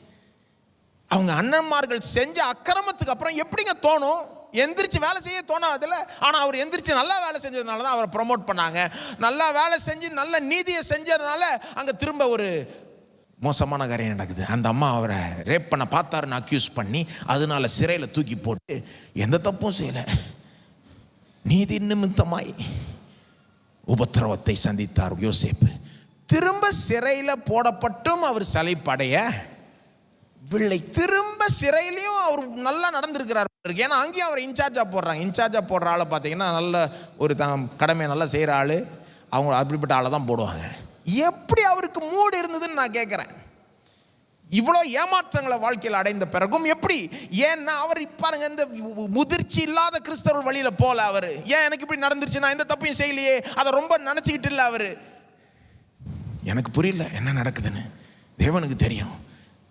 Speaker 1: அவங்க அண்ணன்மார்கள் செஞ்ச அக்கிரமத்துக்கு அப்புறம் எப்படிங்க தோணும்? எந்திரிச்சு வேலை செய்ய தோணாதில்ல. ஆனால் அவர் எந்திரிச்சு நல்லா வேலை செஞ்சதுனால தான் அவரை ப்ரொமோட் பண்ணாங்க. நல்லா வேலை செஞ்சு நல்ல நீதியை செஞ்சதுனால அங்கே திரும்ப ஒரு மோசமான காரியம் நடக்குது. அந்த அம்மா அவரை ரேப் பண்ண பார்த்தாருன்னு அக்யூஸ் பண்ணி அதனால சிறையில் தூக்கி போட்டு எந்த தப்பும் செய்யலை. நீதி நிமித்தமாய் உபத்திரவத்தை சந்தித்தார் யோசேப்பு. திரும்ப சிறையில் போடப்பட்டும் அவர் சலிப்படைய வில்லை. திரும்ப சிறையிலையும் அவர் நல்லா நடந்திருக்கிறார். ஏன்னா அங்கேயும் அவர் இன்சார்ஜாக போடுறாங்க. இன்சார்ஜாக போடுற ஆளை பார்த்தீங்கன்னா நல்ல ஒரு கடமையை நல்லா செய்கிற ஆள், அவங்க அப்படிப்பட்ட ஆளை தான் போடுவாங்க. எப்படி அவருக்கு மூடு இருந்ததுன்னு நான் கேட்குறேன். இவ்வளோ ஏமாற்றங்களை வாழ்க்கையில் அடைந்த பிறகும் எப்படி? ஏன்னா அவர் பாருங்க, இந்த முதிர்ச்சி இல்லாத கிறிஸ்தவர்கள் வழியில் போல. அவர் ஏன் எனக்கு இப்படி நடந்துருச்சு, நான் எந்த தப்பையும் செய்யலையே, அதை ரொம்ப நினச்சிக்கிட்டு இல்லை. அவர் எனக்கு புரியல என்ன நடக்குதுன்னு, தேவனுக்கு தெரியும்.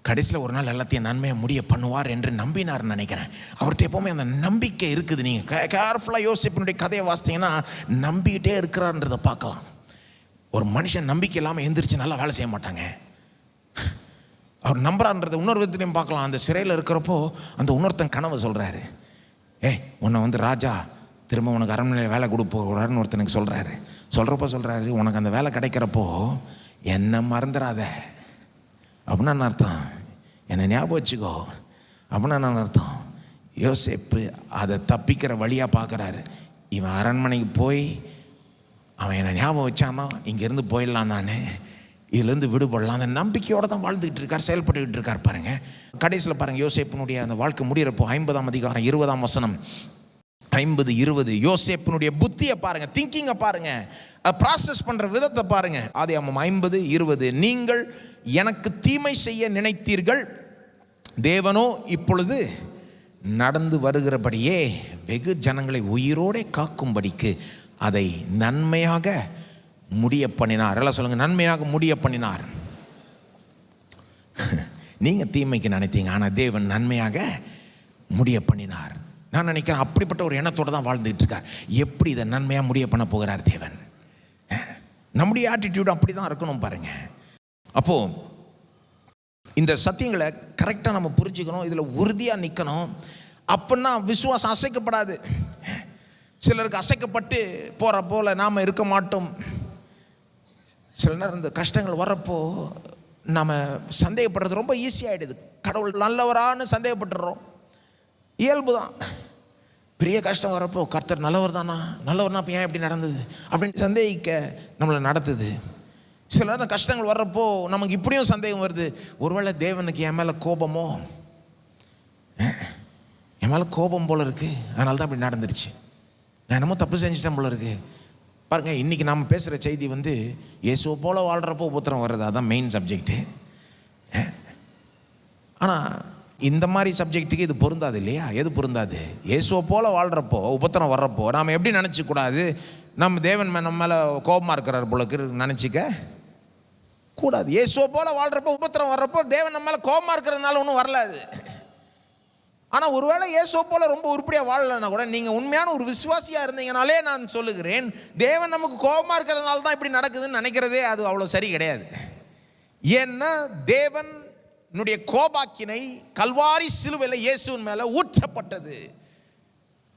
Speaker 1: கடைசியில் ஒரு நாள் எல்லாத்தையும் நன்மையை முடிய பண்ணுவார் என்று நம்பினார்னு நினைக்கிறேன். அவர்கிட்ட எப்போவுமே அந்த நம்பிக்கை இருக்குது. நீங்கள் கேர்ஃபுல்லாக யோசிப்பினுடைய கதையை வாசித்தீங்கன்னா நம்பிக்கிட்டே இருக்கிறார்ன்றதை பார்க்கலாம். ஒரு மனுஷன் நம்பிக்கை இல்லாமல் எந்திரிச்சு நல்லா வேலை செய்ய மாட்டாங்க. அவர் நம்புறான்றதை இன்னொரு விதத்துலையும் பார்க்கலாம். அந்த சிறையில் இருக்கிறப்போ அந்த இன்னொருத்தன் கனவு சொல்கிறாரு, உன்னை ராஜா திரும்ப உனக்கு அரண்மனையில் வேலை கொடுப்போறாருன்னு ஒருத்தனுக்கு சொல்கிறாரு. சொல்கிறாரு, உனக்கு அந்த வேலை கிடைக்கிறப்போ என்னை மறந்துடாத அப்படின்னா என்ன அர்த்தம்? என்னை ஞாபகம் வச்சுக்கோ அப்படின்னா என்ன அர்த்தம்? யோசேப்பு அதை தப்பிக்கிற வழியாக பார்க்குறாரு. இவன் அரண்மனைக்கு போய் அவன் என்னை ஞாபகம் வச்சானோ இங்கேருந்து போயிடலாம், நான் இதுலேருந்து விடுபடலாம், அந்த நம்பிக்கையோடு தான் வாழ்ந்துக்கிட்டு இருக்கார், செயல்பட்டுக்கிட்டு இருக்கார். பாருங்கள் கடைசியில் பாருங்கள் யோசேப்பினுடைய அந்த வாழ்க்கை முடிகிறப்போ 50ஆம் அதிகாரம் 20ஆம் வசனம் 50-20 யோசேப்பினுடைய புத்தியை பாருங்கள், திங்கிங்கை பாருங்கள், ப்ராசஸ் பண்ணுற விதத்தை பாருங்கள். ஆதியாகமம் 50-20 நீங்கள் எனக்கு தீமை செய்ய நினைத்தீர்கள், தேவனோ இப்பொழுது நடந்து வருகிறபடியே வெகு ஜனங்களை உயிரோടെ காக்கும்படிக்கு அதை நன்மையாக முடிய பண்ணினார். எல்லாம் சொல்லுங்கள், நன்மையாக முடிய பண்ணினார். நீங்கள் தீமைக்கு நினைத்தீங்க, ஆனால் தேவன் நன்மையாக முடிய பண்ணினார். நான் நினைக்கிறேன் அப்படிப்பட்ட ஒரு எண்ணத்தோடு தான் வாழ்ந்துகிட்டு இருக்கார். எப்படி இதை நன்மையாக முடிய பண்ண போகிறார் தேவன்? நம்முடைய ஆட்டிடியூட் அப்படி தான் இருக்கணும் பாருங்கள். அப்போது இந்த சத்தியங்களை கரெக்டாக நம்ம புரிஞ்சுக்கணும், இதில் உறுதியாக நிற்கணும். அப்படின்னா விசுவாசம் அசைக்கப்படாது. சிலருக்கு அசைக்கப்பட்டு போகிற போல் நாம் இருக்க மாட்டோம். சில நேரம் இந்த கஷ்டங்கள் வர்றப்போ நாம் சந்தேகப்படுறது ரொம்ப ஈஸியாகிடுது. கடவுள் நல்லவரான்னு சந்தேகப்பட்டுடுறோம், இயல்பு தான். பெரிய கஷ்டம் வரப்போ கர்த்தர் நல்லவர் தானா, நல்லவர்னா இப்போ ஏன் இப்படி நடந்தது அப்படின்னு சந்தேகிக்க நம்மளை நடத்துது. சில நேரம் கஷ்டங்கள் வர்றப்போ நமக்கு இப்படியும் சந்தேகம் வருது, ஒருவேளை தேவனுக்கு என் மேலே கோபமோ, என் மேலே கோபம் போல் இருக்குது, அதனால தான் இப்படி நடந்துருச்சு, நான் என்னமோ தப்பு செஞ்சிட்டேன் போல இருக்குது. பாருங்கள், இன்றைக்கி நாம் பேசுகிற செய்தி இயேசுவை போல் வாழ்கிறப்போ உபத்திரம் வர்றது, அதுதான் மெயின் சப்ஜெக்டு. ஆனால் இந்த மாதிரி சப்ஜெக்ட்டுக்கு இது பொருந்தாது இல்லையா? எது பொருந்தாது? இயேசுவை போல் வாழ்கிறப்போ உபத்திரம் வர்றப்போ நாம் எப்படி நினச்சிக்கூடாது, நம்ம தேவன் நம்ம மேலே கோபமாக இருக்கிறார் போலக்கு நினச்சிக்க கூடாது. இயேசுவை போல் வாழ்கிறப்போ உபத்திரம் வர்றப்போ தேவன் நம்ம மேலே கோபமாக இருக்கிறதுனால ஒன்றும் வரல அது. ஆனால் ஒருவேளை இயேசுவை போல் ரொம்ப உருப்படியாக வாழலைன்னா கூட நீங்கள் உண்மையான ஒரு விசுவாசியாக இருந்தீங்கனாலே நான் சொல்லுகிறேன், தேவன் நமக்கு கோபமாக இருக்கிறதுனால தான் இப்படி நடக்குதுன்னு நினைக்கிறதே அது அவ்வளோ சரி கிடையாது. ஏன்னா தேவன் கோபாக்கினை கல்வாரி சிலுவையில் இயேசுவின் மேலே ஊற்றப்பட்டது.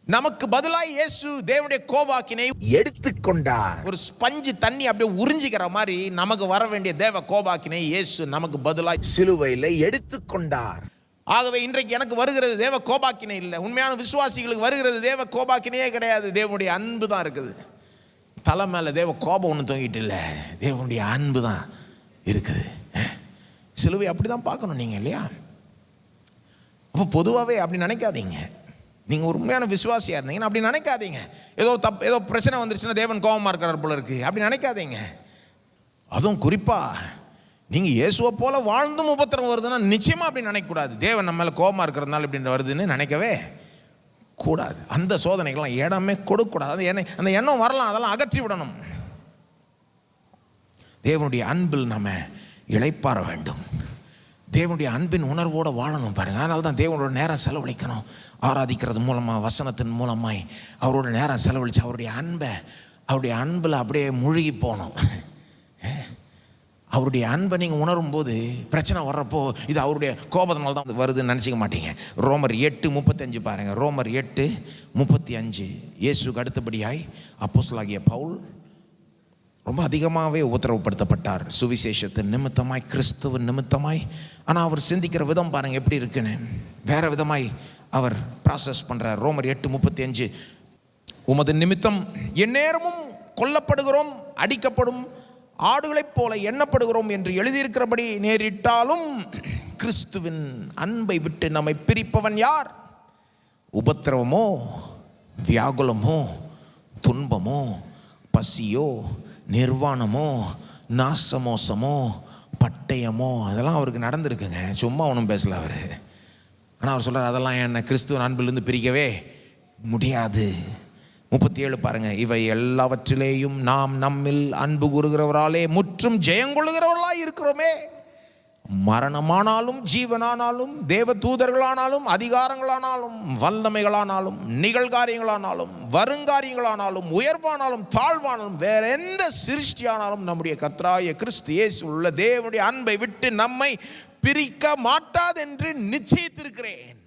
Speaker 1: நமக்கு பதிலாக இயேசு தேவனுடைய கோபாக்கினை எடுத்துக்கொண்டார். ஒரு ஸ்பஞ்சு தண்ணி அப்படியே உறிஞ்சிக்கிற மாதிரி நமக்கு வர வேண்டிய தேவ கோபாக்கினை இயேசு நமக்கு பதிலாக சிலுவையில் எடுத்துக்கொண்டார். ஆகவே இன்றைக்கு எனக்கு வருகிறது தேவ கோபாக்கினை இல்லை, உண்மையான விசுவாசிகளுக்கு வருகிறது தேவ கோபாக்கினையே கிடையாது, தேவனுடைய அன்பு தான் இருக்குது. தலை மேலே தேவ கோபம் ஒன்றும் தொங்கிட்டு இல்லை, தேவனுடைய அன்பு தான் இருக்குது. சிலுவை அப்படி தான் பார்க்கணும் நீங்கள் இல்லையா? அப்போ பொதுவாகவே அப்படி நினைக்காதீங்க. நீங்கள் ஒரு உண்மையான விசுவாசியாக இருந்தீங்கன்னா அப்படி நினைக்காதீங்க. ஏதோ பிரச்சனை வந்துருச்சுன்னா தேவன் கோபமாக இருக்கிறார் போல இருக்குது அப்படி நினைக்காதீங்க. அதுவும் குறிப்பாக நீங்கள் இயேசுவை போல் வாழ்ந்தும் உபத்திரம் வருதுன்னா நிச்சயமாக அப்படி நினைக்கக்கூடாது. தேவன் நம்ம மேலே கோபமாக இருக்கிறதுனால இப்படி வருதுன்னு நினைக்கவே கூடாது. அந்த சோதனைகள்லாம் இடமே கொடுக்கக்கூடாது. அந்த எண்ணம் வரலாம், அதெல்லாம் அகற்றி விடணும். தேவனுடைய அன்பில் நம்ம இளைப்பாற வேண்டும். தேவனுடைய அன்பின் உணர்வோடு வாழணும் பாருங்கள். அதனால தான் தேவனோட நேரம் செலவழிக்கணும். ஆராதிக்கிறது மூலமாக, வசனத்தின் மூலமாய் அவரோட நேரம் செலவழித்து அவருடைய அன்பில் அப்படியே மூழ்கி போகணும். அவருடைய அன்பை நீங்கள் உணரும் போது பிரச்சனை வர்றப்போ இது அவருடைய கோபத்தினால தான் வருதுன்னு நினச்சிக்க மாட்டீங்க. ரோமர் 8:35 பாருங்கள். ரோமர் 8:35 இயேசுக்கு அடுத்தபடியாய் அப்போஸ்தலனாகிய பவுல் ரொம்ப அதிகமாகவே உபத்திரவப்படுத்தப்பட்டார் சுவிசேஷத்தின் நிமித்தமாய், கிறிஸ்துவின் நிமித்தமாய். ஆனால் அவர் சிந்திக்கிற விதம் பாருங்கள் எப்படி இருக்குன்னு, வேறு விதமாய் அவர் ப்ராசஸ் பண்ணுறார். ரோமர் 8:35 உமது நிமித்தம் எந்நேரமும் கொல்லப்படுகிறோம், அடிக்கப்படும் ஆடுகளைப் போல எண்ணப்படுகிறோம் என்று எழுதியிருக்கிறபடி நேரிட்டாலும் கிறிஸ்துவின் அன்பை விட்டு நம்மை பிரிப்பவன் யார்? உபத்திரவமோ, வியாகுலமோ, துன்பமோ, பசியோ, நிர்வாணமோ, நாசமோசமோ, பட்டயமோ, அதெல்லாம் அவருக்கு நடந்திருக்குங்க. சும்மா ஒன்றும் பேசல அவர். ஆனால் அவர் சொல்கிறார், அதெல்லாம் என்னை கிறிஸ்துவின் அன்பிலிருந்து பிரிக்கவே முடியாது. 37 பாருங்கள். இவை எல்லாவற்றிலேயும் நாம் நம்மில் அன்பு கூறுகிறவராலே முற்றும் ஜெயங்கொள்ளுகிறவர்களாக இருக்கிறோமே. மரணமானாலும் ஜீவனானாலும் தேவ தூதர்களானாலும் அதிகாரங்களானாலும் வல்லமைகளானாலும் நிகழ்காரியங்களானாலும் வருங்காரியங்களானாலும் உயர்வானாலும் தாழ்வானாலும் வேற எந்த சிருஷ்டியானாலும் நம்முடைய கர்த்தராகிய கிறிஸ்து இயேசு உள்ள தேவனுடைய அன்பை விட்டு நம்மை பிரிக்க மாட்டாதென்று நிச்சயித்திருக்கிறேன்.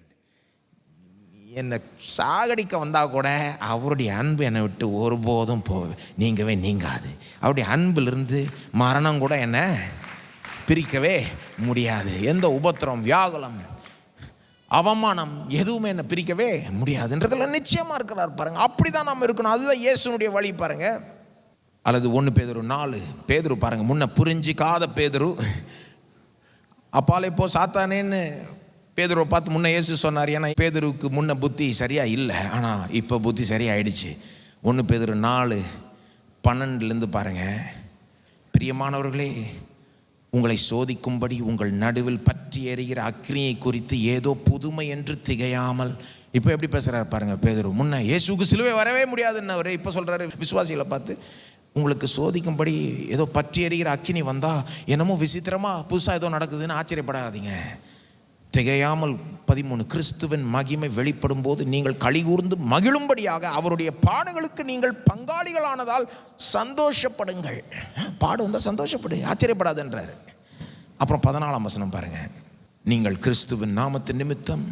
Speaker 1: என்னை சாகடிக்க வந்தால் கூட அவருடைய அன்பு என்னை விட்டு ஒருபோதும் நீங்கவே நீங்காது. அவருடைய அன்பிலிருந்து மரணம் கூட என்னை பிரிக்கவே முடியாது. எந்த உபத்திரம், வியாகுலம், அவமானம் எதுவுமே என்னை பிரிக்கவே முடியாதுன்றதுல நிச்சயமாக இருக்கிறார் பாருங்க. அப்படி தான் நம்ம இருக்கணும். அதுதான் இயேசுனுடைய வழி பாருங்க. அல்லது 1 பேதுரு 4 பேதுரு பாருங்க, முன்ன புரிஞ்சிக்காத பேதுரு அப்பாலே போ சாத்தானேன்னு பேதுருவை பார்த்து முன்ன இயேசு சொன்னார். ஏன்னா பேதுருவுக்கு முன்ன புத்தி சரியாக இல்லை, ஆனால் இப்போ புத்தி சரியாயிடுச்சு. 1 பேதுரு 4:12 பாருங்கள். பிரியமானவர்களே, உங்களை சோதிக்கும்படி உங்கள் நடுவில் பற்றி எறிகிற அக்னியை குறித்து ஏதோ புதுமை என்று திகையாமல். இப்போ எப்படி பேசுகிறார் பாருங்கள் பேதுரு. முன்ன இயேசுக்கு சிலுவை வரவே முடியாதுன்னு அவர் இப்போ சொல்கிறாரு விசுவாசிகளை பார்த்து, உங்களுக்கு சோதிக்கும்படி ஏதோ பற்றி எறிகிற அக்கினி வந்தால் என்னமோ விசித்திரமாக புதுசாக ஏதோ நடக்குதுன்னு ஆச்சரியப்படாதீங்க. திகையாமல் 13 கிறிஸ்துவின் மகிமை வெளிப்படும் போது நீங்கள் களிகூர்ந்து மகிழும்படியாக அவருடைய பாடுகளுக்கு நீங்கள் பங்காளிகளானதால் சந்தோஷப்படுங்கள். பாடு வந்தால் சந்தோஷப்படு, ஆச்சரியப்படாதுன்றார். அப்புறம் 14ஆம் வசனம் பாருங்க. நீங்கள் கிறிஸ்துவின் நாமத்தின் நிமித்தம்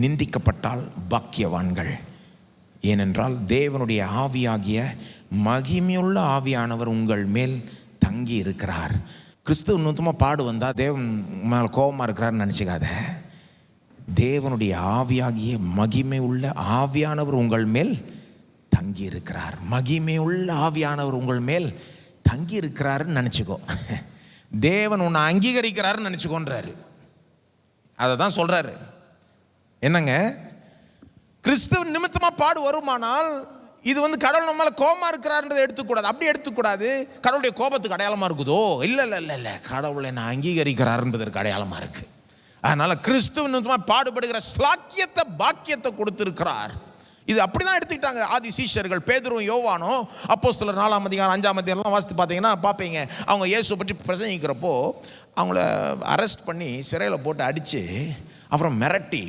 Speaker 1: நிந்திக்கப்பட்டால் பாக்கியவான்கள், ஏனென்றால் தேவனுடைய ஆவியாகிய மகிமையுள்ள ஆவியானவர் உங்கள் மேல் தங்கி இருக்கிறார். கிறிஸ்துவ நிமித்தமாக பாடு வந்தால் தேவன் மேலே கோபமாக இருக்கிறாருன்னு நினச்சிக்காத. தேவனுடைய ஆவியாகிய மகிமை உள்ள ஆவியானவர் உங்கள் மேல் தங்கி இருக்கிறார். மகிமை உள்ள ஆவியானவர் உங்கள் மேல் தங்கி இருக்கிறாருன்னு நினச்சிக்கோ. தேவன் உன்னை அங்கீகரிக்கிறாருன்னு நினச்சிக்கோன்றாரு. அதை தான் சொல்கிறாரு. என்னங்க, கிறிஸ்துவ நிமித்தமாக பாடு வருமானால் இது கடவுள் நம்ம மேலே கோபமாக இருக்கிறாருன்றதை எடுத்துக்கூடாது. அப்படி எடுத்துக்கூடாது. கடவுளுடைய கோபத்துக்கு அடையாளமாக இருக்குதோ? இல்லை இல்லை இல்லை இல்லை, கடவுளை என்ன அங்கீகரிக்கிறார் என்பதற்கு அடையாளமாக இருக்குது. அதனால் கிறிஸ்துவ நிமித்தமாக பாடுபடுகிற ஸ்லாக்கியத்தை, பாக்கியத்தை கொடுத்துருக்கிறார். இது அப்படி தான் எடுத்துக்கிட்டாங்க ஆதி சீஷர்கள். பேதுரும் யோவானும் அப்போஸ்தலர் 4ஆம் அதிகாரம் 5ஆம் அதிகாரம்லாம் வாசித்து பார்த்தீங்கன்னா பார்ப்பீங்க. அவங்க இயேசுவை பற்றி பிரசங்கிக்கிறப்போ அவங்கள அரெஸ்ட் பண்ணி சிறையில் போட்டு அடித்து அப்புறம் மிரட்டி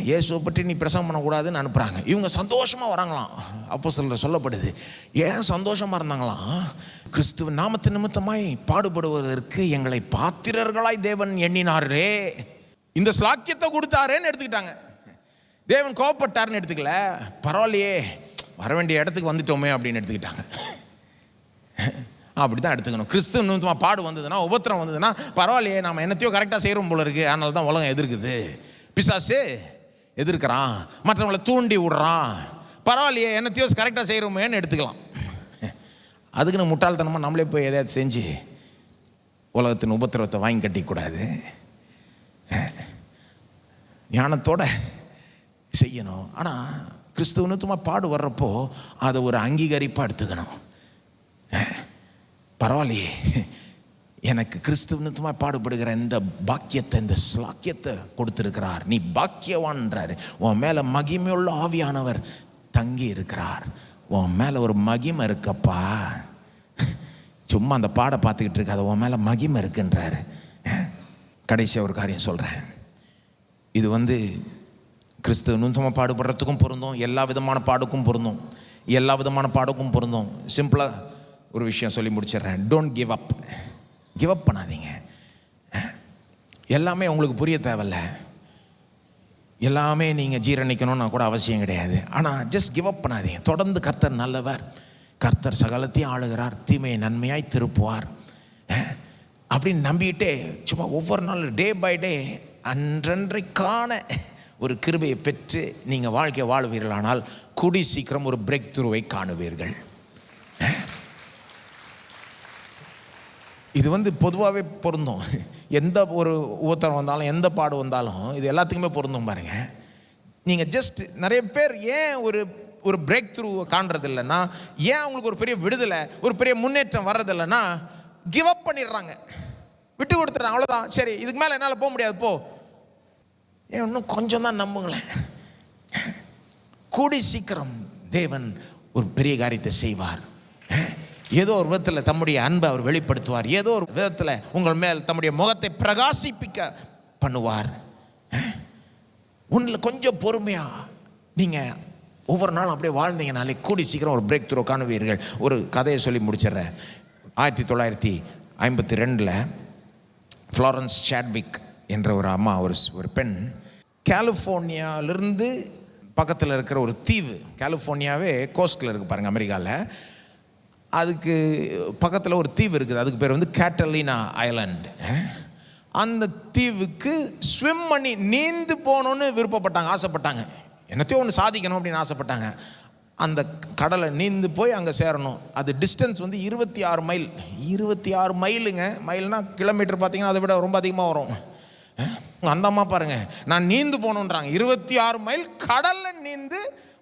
Speaker 1: இயேசுவை பற்றி நீ பிரசங்கம் பண்ணக்கூடாதுன்னு அனுப்புகிறாங்க. இவங்க சந்தோஷமாக வராங்களாம். அப்போஸ்தலர் சொல்லப்படுது. ஏன் சந்தோஷமாக இருந்தாங்களாம்? கிறிஸ்துவ நாமத்து நிமித்தமாய் பாடுபடுவதற்கு எங்களை பாத்திரர்களாய் தேவன் எண்ணினாரே, இந்த ஸ்லாக்கியத்தை கொடுத்தாரேன்னு எடுத்துக்கிட்டாங்க. தேவன் கோபப்பட்டாருன்னு எடுத்துக்கல. பரவாயில்லையே, வர வேண்டிய இடத்துக்கு வந்துட்டோமே அப்படின்னு எடுத்துக்கிட்டாங்க. அப்படி தான் எடுத்துக்கணும். கிறிஸ்துவ நிமித்தமாக பாடு வந்ததுன்னா, உபத்திரம் வந்ததுன்னா, பரவாயில்லையே நம்ம என்னத்தையோ கரெக்டாக செய்கிறோம் போல இருக்குது, அதனால தான் உலகம் எதிர்க்குது, பிசாசு எதிர்க்கிறான், மற்றவங்களை தூண்டி விடுறான், பரவாயில்லையே என்னத்தையோ கரெக்டாக செய்கிறோமேன்னு எடுத்துக்கலாம். அதுக்குன்னு முட்டாள்தனமாக நம்மளே போய் எதையாவது செஞ்சு உலகத்தின் உபத்திரவத்தை வாங்கி கட்டிக்கூடாது. ஞானத்தோடு செய்யணும். ஆனால் கிறிஸ்துவ நிமித்தமாக பாடு வர்றப்போ அதை ஒரு அங்கீகரிப்பாக எடுத்துக்கணும். பரவாயில்லையே, எனக்கு கிறிஸ்துவ நிமித்தமாக பாடுபடுகிற இந்த பாக்கியத்தை, இந்த ஸ்லாக்கியத்தை கொடுத்துருக்கிறார், நீ பாக்கியவான்றாரு. உன் மேலே மகிமையுள்ள ஆவியானவர் தங்கி இருக்கிறார். உன் மேலே ஒரு மகிமை இருக்கப்பா. சும்மா அந்த பாடை பார்த்துக்கிட்டு இருக்காது, உன் மேலே மகிமை இருக்குன்றாரு. கடைசியாக ஒரு காரியம் சொல்கிறேன். இது கிறிஸ்துவ நிமித்தமாக பாடுபடுறதுக்கும் பொருந்தும், எல்லா விதமான பாடுக்கும் பொருந்தும், எல்லா விதமான பாடுக்கும் பொருந்தும். சிம்பிளாக ஒரு விஷயம் சொல்லி முடிச்சிடுறேன். Don't give up. Give up பண்ணாதீங்க. எல்லாமே உங்களுக்கு புரிய தேவையில்ல, எல்லாமே நீங்கள் ஜீரணிக்கணும்னா கூட அவசியம் கிடையாது. ஆனால் ஜஸ்ட் கிவ் அப் பண்ணாதீங்க. தொடர்ந்து கர்த்தர் நல்லவர், கர்த்தர் சகலத்தையும் ஆளுகிறார், தீமையை நன்மையாய் திருப்புவார் அப்படின்னு நம்பிக்கிட்டே சும்மா ஒவ்வொரு நாள் டே பை டே அன்றன்றைக்கான ஒரு கிருபையை பெற்று நீங்கள் வாழ்க்கையை வாழ்வீர்களானால் கூடி சீக்கிரம் ஒரு பிரேக் த்ரூவை காணுவீர்கள். இது பொதுவாகவே பொருந்தும். எந்த ஒரு உபத்திரம் வந்தாலும், எந்த பாடு வந்தாலும் இது எல்லாத்துக்குமே பொருந்தும் பாருங்க. நீங்கள் ஜஸ்ட் நிறைய பேர் ஏன் ஒரு பிரேக் த்ரூ காண்றது இல்லைன்னா, ஏன் அவங்களுக்கு ஒரு பெரிய விடுதலை, ஒரு பெரிய முன்னேற்றம் வர்றதில்லைன்னா, கிவ் அப் பண்ணிடுறாங்க, விட்டு கொடுத்துட்றாங்க. அவ்வளோதான், சரி இதுக்கு மேலே என்னால் போக முடியாது, போ, ஏன் இன்னும் கொஞ்சம் தான் நம்புங்களேன். கூடி சீக்கிரம் தேவன் ஒரு பெரிய காரியத்தை செய்வார். ஏதோ ஒரு விதத்தில் தம்முடைய அன்பை அவர் வெளிப்படுத்துவார். ஏதோ ஒரு விதத்தில் உங்கள் மேல் தம்முடைய முகத்தை பிரகாசிப்பிக்க பண்ணுவார். ஒன்றில் கொஞ்சம் பொறுமையாக நீங்கள் ஒவ்வொரு நாளும் அப்படியே வாழ்ந்தீங்கனாலே கூடி சீக்கிரம் ஒரு பிரேக் த்ரூ காணுவீர்கள். ஒரு கதையை சொல்லி முடிச்சிடுறேன். 1952 ஃப்ளாரன்ஸ் சாட்விக் என்ற ஒரு அம்மா, ஒரு பெண், கலிஃபோர்னியாவிலிருந்து பக்கத்தில் இருக்கிற ஒரு தீவு, கலிஃபோர்னியாவே கோஸ்டில் இருக்குது பாருங்கள் அமெரிக்காவில், அதுக்கு பக்கத்தில் ஒரு தீவு இருக்குது, அதுக்கு பேர் வந்து கேட்டலினா ஐலாண்டு. அந்த தீவுக்கு ஸ்விம் பண்ணி நீந்து போகணுன்னு விருப்பப்பட்டாங்க, ஆசைப்பட்டாங்க. என்னத்தையும் ஒன்று சாதிக்கணும் அப்படின்னு ஆசைப்பட்டாங்க. அந்த கடலை நீந்து போய் அங்கே சேரணும். அது டிஸ்டன்ஸ் வந்து 26 மைல். 26 மைலுங்க. மைல்னால் கிலோமீட்டர் பார்த்தீங்கன்னா அதை விட ரொம்ப அதிகமாக வரும். அந்த அம்மா பாருங்க, நான் நீந்து போகணுன்றாங்க. 26 மைல் கடலில் நீந்து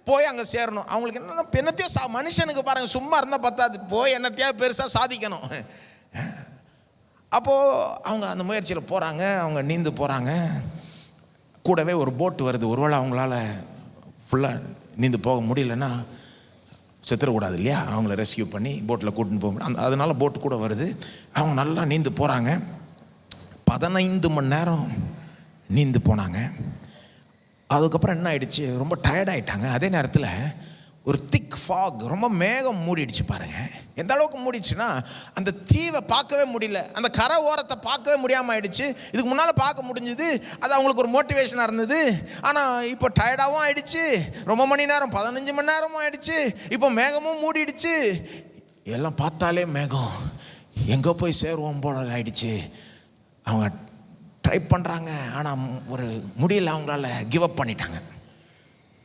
Speaker 1: போய் அங்கே சேரணும். அவங்களுக்கு என்னென்ன என்னத்தையோ மனுஷனுக்கு பாருங்கள் சும்மா இருந்தால் பத்தாது, போய் என்னத்தையா பெருசாக சாதிக்கணும். அப்போது அவங்க அந்த முயற்சியில் போகிறாங்க. அவங்க நீந்து போகிறாங்க. கூடவே ஒரு போட்டு வருது. ஒருவேளை அவங்களால ஃபுல்லாக நீந்து போக முடியலன்னா செத்துடக்கூடாது இல்லையா, அவங்கள ரெஸ்கியூ பண்ணி போட்டில் கூட்டின்னு போக முடியும். அதனால போட்டு கூட வருது. அவங்க நல்லா நீந்து போகிறாங்க. 15 மணி நேரம் நீந்து போனாங்க. அதுக்கப்புறம் என்ன ஆயிடுச்சு, ரொம்ப டயர்டாயிட்டாங்க. அதே நேரத்தில் ஒரு திக் ஃபாக், ரொம்ப மேகம் மூடிடுச்சு பாருங்கள். எந்த அளவுக்கு மூடிடுச்சுன்னா அந்த தீவை பார்க்கவே முடியல, அந்த கரை ஓரத்தை பார்க்கவே முடியாமல் ஆயிடுச்சு. இதுக்கு முன்னால் பார்க்க முடிஞ்சுது, அது அவங்களுக்கு ஒரு மோட்டிவேஷனாக இருந்தது. ஆனால் இப்போ டயர்டாகவும் ஆயிடுச்சு, ரொம்ப மணி நேரம் 15 மணி நேரமும் ஆயிடுச்சு. இப்போ மேகமும் மூடிடுச்சு. எல்லாம் பார்த்தாலே மேகம், எங்கே போய் சேருவோம் போல ஆயிடுச்சு. அவங்க ட்ரை பண்ணுறாங்க, ஆனால் ஒரு முடியல, அவங்களால கிவ் அப் பண்ணிட்டாங்க.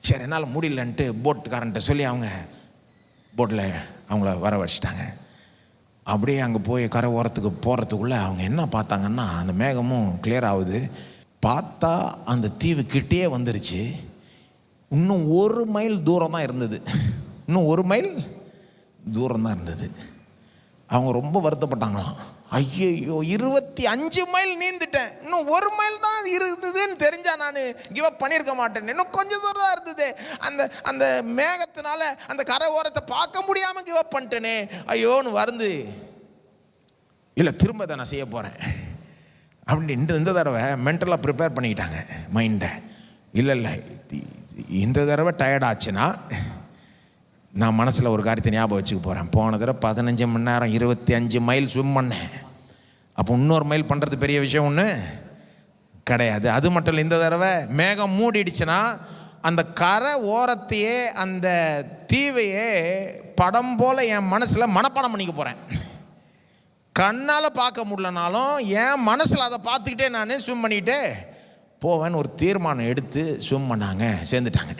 Speaker 1: சரி, என்னால் முடியலன்ட்டு போட்டுக்காரன்ட்ட சொல்லி அவங்க போட்டில் அவங்கள வர வச்சிட்டாங்க. அப்படியே அங்கே போய் கரை ஓரத்துக்கு போகிறதுக்குள்ளே அவங்க என்ன பார்த்தாங்கன்னா, அந்த மேகமும் கிளியர் ஆகுது. பார்த்தா அந்த தீவு கிட்டே வந்துருச்சு. இன்னும் 1 மைல் தூரம் தான் இருந்தது. இன்னும் 1 மைல் தூரம் தான் இருந்தது. அவங்க ரொம்ப வருத்தப்பட்டாங்களாம். ஐயோ, 25 மைல் நீந்துட்டேன், இன்னும் 1 மைல் தான் இருந்ததுன்னு தெரிஞ்சா நான் கிவ் அப் பண்ணியிருக்க மாட்டேன். இன்னும் கொஞ்சம் தூரம் தான் இருந்தது. அந்த மேகத்தினால அந்த கரை ஓரத்தை பார்க்க முடியாமல் கிவ் அப் பண்ணிட்டேனே, ஐயோன்னு வருது. இல்லை, திரும்ப தான் நான் செய்ய போகிறேன் அப்படின்னு இந்த தடவை மென்டலாக ப்ரிப்பேர் பண்ணிக்கிட்டாங்க மைண்டை. இல்லை, இந்த தடவை டயர்ட் ஆச்சுன்னா நான் மனசில் ஒரு காரியத்தை ஞாபகம் வச்சுக்க போகிறேன். போன தடவை 15 மணி நேரம் 25 மைல் ஸ்விம் பண்ணேன். அப்போ இன்னொரு மைல் பண்ணுறது பெரிய விஷயம் ஒன்று கிடையாது. அது மட்டும் இல்லை, இந்த தடவை மேகம் மூடிடுச்சுன்னா அந்த கரை ஓரத்தையே, அந்த தீவையே படம் போல் என் மனசில் மனப்பாடம் பண்ணிக்க போகிறேன். கண்ணால் பார்க்க முடியலனாலும் என் மனசில் அதை பார்த்துக்கிட்டே நான் ஸ்விம் பண்ணிக்கிட்டே போவேன்னு ஒரு தீர்மானம் எடுத்து ஸ்விம் பண்ணாங்க, சேர்ந்துட்டாங்க.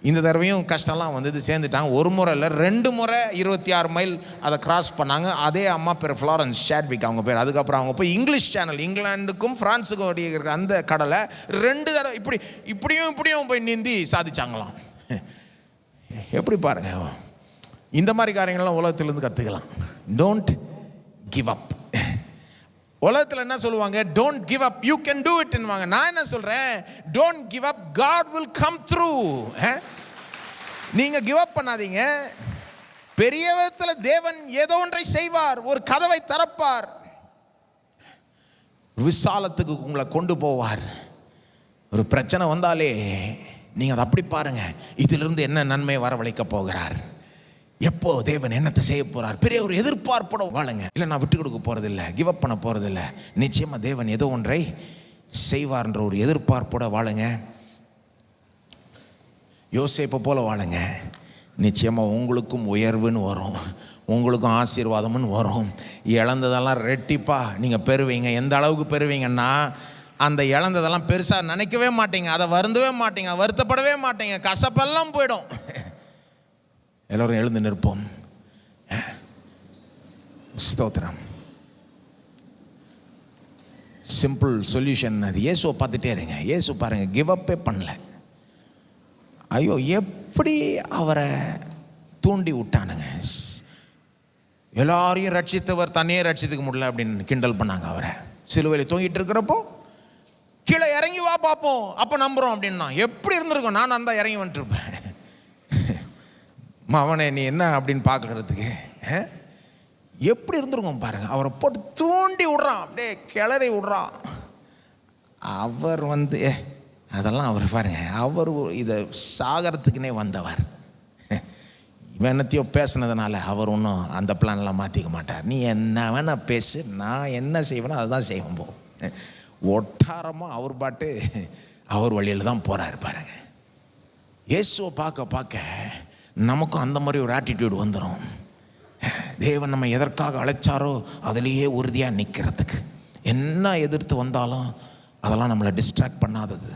Speaker 1: இந்த தடவையும் கஷ்டம்லாம் வந்தது, சேர்ந்துட்டாங்க. 1 முறை இல்லை, 2 முறை 26 மைல் அதை கிராஸ் பண்ணாங்க. அதே அம்மா பேர் ஃப்ளாரன்ஸ் சாட்விக் அவங்க பேர். அதுக்கப்புறம் அவங்க போய் இங்கிலீஷ் சேனல், இங்கிலாந்துக்கும் ஃப்ரான்ஸுக்கும் இடையே இருக்கிற அந்த கடலை 2 தடவை இப்படியும் போய் நீந்தி சாதிச்சாங்களாம். எப்படி பாருங்க, இந்த மாதிரி காரியங்கள்லாம் உலகத்திலேருந்து கற்றுக்கலாம். Don't give up. உலகத்தில் என்ன சொல்லுவாங்க, don't give up, you can do இட்னுவாங்க. நான் என்ன சொல்கிறேன், don't give up, God will come through. நீங்கள் கிவ் அப் பண்ணாதீங்க. பெரிய விதத்தில் தேவன் ஏதோ ஒன்றை செய்வார், ஒரு கதவை திறப்பார், விசாலத்துக்கு உங்களை கொண்டு போவார். ஒரு பிரச்சனை வந்தாலே நீங்கள் அதை அப்படி பாருங்கள், இதிலிருந்து என்ன நன்மை வரவழைக்க போகிறார், எப்போ தேவன் என்னத்தை செய்ய போகிறார், பெரிய ஒரு எதிர்பார்ப்போட வாழுங்க. இல்லை, நான் விட்டு கொடுக்க போகிறதில்லை, கிவ் அப் பண்ண போகிறதில்லை, நிச்சயமாக தேவன் ஏதோ ஒன்றை செய்வார்ன்ற ஒரு எதிர்பார்ப்போட வாழுங்க. யோசேப்பை போல வாழுங்க. நிச்சயமாக உங்களுக்கும் உயர்வுன்னு வரும், உங்களுக்கும் ஆசீர்வாதம்னு வரும். இழந்ததெல்லாம் ரெட்டிப்பாக நீங்கள் பெறுவீங்க. எந்த அளவுக்கு பெறுவீங்கன்னா, அந்த இழந்ததெல்லாம் பெருசாக நினைக்கவே மாட்டீங்க, அதை வருந்தவே மாட்டீங்க, வருத்தப்படவே மாட்டீங்க, கசப்பெல்லாம் போயிடும். எல்லோரும் எழுந்து நிற்போம். ஸ்தோத்திரம். சிம்பிள் சொல்யூஷன் அது. இயேசுவை பார்த்துட்டே இருங்க. இயேசு பாருங்க, கிவ் அப்பே பண்ணல. ஐயோ, எப்படி அவரை தூண்டி விட்டானுங்க. எல்லாரையும் ரட்சித்தவர் தன்னையே ரட்சித்துக்க முடியல அப்படின்னு கிண்டல் பண்ணாங்க அவரை. சிலுவையில் தூங்கிட்டு இருக்கிறப்போ கீழே இறங்கி வா பார்ப்போம், அப்போ நம்புகிறோம் அப்படின்னா எப்படி இருந்திருக்கும். நான் அந்த இறங்கி வந்துட்டுருப்பேன். அவனை நீ என்ன அப்படின்னு பார்க்கறதுக்கு எப்படி இருந்துருக்கும் பாருங்க. அவரை போட்டு தூண்டி விடுறான், அப்படியே கிளறி விடுறான். அவர் அதெல்லாம் அவர் பாருங்க, அவர் இதை சாகரத்துக்குன்னே வந்தவர். என்னத்தையோ பேசுனதுனால அவர் ஒன்றும் அந்த பிளான்லாம் மாற்றிக்க மாட்டார். நீ என்ன வேணா பேசு, நான் என்ன செய்வேனோ அதுதான் செய்வேன். ஒட்டாரமாக அவர் பாட்டு அவர் வழியில் தான் போகிறாரு பாருங்க. இயேசுவை பார்க்க பார்க்க நமக்கும் அந்த மாதிரி ஒரு ஆட்டிடியூட் வந்துடும். தேவன் நம்ம எதற்காக அழைச்சாரோ அதிலேயே உறுதியாக நிற்கிறதுக்கு. என்ன எதிர்த்து வந்தாலும் அதெல்லாம் நம்மளை டிஸ்ட்ராக்ட் பண்ணாதது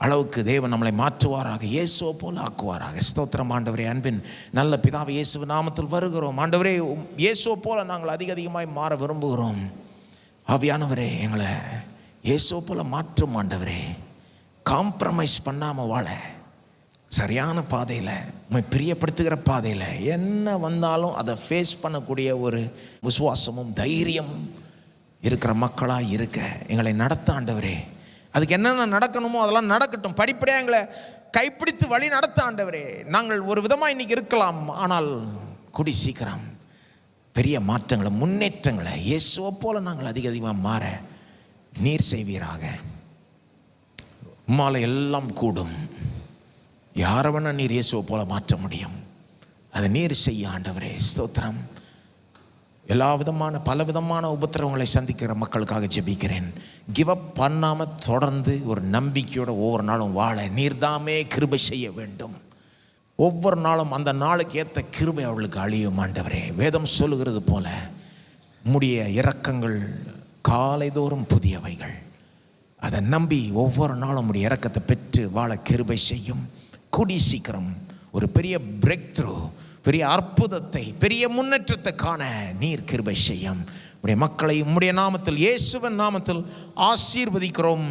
Speaker 1: அளவுக்கு தேவன் நம்மளை மாற்றுவாராக, இயேசுவை போல ஆக்குவாராக. ஸ்தோத்திரம் ஆண்டவரே. அன்பின் நல்ல பிதாவே, இயேசு நாமத்தில் வருகிறோம் ஆண்டவரே. இயேசுவை போல நாங்கள் அதிகமாய் மாற விரும்புகிறோம். ஆவியானவரே, எங்களை இயேசுவை போல மாற்றும் ஆண்டவரே. காம்ப்ரமைஸ் பண்ணாமல் வாழ, சரியான பாதையில், உண்மை பிரியப்படுத்துகிற பாதையில் என்ன வந்தாலும் அதை ஃபேஸ் பண்ணக்கூடிய ஒரு விசுவாசமும் தைரியமும் இருக்கிற மக்களாக இருக்க எங்களை நடத்த ஆண்டவரே. அதுக்கு என்னென்ன நடக்கணுமோ அதெல்லாம் நடக்கட்டும். படிப்படியாக எங்களை கைப்பிடித்து வழி நடத்த ஆண்டவரே. நாங்கள் ஒரு விதமாக இன்றைக்கி இருக்கலாம், ஆனால் கூடி சீக்கிரம் பெரிய மாற்றங்களை, முன்னேற்றங்களை இயேசுவை போல நாங்கள் அதிகமாக மாற நீர் செய்வீராக. உம்மால எல்லாம் கூடும். யாரை வேணா நீர் இயேசுவை போல மாற்ற முடியும். அதை நீர் செய்ய ஆண்டவரே. ஸ்தோத்திரம். எல்லா விதமான பல விதமான உபத்திரவங்களை சந்திக்கிற மக்களுக்காக ஜெபிக்கிறேன். கிவ் அப் பண்ணாமல் தொடர்ந்து ஒரு நம்பிக்கையோட ஒவ்வொரு நாளும் வாழ நீர்தாமே கிருபை செய்ய வேண்டும். ஒவ்வொரு நாளும் அந்த நாளுக்கு ஏற்ற கிருபை அவளுக்கு அழியும் ஆண்டவரே. வேதம் சொல்லுகிறது போல உம்முடைய இரக்கங்கள் காலைதோறும் புதியவைகள். அதை நம்பி ஒவ்வொரு நாளும் உம்முடைய இரக்கத்தை பெற்று வாழ கிருபை செய்யும். கூடி சீக்கிரம் ஒரு பெரிய பிரேக் த்ரூ, பெரிய அற்புதத்தை, பெரிய முன்னேற்றத்தை காண நீர் கிருபை செய்யும். உடைய மக்களை உம்முடைய நாமத்தில், இயேசுவின் நாமத்தில் ஆசீர்வதிக்கிறோம்.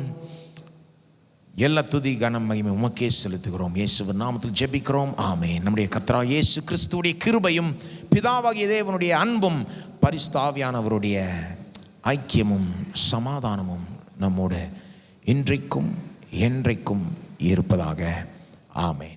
Speaker 1: எல்லா துதி கனம் மகிமை உமக்கே செலுத்துகிறோம். இயேசுவின் நாமத்தில் ஜெபிக்கிறோம். ஆமென். நம்முடைய கர்த்தராகிய இயேசு கிறிஸ்துவுடைய கிருபையும் பிதாவாகிய தேவனுடைய அன்பும் பரிசுத்த ஆவியானவருடைய ஐக்கியமும் சமாதானமும் நம்மோடு இன்றைக்கும் என்றைக்கும் இருப்பதாக. ஆமென்.